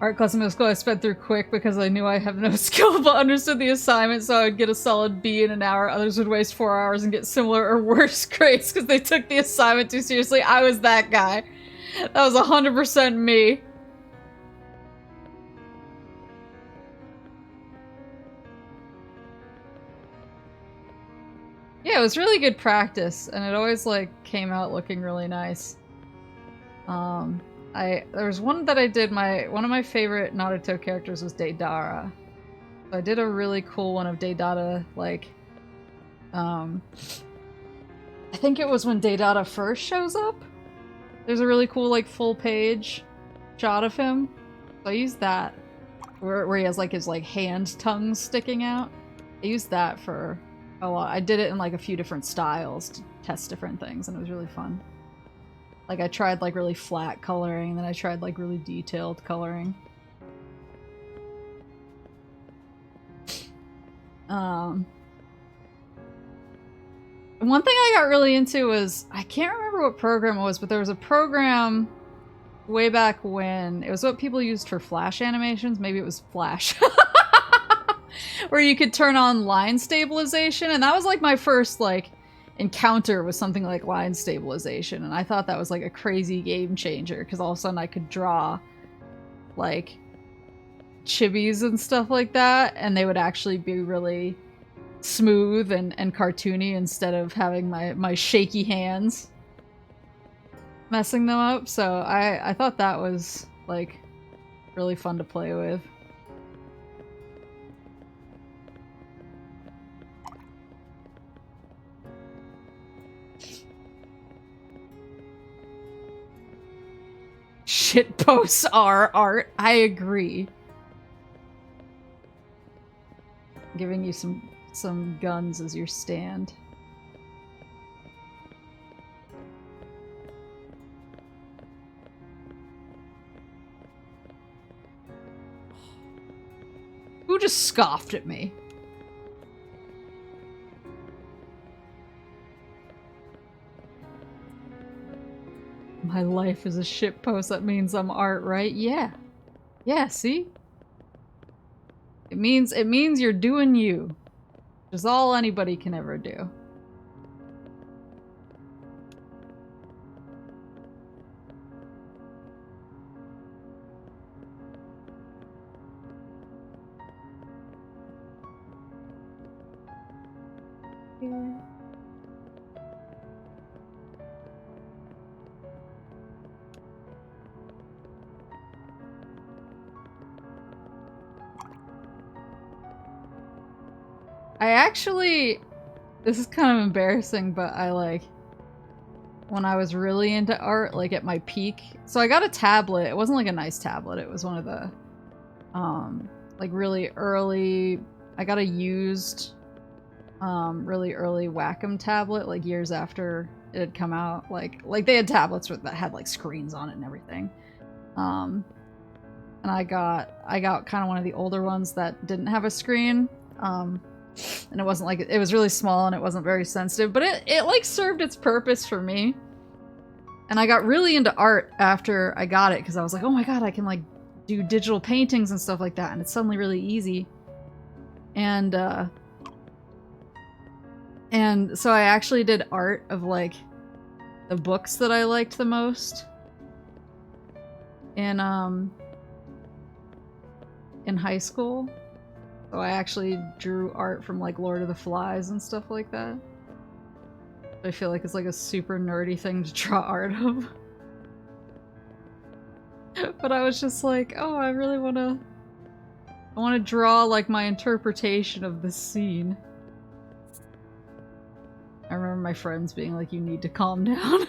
Art class in middle school I sped through quick because I knew I have no skill but understood the assignment, so I would get a solid B in an hour. Others would waste 4 hours and get similar or worse grades because they took the assignment too seriously. I was that guy. That was 100% me. Yeah, it was really good practice, and it always like came out looking really nice. There was one that I did, one of my favorite Naruto characters was Deidara. I did a really cool one of Daydata, like, I think it was when Daydata first shows up. There's a really cool, like, full page shot of him. So I used that, where he has, like, his, like, hand tongue sticking out. I used that for a lot. I did it in, like, a few different styles to test different things, and it was really fun. Like, I tried, like, really flat coloring, and then I tried, like, really detailed coloring. One thing I got really into was, I can't remember what program it was, but there was a program way back when, it was what people used for Flash animations, maybe it was Flash, where you could turn on line stabilization, and that was like my first like encounter with something like line stabilization, and I thought that was like a crazy game changer, because all of a sudden I could draw like chibis and stuff like that, and they would actually be really smooth and cartoony instead of having my shaky hands messing them up. So I thought that was like really fun to play with. Shit posts are art. I agree. Giving you some guns as your stand. Who just scoffed at me? My life is a shitpost. That means I'm art, right? Yeah. Yeah, see? It means you're doing you. Which is all anybody can ever do. Yeah. I actually, this is kind of embarrassing, but I like, when I was really into art, like at my peak, so I got a tablet. It wasn't like a nice tablet. It was one of the, like really early, I got a used, really early Wacom tablet, like years after it had come out. Like they had tablets that had like screens on it and everything. And I got kind of one of the older ones that didn't have a screen. And it wasn't like, it was really small and it wasn't very sensitive, but it like served its purpose for me. And I got really into art after I got it, because I was like, oh my god, I can like do digital paintings and stuff like that, and it's suddenly really easy. And so I actually did art of like the books that I liked the most in high school. So I actually drew art from like Lord of the Flies and stuff like that. I feel like it's like a super nerdy thing to draw art of. But I was just like, oh, I really I wanna draw like my interpretation of this scene. I remember my friends being like, you need to calm down.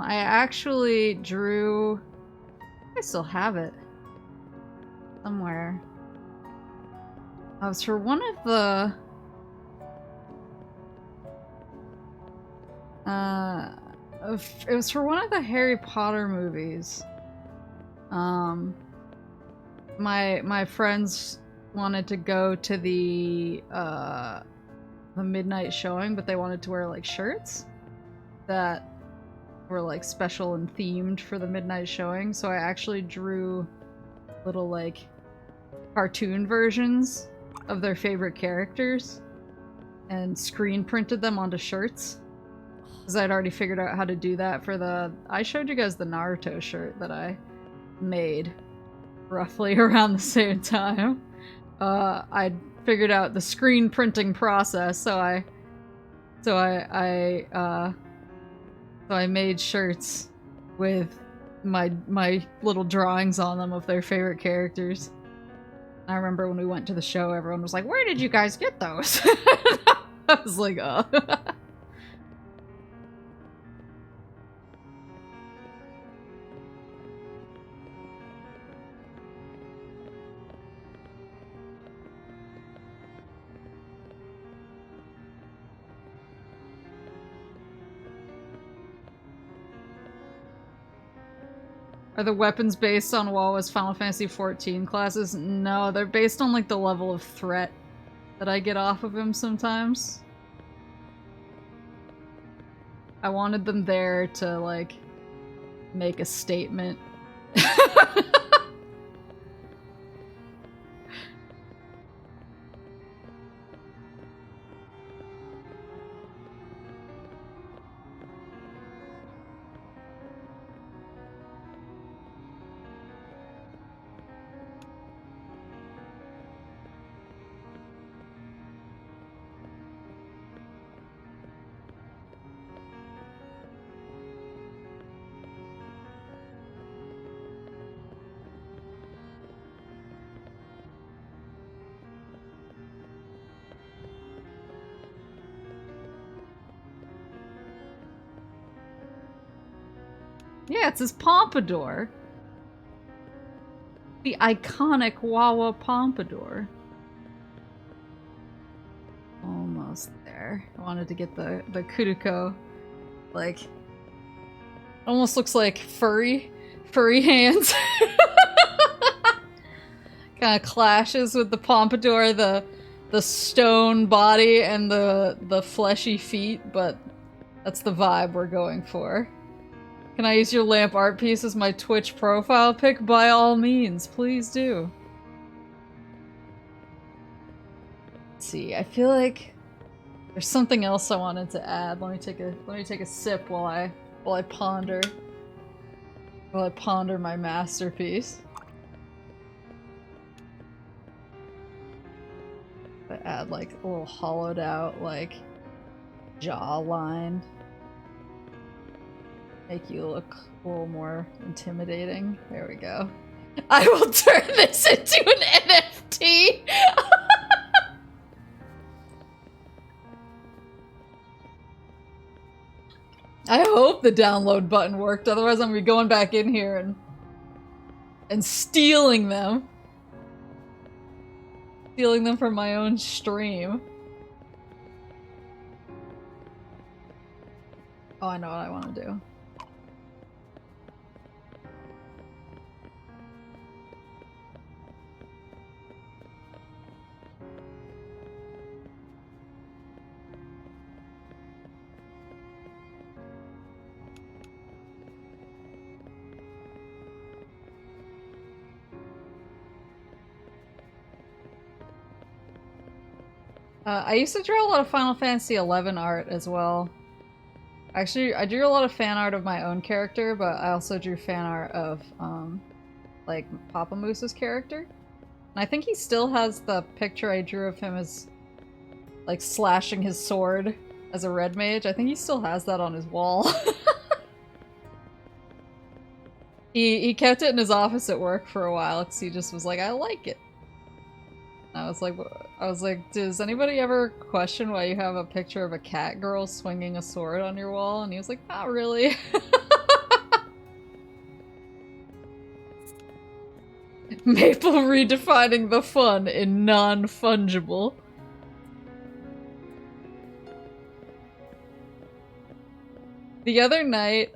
I actually drew, I still have it somewhere. I was for one of the it was for one of the Harry Potter movies. My friends wanted to go to the midnight showing, but they wanted to wear like shirts that were like special and themed for the midnight showing, so I actually drew little like cartoon versions of their favorite characters and screen printed them onto shirts, because I'd already figured out how to do that for the, I showed you guys the Naruto shirt that I made roughly around the same time. I figured out the screen printing process, so I made shirts with my little drawings on them of their favorite characters. I remember when we went to the show, everyone was like, "Where did you guys get those?" I was like, "Oh." Are the weapons based on WoW's Final Fantasy XIV classes? No, they're based on like the level of threat that I get off of him sometimes. I wanted them there to like make a statement. Yeah, it's his pompadour. The iconic Wawa pompadour. Almost there. I wanted to get the Kuriko. Like, almost looks like furry hands. Kind of clashes with the pompadour, the stone body and the fleshy feet, but that's the vibe we're going for. Can I use your lamp art piece as my Twitch profile pic? By all means, please do. Let's see, I feel like there's something else I wanted to add. Let me take a sip while I ponder. While I ponder my masterpiece. I add like a little hollowed out like jawline. Make you look a little more intimidating. There we go. I will turn this into an NFT! I hope the download button worked, otherwise I'm gonna be going back in here and stealing them. Stealing them from my own stream. Oh, I know what I want to do. I used to draw a lot of Final Fantasy XI art as well. Actually, I drew a lot of fan art of my own character, but I also drew fan art of, like, Papa Moose's character. And I think he still has the picture I drew of him as, like, slashing his sword as a red mage. I think he still has that on his wall. He kept it in his office at work for a while, because he just was like, I like it. I was like, does anybody ever question why you have a picture of a cat girl swinging a sword on your wall? And he was like, not really. Maple redefining the fun in non-fungible. The other night,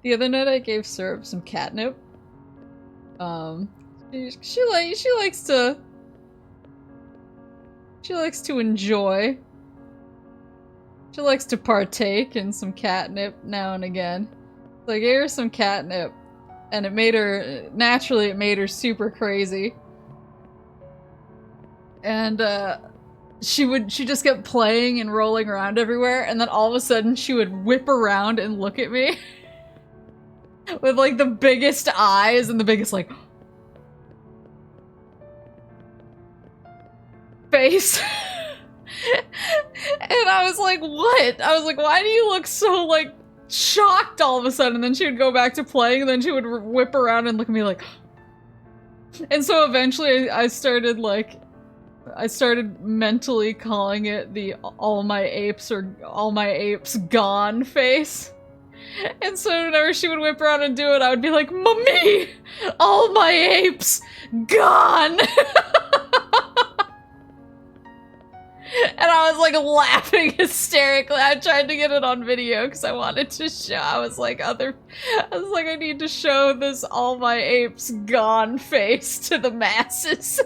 the other night I gave Syrup some catnip. She likes to enjoy. She likes to partake in some catnip now and again. So I gave her some catnip, and it made her super crazy. And she just kept playing and rolling around everywhere, and then all of a sudden she would whip around and look at me with like the biggest eyes and the biggest like face. And I was like, what? I was like, why do you look so like shocked all of a sudden? And then she would go back to playing, and then she would whip around and look at me like. And so eventually I started mentally calling it the all my apes gone face. And so whenever she would whip around and do it, I would be like, Mommy! All my apes gone! And I was like laughing hysterically. I tried to get it on video because I wanted to show. I was like, I need to show this all my apes gone face to the masses.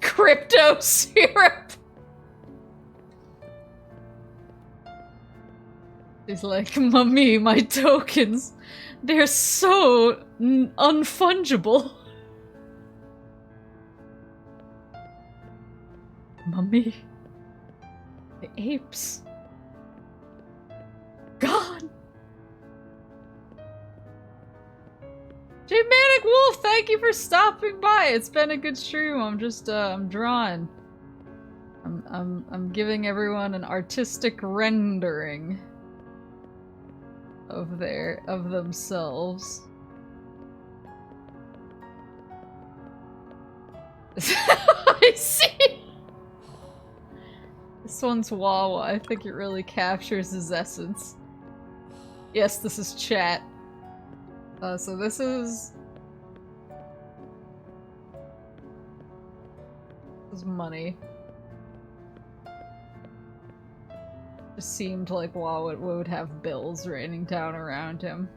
Crypto syrup. He's like, Mommy, my tokens, they're so unfungible. Mommy, the apes, gone. Manic Wolf, thank you for stopping by. It's been a good stream. I'm just, I'm drawing. I'm giving everyone an artistic rendering of themselves. I see. This one's Wawa. I think it really captures his essence. Yes, this is chat. So this is money. Just seemed like Wawa would have bills raining down around him.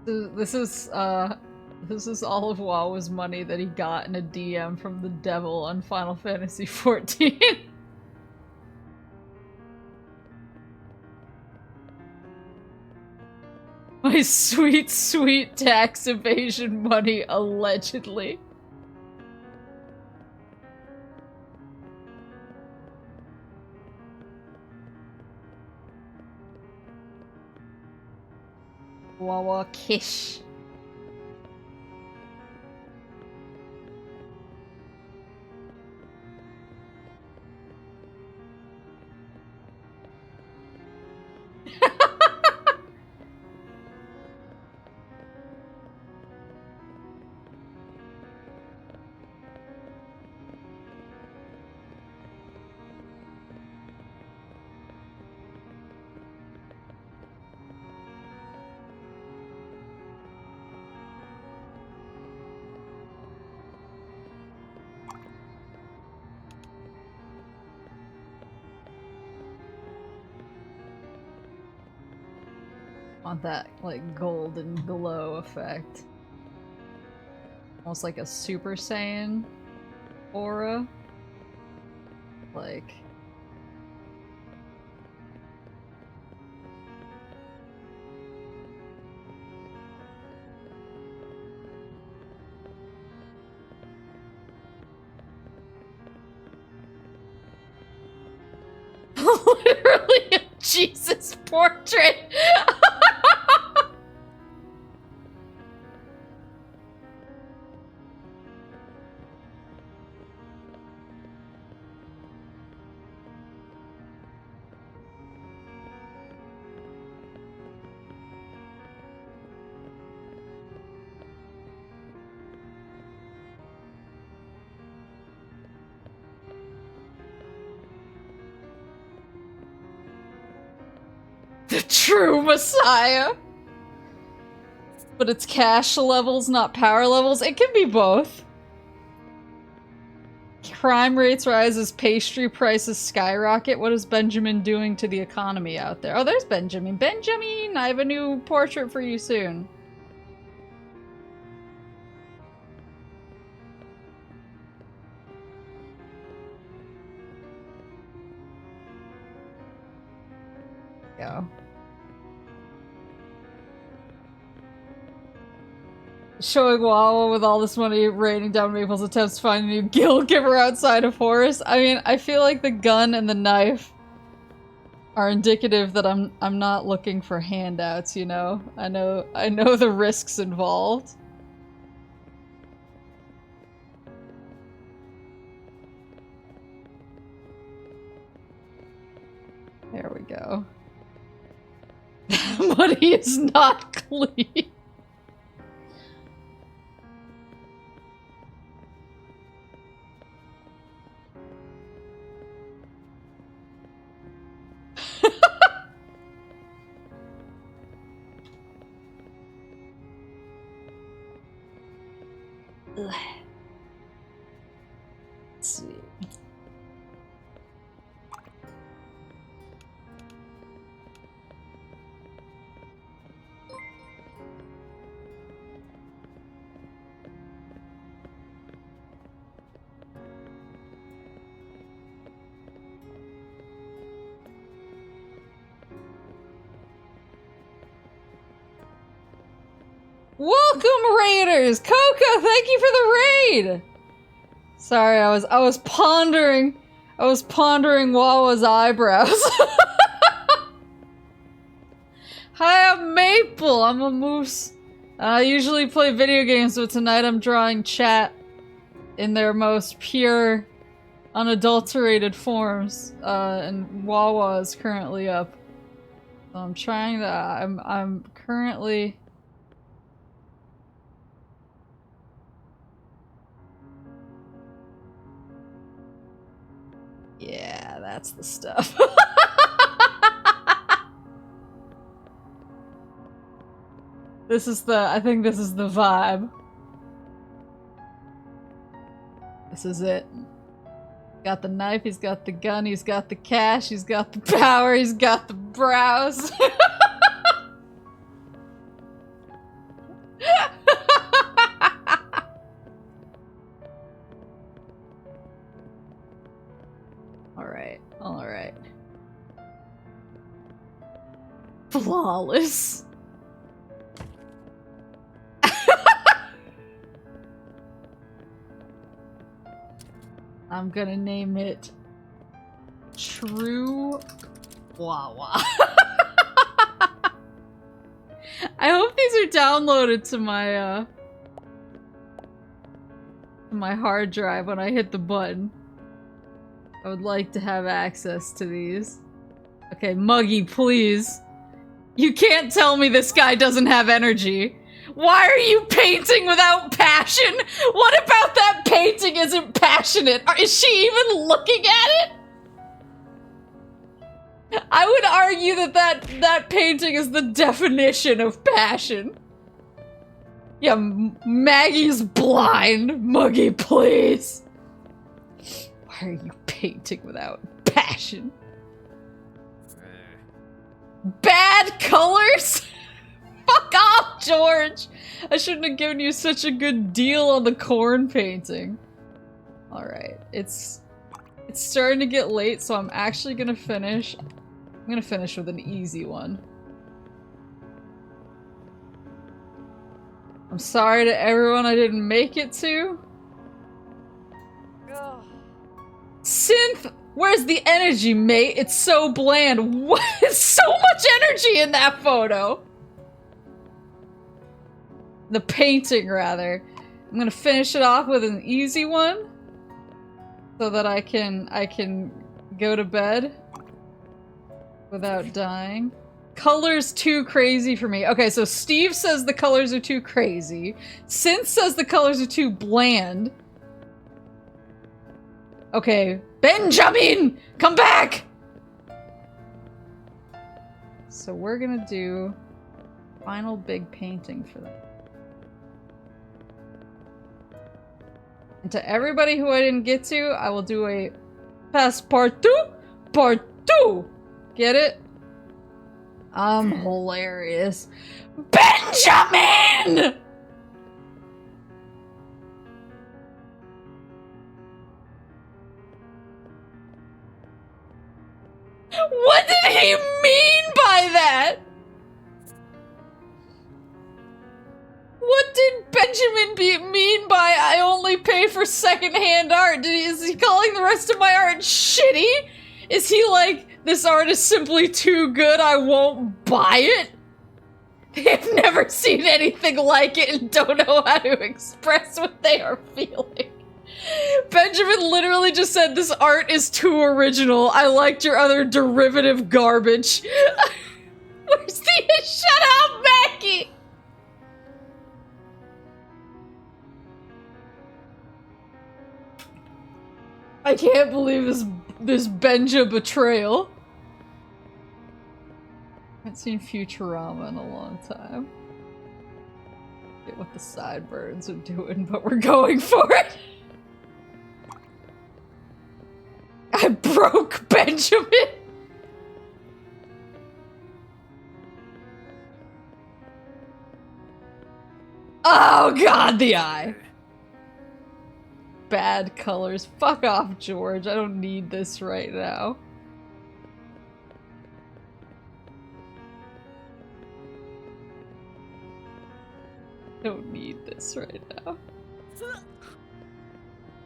This is all of Wawa's money that he got in a DM from the devil on Final Fantasy XIV. My sweet, sweet tax evasion money, allegedly. Wawa Kish. Want that, like, golden glow effect. Almost like a Super Saiyan aura. Like... Literally a Jesus portrait! The true Messiah. But it's cash levels, not power levels. It can be both. crime rates rise as pastry prices skyrocket. What is Benjamin doing to the economy out there? Oh, there's Benjamin. Benjamin, I have a new portrait for you soon. Go. Showing Wawa with all this money raining down Maple's attempts to find a new guild giver outside of Forest. I mean, I feel like the gun and the knife are indicative that I'm not looking for handouts, you know? I know the risks involved. There we go. Money is not clean. Let's see. Welcome, raiders! Coco, thank you for the raid! Sorry, I was pondering Wawa's eyebrows. Hi, I'm Maple. I'm a moose. I usually play video games, but tonight I'm drawing chat in their most pure, unadulterated forms. And Wawa is currently up. So I'm trying to. I'm currently. Yeah, that's the stuff. I think this is the vibe. This is it. Got the knife, he's got the gun, he's got the cash, he's got the power, he's got the brows. Alright. Flawless. I'm gonna name it True Wawa. I hope these are downloaded to my hard drive when I hit the button. I would like to have access to these. Okay, Muggy, please. You can't tell me this guy doesn't have energy. Why are you painting without passion? What about that painting isn't passionate? Is she even looking at it? I would argue that painting is the definition of passion. Yeah, Maggie's blind. Muggy, please. Why are you painting without passion? Bad colors? Fuck off, George! I shouldn't have given you such a good deal on the corn painting. Alright, it's starting to get late, so I'm actually gonna finish. I'm gonna finish with an easy one. I'm sorry to everyone I didn't make it to. Synth! Where's the energy, mate? It's so bland. What? So much energy in that photo! The painting, rather. I'm gonna finish it off with an easy one. So that I can go to bed. Without dying. Colors too crazy for me. Okay, so Steve says the colors are too crazy. Synth says the colors are too bland. Okay, Benjamin! Come back! So we're gonna do final big painting for them. And to everybody who I didn't get to, I will do a Passpartout Part 2! Get it? I'm hilarious. Benjamin! What did he mean by that? What did Benjamin mean by I only pay for secondhand art? Is he calling the rest of my art shitty? Is he like, this art is simply too good, I won't buy it? They've never seen anything like it and don't know how to express what they are feeling. Benjamin literally just said, this art is too original. I liked your other derivative garbage. Where's the- Shut up, Mackie! I can't believe this Benja betrayal. I haven't seen Futurama in a long time. Get what the sideburns are doing, but we're going for it. I broke Benjamin. Oh god, the eye. Bad colors. Fuck off, George. I don't need this right now. Don't need this right now.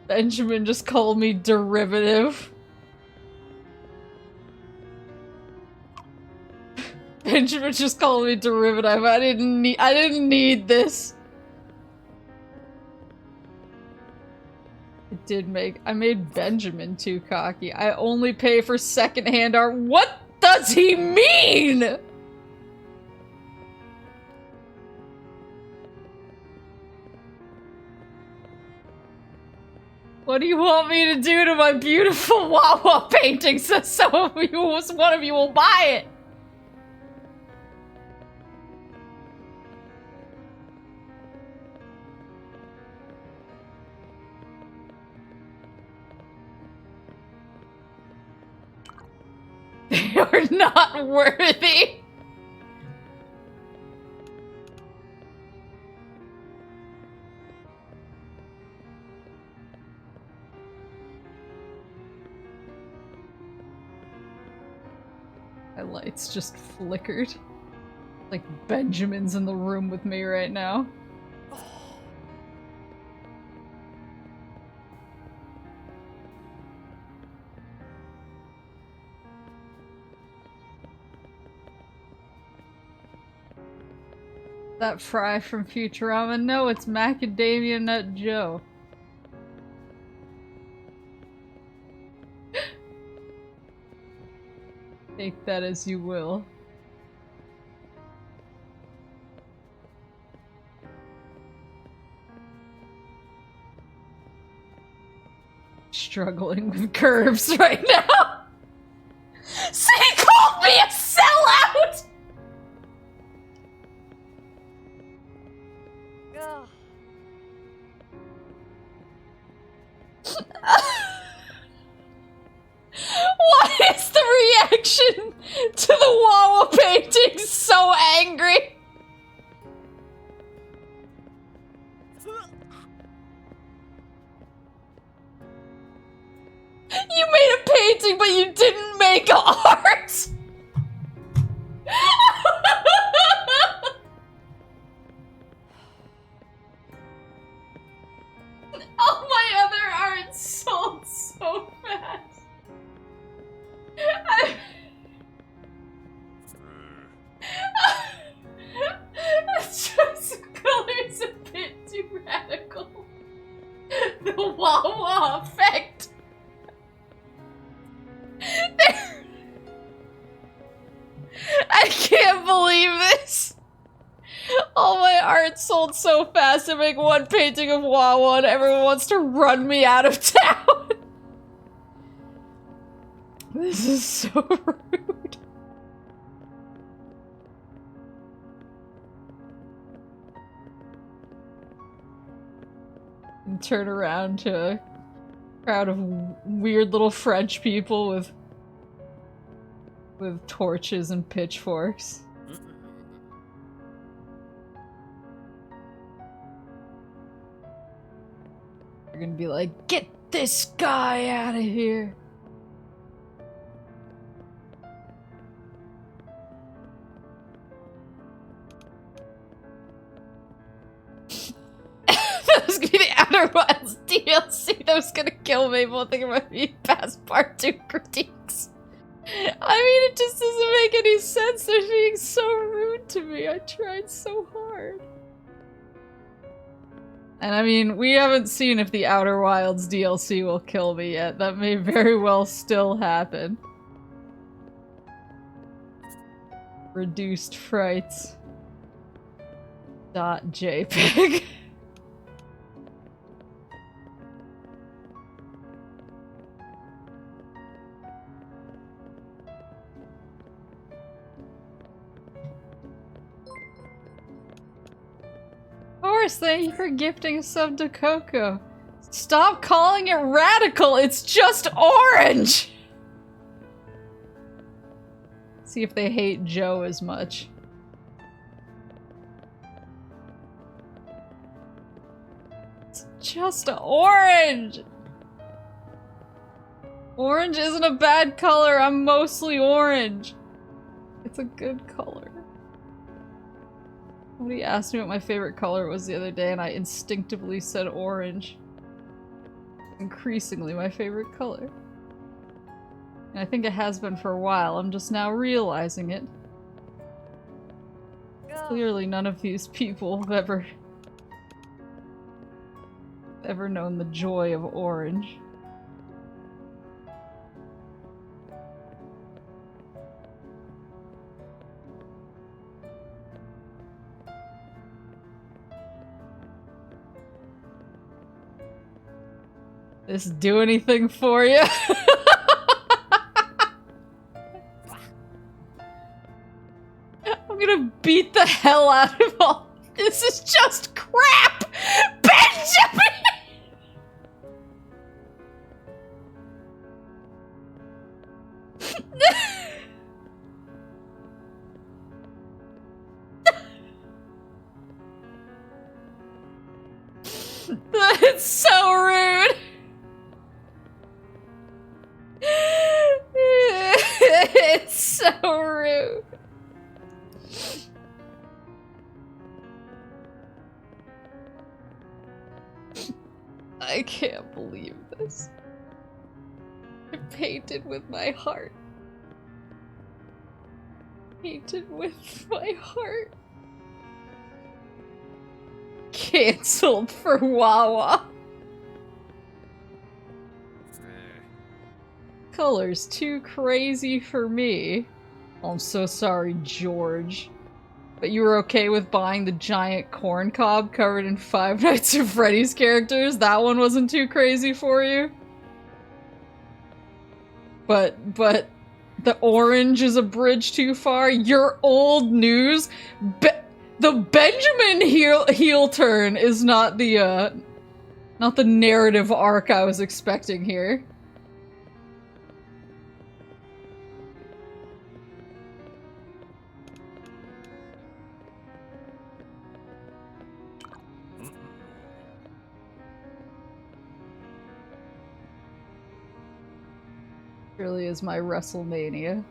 Benjamin just called me derivative. Benjamin just called me derivative. I didn't need this. I made Benjamin too cocky. I only pay for secondhand art. What does he mean? What do you want me to do to my beautiful Wawa paintings so one of you will buy it? They are not worthy. My lights just flickered. Like Benjamin's in the room with me right now. That Fry from Futurama? No, it's Macadamia Nut Joe. Take that as you will. Struggling with curves right now. So he called me a sellout! Why is the reaction to the Wawa painting so angry? You made a painting, but you didn't make art! All my other art sold so fast. This choice of color is a bit too radical. The Wawa effect. I can't believe this. All my art sold so fast to make one painting of Wawa and everyone wants to run me out of town. This is so rude. and turn around to a crowd of weird little French people with torches and pitchforks. They're gonna be like, "Get this guy out of here!" That was gonna be the Outer Wilds DLC. That was gonna kill Maple. Thinking about me Passpartout critiques. I mean, it just doesn't make any sense. They're being so rude to me. I tried so hard. And I mean, we haven't seen if the Outer Wilds DLC will kill me yet. That may very well still happen. Reduced frights. .jpg. Horace, thank you for gifting a sub to Coco. Stop calling it radical, it's just orange! See if they hate Joe as much. It's just orange! Orange isn't a bad color, I'm mostly orange. It's a good color. Somebody asked me what my favorite color was the other day and I instinctively said orange. Increasingly my favorite color. And I think it has been for a while, I'm just now realizing it. Clearly none of these people have ever known the joy of orange. This do anything for you? I'm gonna beat the hell out of all. This is just crap! Benjamin! That's so rude! It's so rude. I can't believe this. I painted with my heart. Painted with my heart. Cancelled for Wawa. Color's too crazy for me. Oh, I'm so sorry, George. But you were okay with buying the giant corn cob covered in Five Nights at Freddy's characters? That one wasn't too crazy for you? But the orange is a bridge too far? You're old news? The Benjamin heel turn is not the narrative arc I was expecting here. Really is my WrestleMania.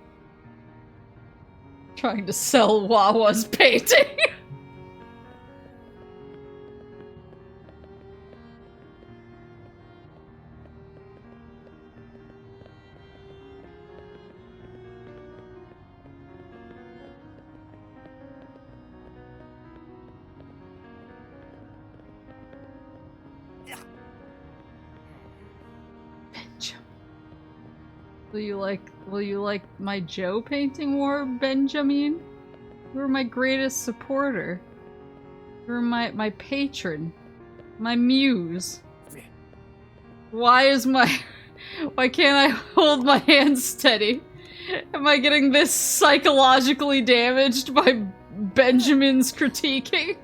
Trying to sell Wawa's painting. Will you like my Joe painting more, Benjamin? You were my greatest supporter. You were my patron. My muse. Why can't I hold my hand steady? Am I getting this psychologically damaged by Benjamin's critiquing?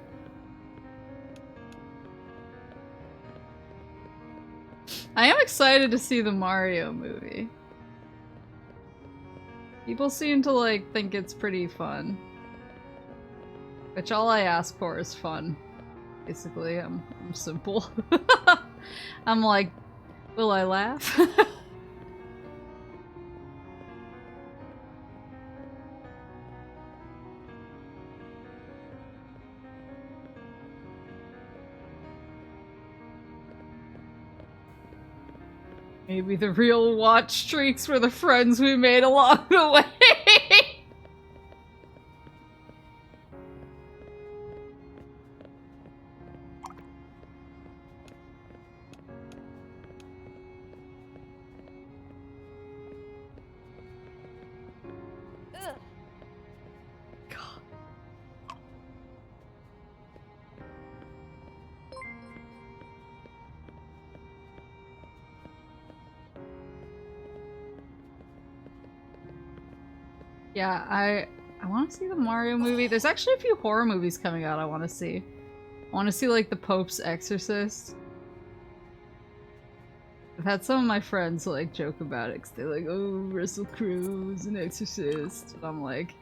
I am excited to see the Mario movie. People seem to like think it's pretty fun. Which all I ask for is fun. Basically, I'm simple. I'm like, will I laugh? Maybe the real watch streaks were the friends we made along the way. Yeah, I want to see the Mario movie. There's actually a few horror movies coming out I want to see. I want to see, like, The Pope's Exorcist. I've had some of my friends, like, joke about it, because they're like, oh, Russell Crowe is an exorcist. And I'm like,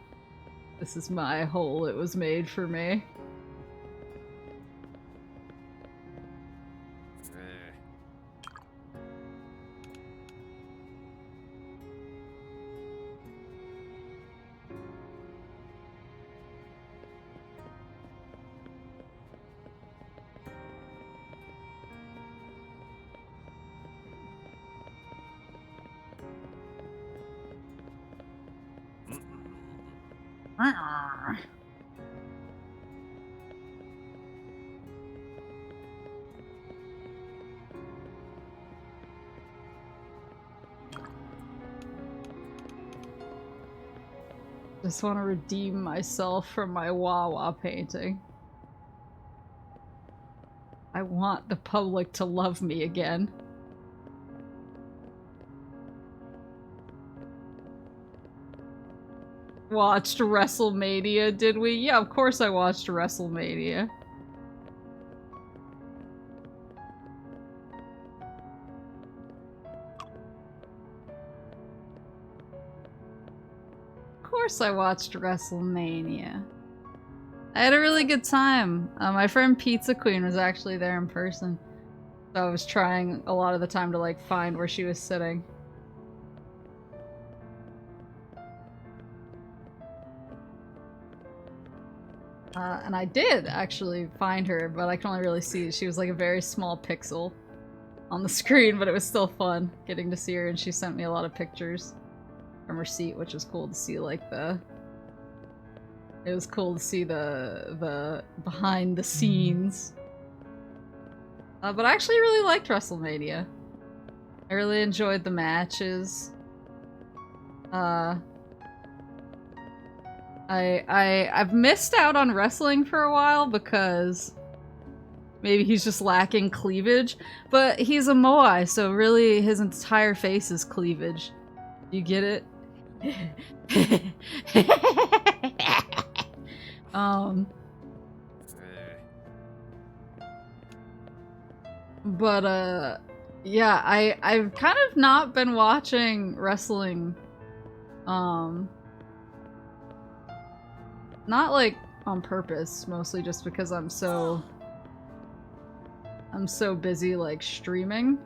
this is my hole, it was made for me. Just want to redeem myself from my Wawa painting. I want the public to love me again. Watched WrestleMania, did we? Yeah, of course I watched WrestleMania. Of course I watched WrestleMania. I had a really good time. My friend Pizza Queen was actually there in person. So I was trying a lot of the time to like find where she was sitting. And I did actually find her, but I can only really see she was like a very small pixel on the screen, but it was still fun getting to see her, and she sent me a lot of pictures from her seat, which was cool to see, like it was cool to see the behind the scenes. But I actually really liked WrestleMania. I really enjoyed the matches. I've missed out on wrestling for a while because maybe he's just lacking cleavage, but he's a Moai, so really his entire face is cleavage. You get it? Yeah, I've kind of not been watching wrestling, not like on purpose, mostly just because I'm so busy like streaming.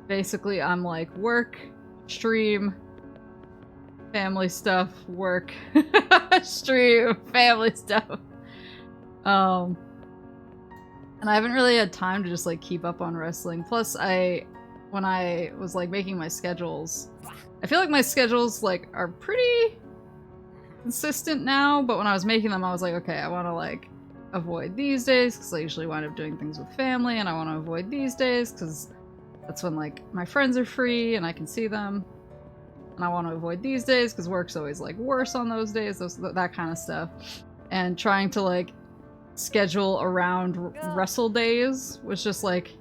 Basically I'm like work, stream, family stuff, work, stream, family stuff. And I haven't really had time to just like keep up on wrestling. Plus when I was like making my schedules, I feel like my schedules like are pretty consistent now, but when I was making them I was like, okay, I want to like avoid these days because I usually wind up doing things with family, and I want to avoid these days because that's when like my friends are free and I can see them, and I want to avoid these days because work's always like worse on those days, that kind of stuff. And trying to like schedule around wrestle days was just like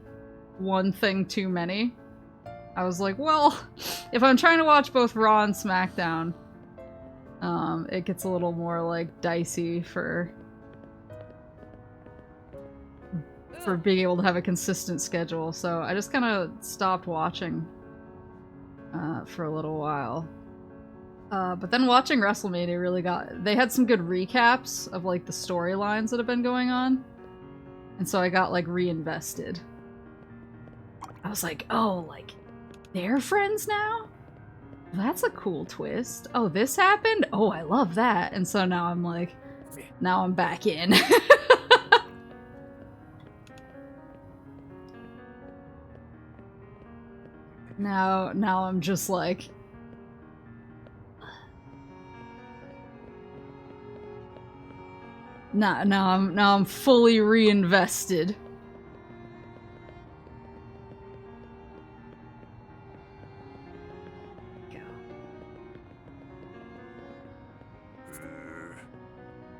one thing too many. I was like, well, if I'm trying to watch both Raw and SmackDown, it gets a little more like dicey for for being able to have a consistent schedule, so I just kind of stopped watching for a little while. But then watching WrestleMania really they had some good recaps of like the storylines that have been going on, and so I got like reinvested. I was like, oh, like they're friends now? That's a cool twist. Oh, this happened? Oh, I love that. And so now I'm like, now I'm back in. Now I'm just like... Now I'm fully reinvested.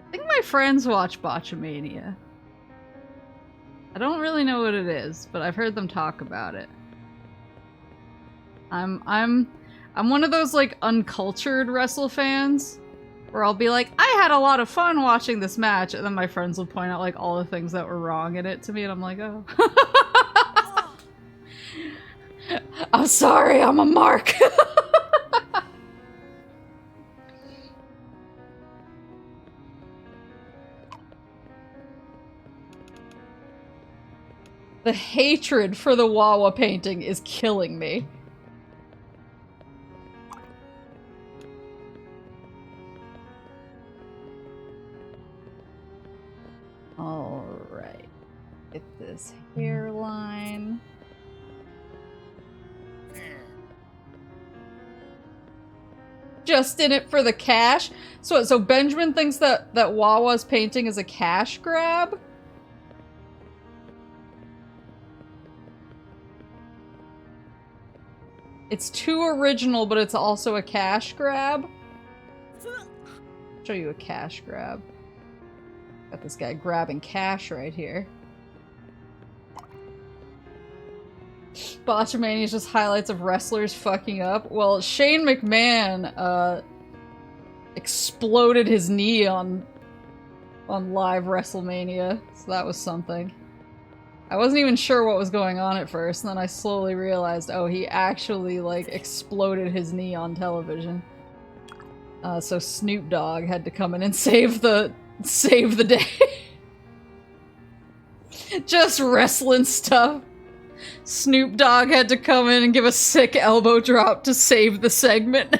I think my friends watch Botchamania. I don't really know what it is, but I've heard them talk about it. I'm one of those like uncultured wrestle fans where I'll be like, I had a lot of fun watching this match, and then my friends will point out like all the things that were wrong in it to me, and I'm like, oh. I'm sorry, I'm a mark. The hatred for the Wawa painting is killing me. Alright. Get this hairline. Just in it for the cash? So Benjamin thinks that Wawa's painting is a cash grab? It's too original, but it's also a cash grab? I'll show you a cash grab. Got this guy grabbing cash right here. Botchamania is just highlights of wrestlers fucking up. Well, Shane McMahon exploded his knee on live WrestleMania, so that was something. I wasn't even sure what was going on at first, and then I slowly realized, oh, he actually like exploded his knee on television. So Snoop Dogg had to come in and save the day. Just wrestling stuff. Snoop Dogg had to come in and give a sick elbow drop to save the segment.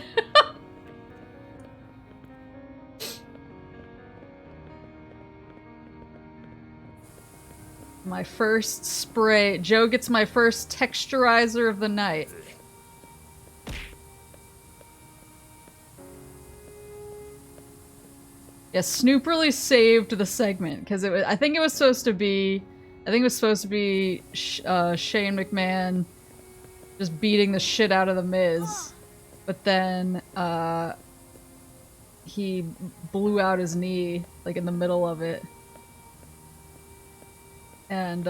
My first spray. Joe gets my first texturizer of the night. Yeah, Snoop really saved the segment because I think it was supposed to be Shane McMahon just beating the shit out of the Miz, but then he blew out his knee like in the middle of it, and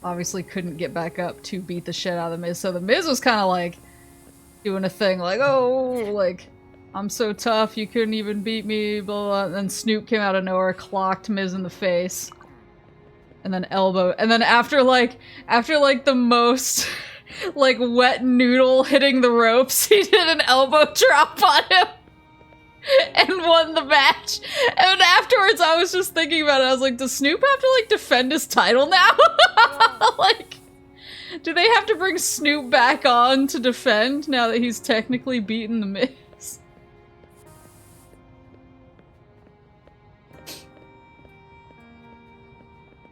obviously couldn't get back up to beat the shit out of the Miz. So the Miz was kind of like doing a thing like, oh, like, I'm so tough, you couldn't even beat me, blah, blah, blah. And then Snoop came out of nowhere, clocked Miz in the face. And then elbow. And then after the most, like, wet noodle hitting the ropes, he did an elbow drop on him. And won the match. And afterwards, I was just thinking about it. I was like, does Snoop have to, like, defend his title now? Like, do they have to bring Snoop back on to defend now that he's technically beaten the Miz?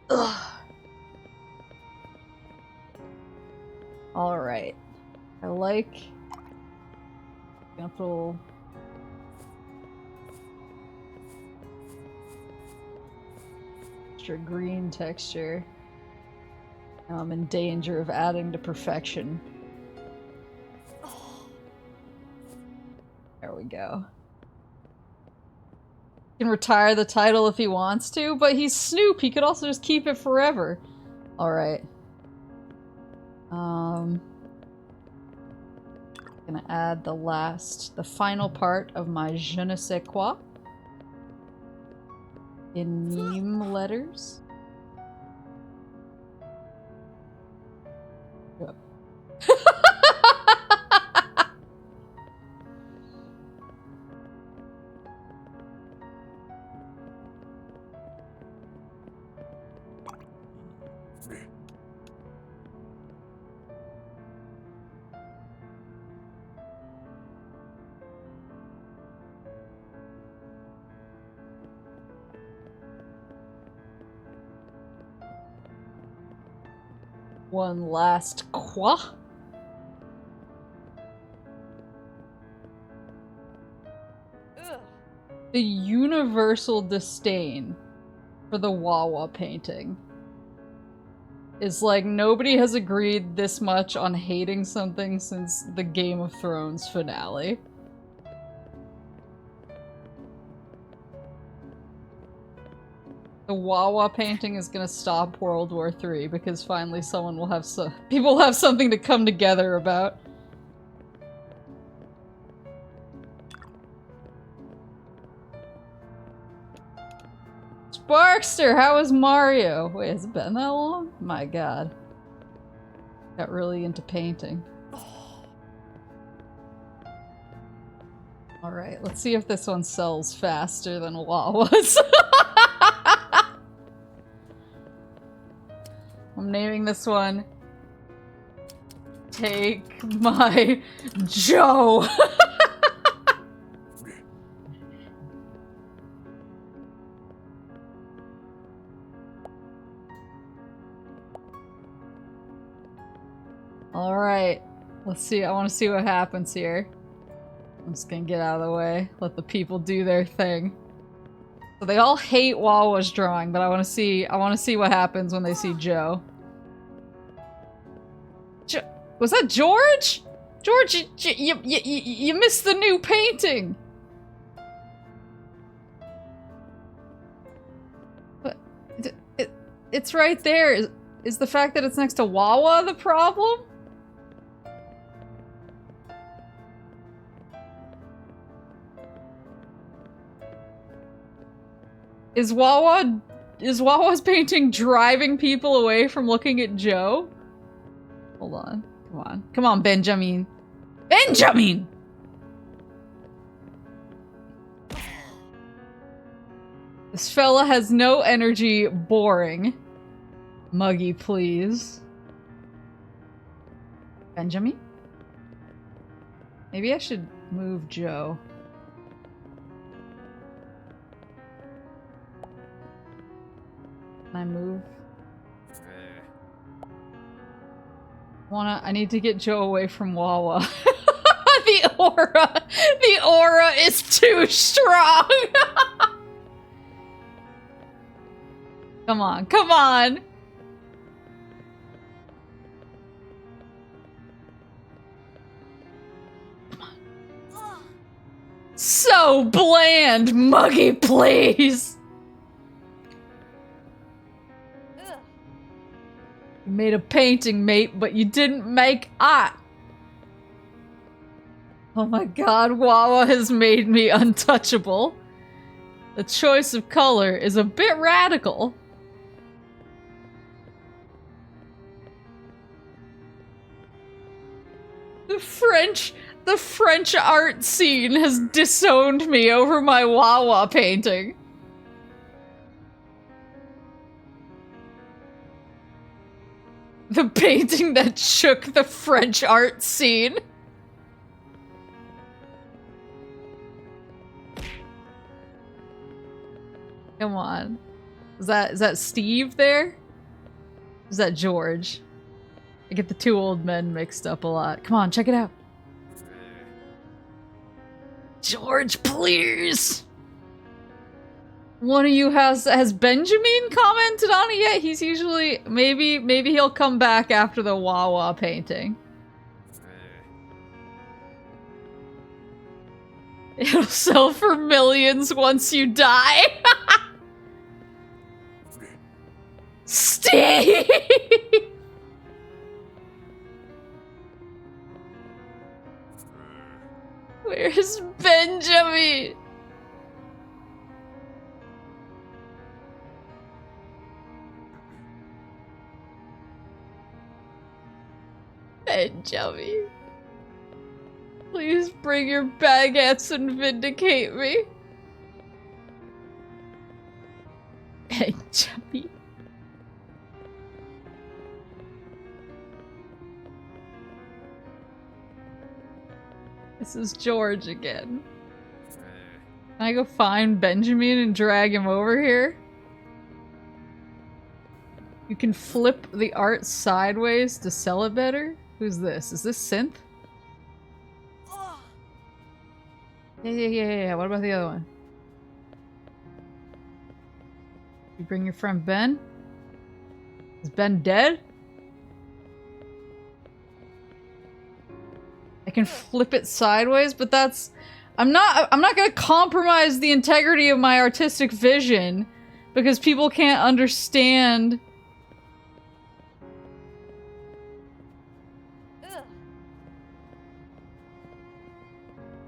Ugh. Alright. I like... Example... Extra green texture. Now I'm in danger of adding to perfection. There we go. He can retire the title if he wants to, but he's Snoop. He could also just keep it forever. Alright. Gonna add the final part of my je ne sais quoi. In meme letters. One last qua. The universal disdain for the Wawa painting is like nobody has agreed this much on hating something since the Game of Thrones finale. The Wawa painting is gonna stop World War III because finally someone will have people will have something to come together about. Sparkster, how is Mario? Wait, has it been that long? My god. Got really into painting. Alright, let's see if this one sells faster than Wawa's. I'm naming this one Take My Joe. Alright, let's see. I want to see what happens here. I'm just gonna get out of the way. Let the people do their thing. So they all hate Wawa's drawing, but I want to see what happens when they see Joe. Was that George? George, you missed the new painting. But it's right there. Is the fact that it's next to Wawa the problem? Is Wawa's painting driving people away from looking at Joe? Hold on. Come on. Come on, Benjamin. Benjamin! This fella has no energy. Boring. Muggy, please. Benjamin? Maybe I should move Joe. Can I move? I need to get Joe away from Wawa. The aura is too strong. Come on, come on. Come on. So bland, Muggy, please. You made a painting, mate, but you didn't make art. Oh my god, Wawa has made me untouchable. The choice of color is a bit radical. The French art scene has disowned me over my Wawa painting. The painting that shook the French art scene. Come on. Is that Steve there? Is that George? I get the two old men mixed up a lot. Come on, check it out. George, please! One of you has Benjamin commented on it yet? He's usually maybe he'll come back after the Wawa painting. It'll sell for millions once you die. Steve! Where's Benjamin? Benjamin. Please bring your baguettes and vindicate me. Benjamin. This is George again. Can I go find Benjamin and drag him over here? You can flip the art sideways to sell it better? Who's this? Is this Synth? Yeah. What about the other one? You bring your friend Ben? Is Ben dead? I can flip it sideways, but that's... I'm not gonna compromise the integrity of my artistic vision because people can't understand.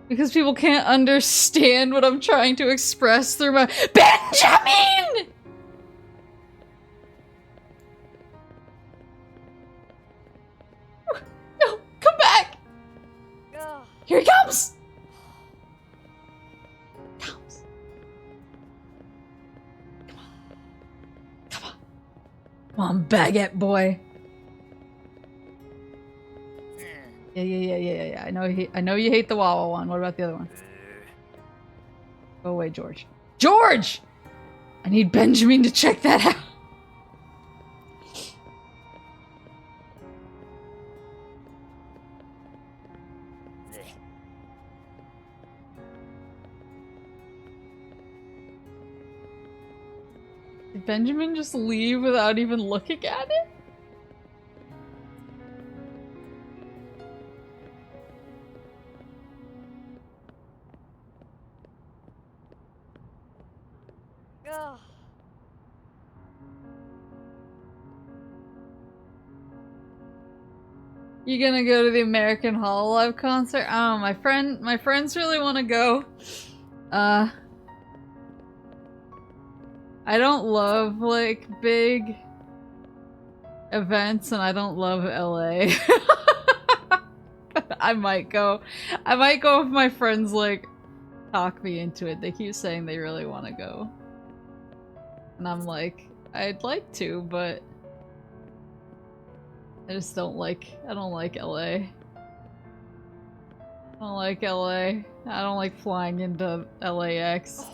Because people can't understand what I'm trying to express through my- Benjamin! No, come back! Here he comes! Come on, baguette boy. Yeah. I know you hate the Wawa one. What about the other one? Go away, George. George! I need Benjamin to check that out. Did Benjamin just leave without even looking at it? You gonna go to the American Hololive concert? Oh, my friends really want to go. I don't love, like, big events, and I don't love LA. I might go if my friends, like, talk me into it. They keep saying they really want to go. And I'm like, I'd like to, but I just don't like LA. I don't like LA. I don't like flying into LAX.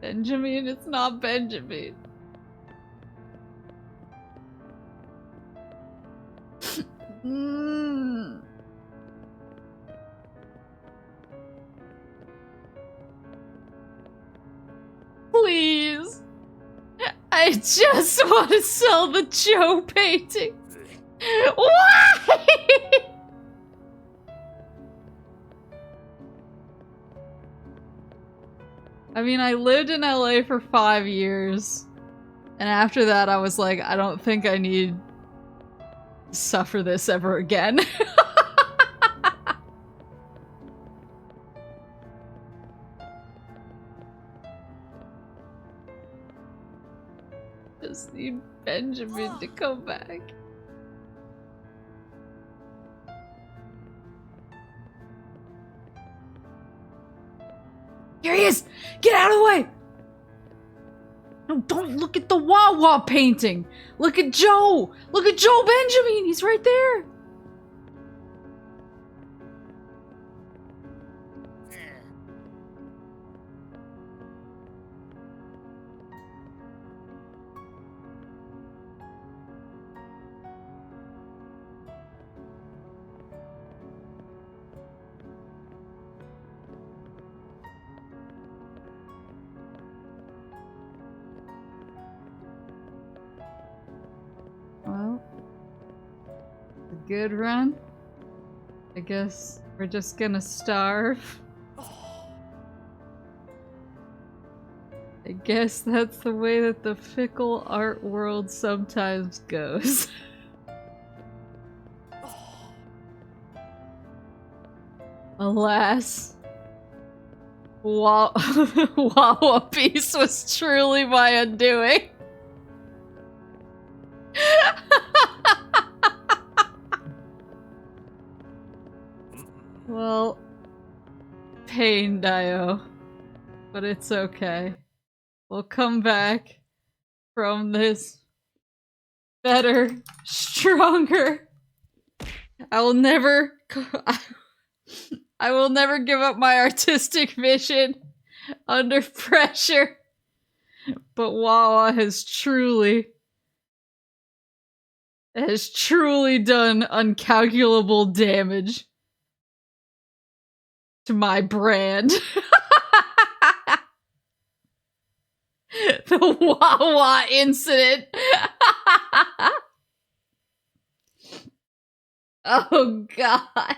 Benjamin? It's not Benjamin. Please. I just want to sell the Joe painting. Why? I mean, I lived in LA for 5 years. And after that, I was like, I don't think I need to suffer this ever again. Just need Benjamin to come back. Here he is! Get out of the way! No, don't look at the Wawa painting! Look at Joe! Look at Joe Benjamin! He's right there! Well, a good run. I guess we're just gonna starve. I guess that's the way that the fickle art world sometimes goes. Alas, Wawa Piece was truly my undoing. Well, pain, Dio, but it's okay. We'll come back from this better, stronger. I will never give up my artistic vision under pressure. But Wawa has truly done uncalculable damage to my brand. The Wawa incident. Oh god.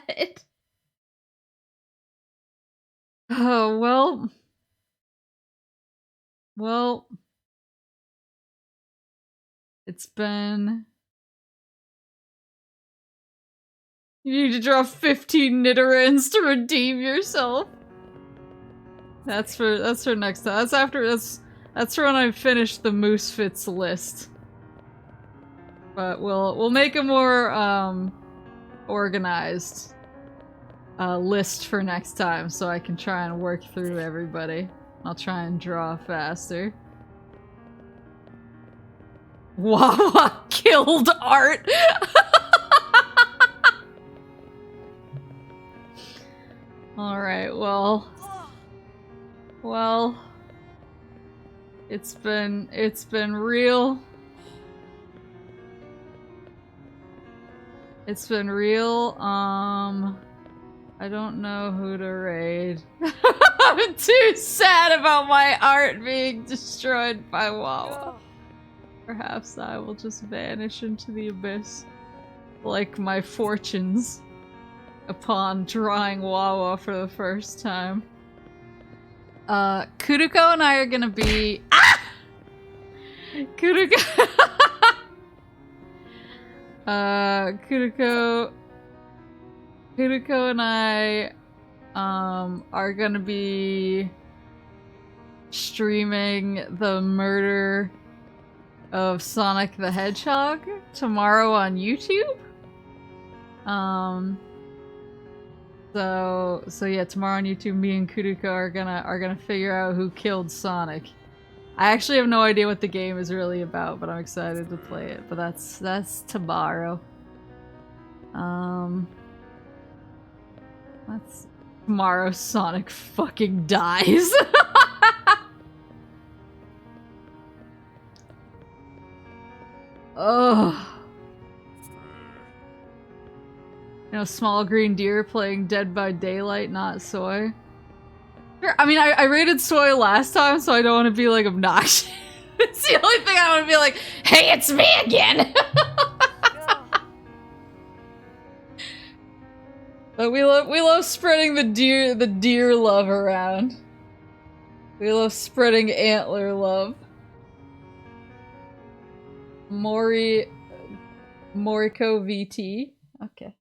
Oh, well, it's been... You need to draw 15 Nidorans to redeem yourself. That's for next time. That's for when I finish the Moosefits list. But we'll make a more organized list for next time, so I can try and work through everybody. I'll try and draw faster. Wawa killed Art! Alright, well, it's been real. It's been real. I don't know who to raid. I'm too sad about my art being destroyed by Wawa. Perhaps I will just vanish into the abyss, like my fortunes upon drawing Wawa for the first time. Kuruko and I are gonna be... Ah! Kuruko... Kuruko and I, are gonna be streaming the murder of Sonic the Hedgehog tomorrow on YouTube. So yeah, tomorrow on YouTube, me and Kuruko are gonna figure out who killed Sonic. I actually have no idea what the game is really about, but I'm excited to play it. But that's tomorrow. That's tomorrow. Sonic fucking dies. Ugh. You know, small green deer playing Dead by Daylight, not Soy. Sure, I mean, I rated Soy last time, so I don't want to be, like, obnoxious. It's the only thing I want to be like, hey, it's me again! But we love spreading the deer love around. We love spreading antler love. Moriko VT. Okay.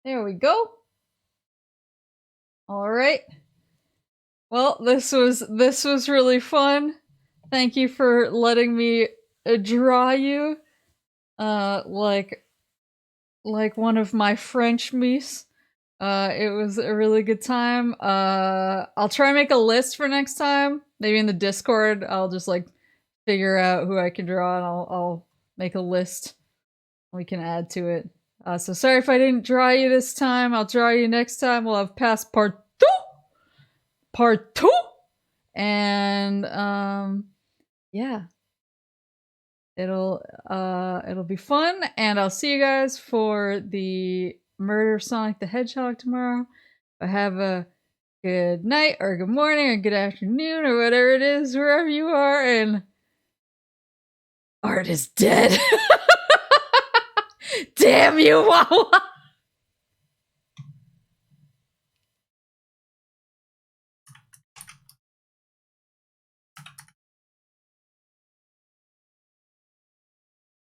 There we go. All right. Well, this was really fun. Thank you for letting me draw you, like one of my French mies. It was a really good time. I'll try and make a list for next time. Maybe in the Discord, I'll just like figure out who I can draw, and I'll make a list. We can add to it. So sorry if I didn't draw you this time. I'll draw you next time. We'll have Passpartout Part 2! And, yeah. It'll be fun, and I'll see you guys for the murder of Sonic the Hedgehog tomorrow. Have a good night, or good morning, or good afternoon, or whatever it is, wherever you are, and... Art is dead. Damn you, Wawa!